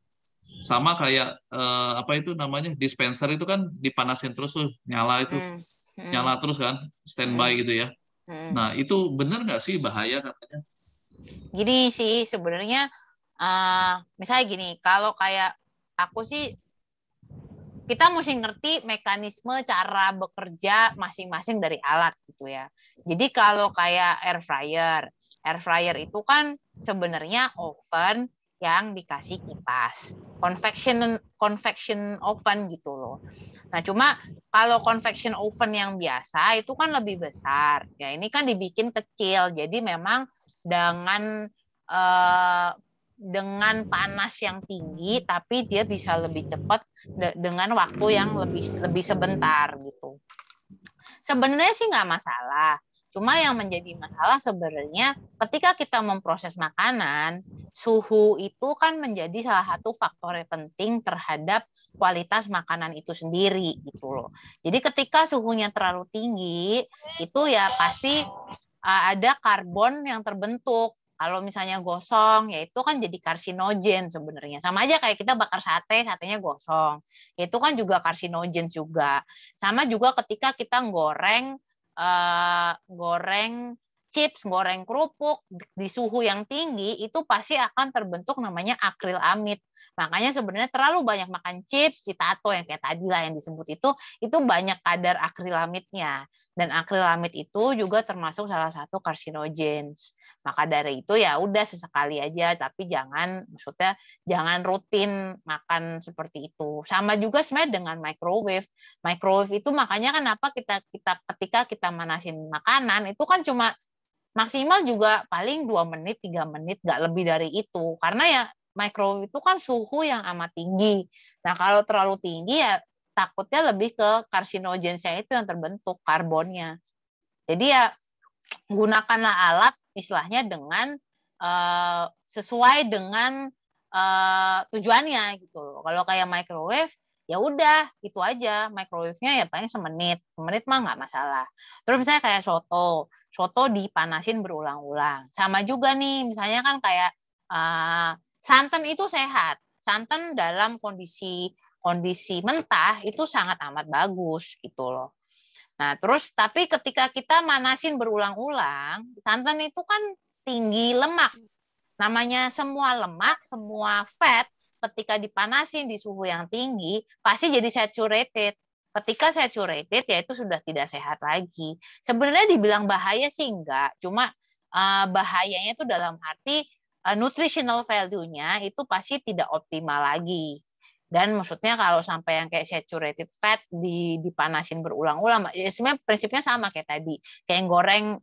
Sama kayak apa itu namanya dispenser itu kan dipanasin terus tuh, nyala itu. Nyala terus kan, standby gitu ya. Nah, itu benar nggak sih bahaya katanya? Gini sih sebenarnya, misalnya gini, kalau kayak aku sih, kita mesti ngerti mekanisme cara bekerja masing-masing dari alat gitu ya. Jadi kalau kayak air fryer itu kan sebenarnya oven yang dikasih kipas, convection oven gitu loh. Nah, cuma kalau convection oven yang biasa itu kan lebih besar. Ya, ini kan dibikin kecil. Jadi memang dengan panas yang tinggi, tapi dia bisa lebih cepat dengan waktu yang lebih sebentar gitu. Sebenarnya sih nggak masalah. Cuma yang menjadi masalah sebenarnya ketika kita memproses makanan, suhu itu kan menjadi salah satu faktor yang penting terhadap kualitas makanan itu sendiri gitu loh. Jadi ketika suhunya terlalu tinggi, itu ya pasti ada karbon yang terbentuk. Kalau misalnya gosong, ya itu kan jadi karsinogen sebenarnya. Sama aja kayak kita bakar sate, satenya gosong. Ya itu kan juga karsinogen juga. Sama juga ketika kita goreng chips, goreng kerupuk di suhu yang tinggi, itu pasti akan terbentuk namanya akrilamid. Makanya sebenarnya terlalu banyak makan chips, citato yang kayak tadi lah yang disebut itu banyak kadar akrilamidnya. Dan akrilamid itu juga termasuk salah satu karsinogens. Maka dari itu ya udah sesekali aja, tapi maksudnya jangan rutin makan seperti itu. Sama juga sebenarnya dengan microwave. Microwave itu makanya kenapa ketika kita manasin makanan itu kan cuma maksimal juga paling 2 menit, 3 menit, nggak lebih dari itu. Karena ya microwave itu kan suhu yang amat tinggi. Nah, kalau terlalu tinggi ya takutnya lebih ke karsinogensnya itu yang terbentuk, karbonnya. Jadi ya gunakanlah alat istilahnya dengan sesuai dengan tujuannya gitu loh. Kalau kayak microwave ya udah itu aja, microwave-nya ya paling semenit mah nggak masalah. Terus misalnya kayak soto dipanasin berulang-ulang, sama juga nih misalnya kan kayak santan itu sehat, santan dalam kondisi mentah itu sangat amat bagus gitu loh. Nah terus tapi ketika kita manasin berulang-ulang, santan itu kan tinggi lemak, namanya semua lemak, semua fat ketika dipanasin di suhu yang tinggi, pasti jadi saturated. Ketika saturated, ya itu sudah tidak sehat lagi. Sebenarnya dibilang bahaya sih enggak, cuma bahayanya itu dalam arti nutritional value-nya itu pasti tidak optimal lagi. Dan maksudnya kalau sampai yang kayak saturated fat dipanasin berulang-ulang, ya sebenarnya prinsipnya sama kayak tadi. Kayak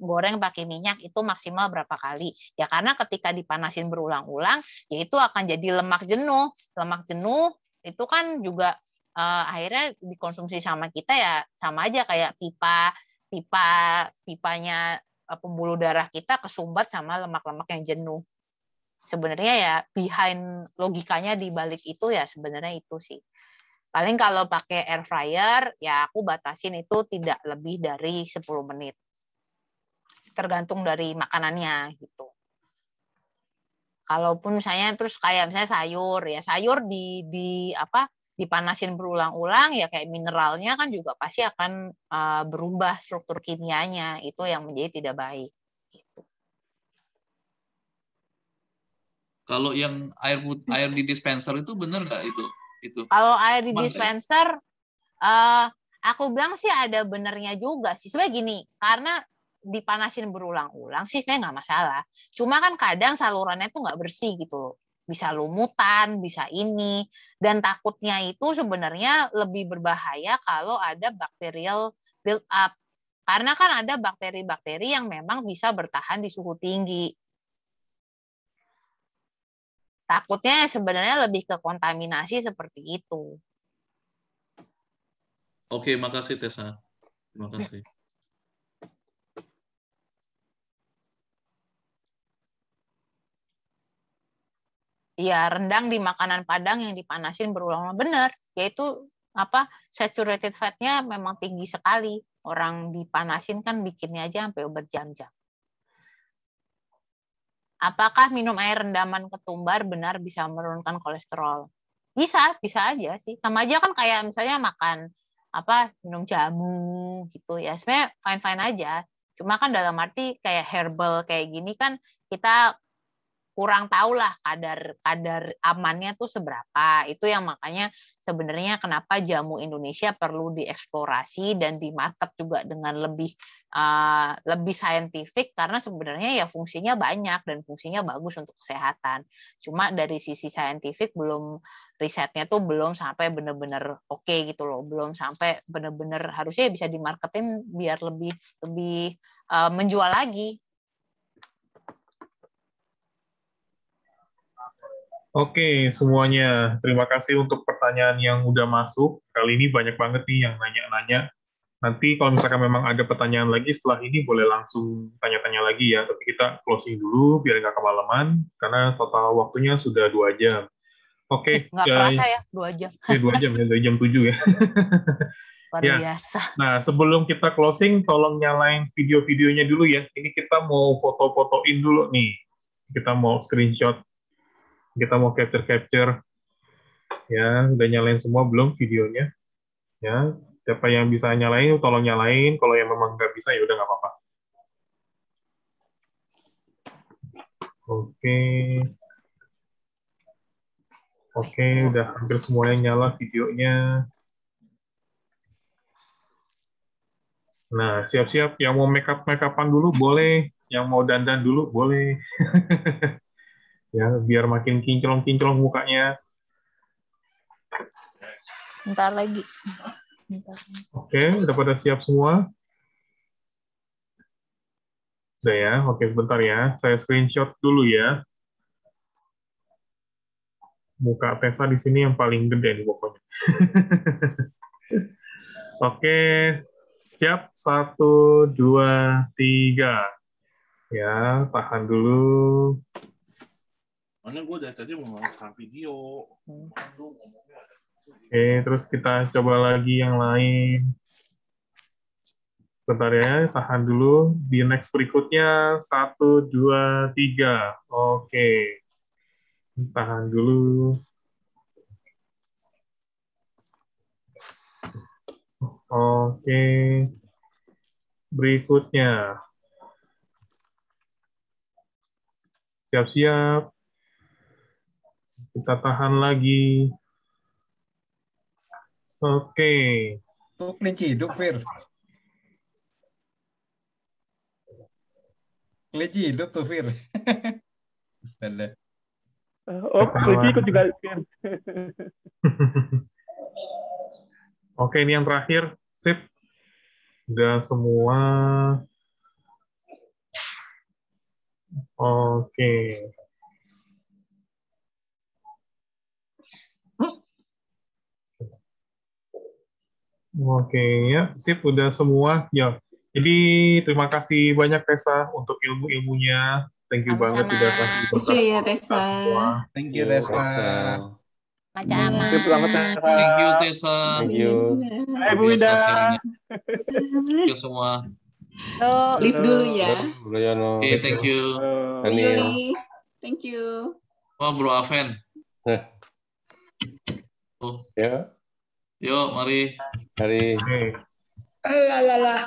goreng pakai minyak itu maksimal berapa kali. Ya karena ketika dipanasin berulang-ulang, ya itu akan jadi lemak jenuh. Lemak jenuh itu kan juga akhirnya dikonsumsi sama kita ya sama aja kayak pipanya pembuluh darah kita kesumbat sama lemak-lemak yang jenuh. Sebenarnya ya behind logikanya di balik itu ya sebenarnya itu sih. Paling kalau pakai air fryer ya aku batasin itu tidak lebih dari 10 menit. Tergantung dari makanannya gitu. Kalaupun misalnya terus kayak misalnya sayur dipanasin berulang-ulang ya kayak mineralnya kan juga pasti akan berubah struktur kimianya, itu yang menjadi tidak baik gitu. Kalau yang air di dispenser itu benar nggak itu? Kalau air di dispenser, aku bilang sih ada benernya juga sih. Sebenarnya gini, karena dipanasin berulang-ulang sih sebenarnya nggak masalah. Cuma kan kadang salurannya tuh nggak bersih gitu loh. Bisa lumutan, bisa ini. Dan takutnya itu sebenarnya lebih berbahaya kalau ada bacterial build up. Karena kan ada bakteri-bakteri yang memang bisa bertahan di suhu tinggi. Takutnya sebenarnya lebih ke kontaminasi seperti itu. Oke, makasih Tessa. Terima kasih. Ya, rendang di makanan Padang yang dipanasin berulang-ulang benar, yaitu saturated fat-nya memang tinggi sekali. Orang dipanasin kan bikinnya aja sampai berjam-jam. Apakah minum air rendaman ketumbar benar bisa menurunkan kolesterol? Bisa aja sih. Sama aja kan kayak misalnya makan minum jamu gitu ya. Sebenarnya fine-fine aja. Cuma kan dalam arti kayak herbal kayak gini kan kita kurang tahu lah kadar amannya tuh seberapa. Itu yang makanya sebenarnya kenapa jamu Indonesia perlu dieksplorasi dan di market juga dengan lebih saintifik, karena sebenarnya ya fungsinya banyak dan fungsinya bagus untuk kesehatan. Cuma dari sisi saintifik risetnya tuh belum sampai benar-benar oke gitu loh. Belum sampai benar-benar harusnya bisa dimarketin biar lebih menjual lagi. Oke, semuanya. Terima kasih untuk pertanyaan yang udah masuk. Kali ini banyak banget nih yang nanya-nanya. Nanti kalau misalkan memang ada pertanyaan lagi setelah ini, boleh langsung tanya-tanya lagi ya. Tapi kita closing dulu biar nggak kemalaman, karena total waktunya sudah 2 jam. Oke. Nggak kerasa ya, 2 jam. Ya, 2 jam ya, dari jam 7 ya. Luar biasa. Nah, sebelum kita closing, tolong nyalain video-videonya dulu ya. Ini kita mau foto-fotoin dulu nih. Kita mau screenshot. Kita mau capture ya. Udah nyalain semua belum videonya ya? Siapa yang bisa nyalain tolong nyalain, kalau yang memang nggak bisa ya udah nggak apa-apa. Oke. Oke, udah hampir semuanya nyala videonya. Nah, siap-siap. Yang mau make-upan dulu boleh. Yang mau dandan dulu boleh. Ya, biar makin kinclong-kinclong mukanya. Bentar lagi. Oke, udah pada siap semua? Udah ya, oke sebentar ya. Saya screenshot dulu ya. Muka Tessa di sini yang paling gede nih pokoknya. Oke, siap. 1, 2, 3. Ya, tahan dulu. Mana gue dari tadi mau ngomong video. Oke, terus kita coba lagi yang lain. Bentar ya, tahan dulu. Di next berikutnya, 1, 2, 3. Oke, tahan dulu. Oke, berikutnya. Siap-siap. Kita tahan lagi. Oke. Tuh kelinci hidup, Fir. Kelinci hidup tuh, Fir. Astaga. Oh, kelinci ikut juga, Fir. Oke, ini yang terakhir. Sip. Udah semua. Oke. Oke, ya. Sip, udah semua. Ya. Jadi, terima kasih banyak, Tessa, untuk ilmu-ilmunya. Thank you banget Sama-sama. udah kasih Lucu ya, Tessa. semua. Thank you, Tessa. Macam-macam. Sip banget, Tessa. Thank you, Tessa. Thank you. Hai, Bu Ida. sharingnya. Thank you semua. Yuk. Live dulu ya. Bro Yono. Oke, thank you. Bu Yuli. Thank you. Oh, Bro Aven. Ya, Yuk, mari. hari Oke. Alah.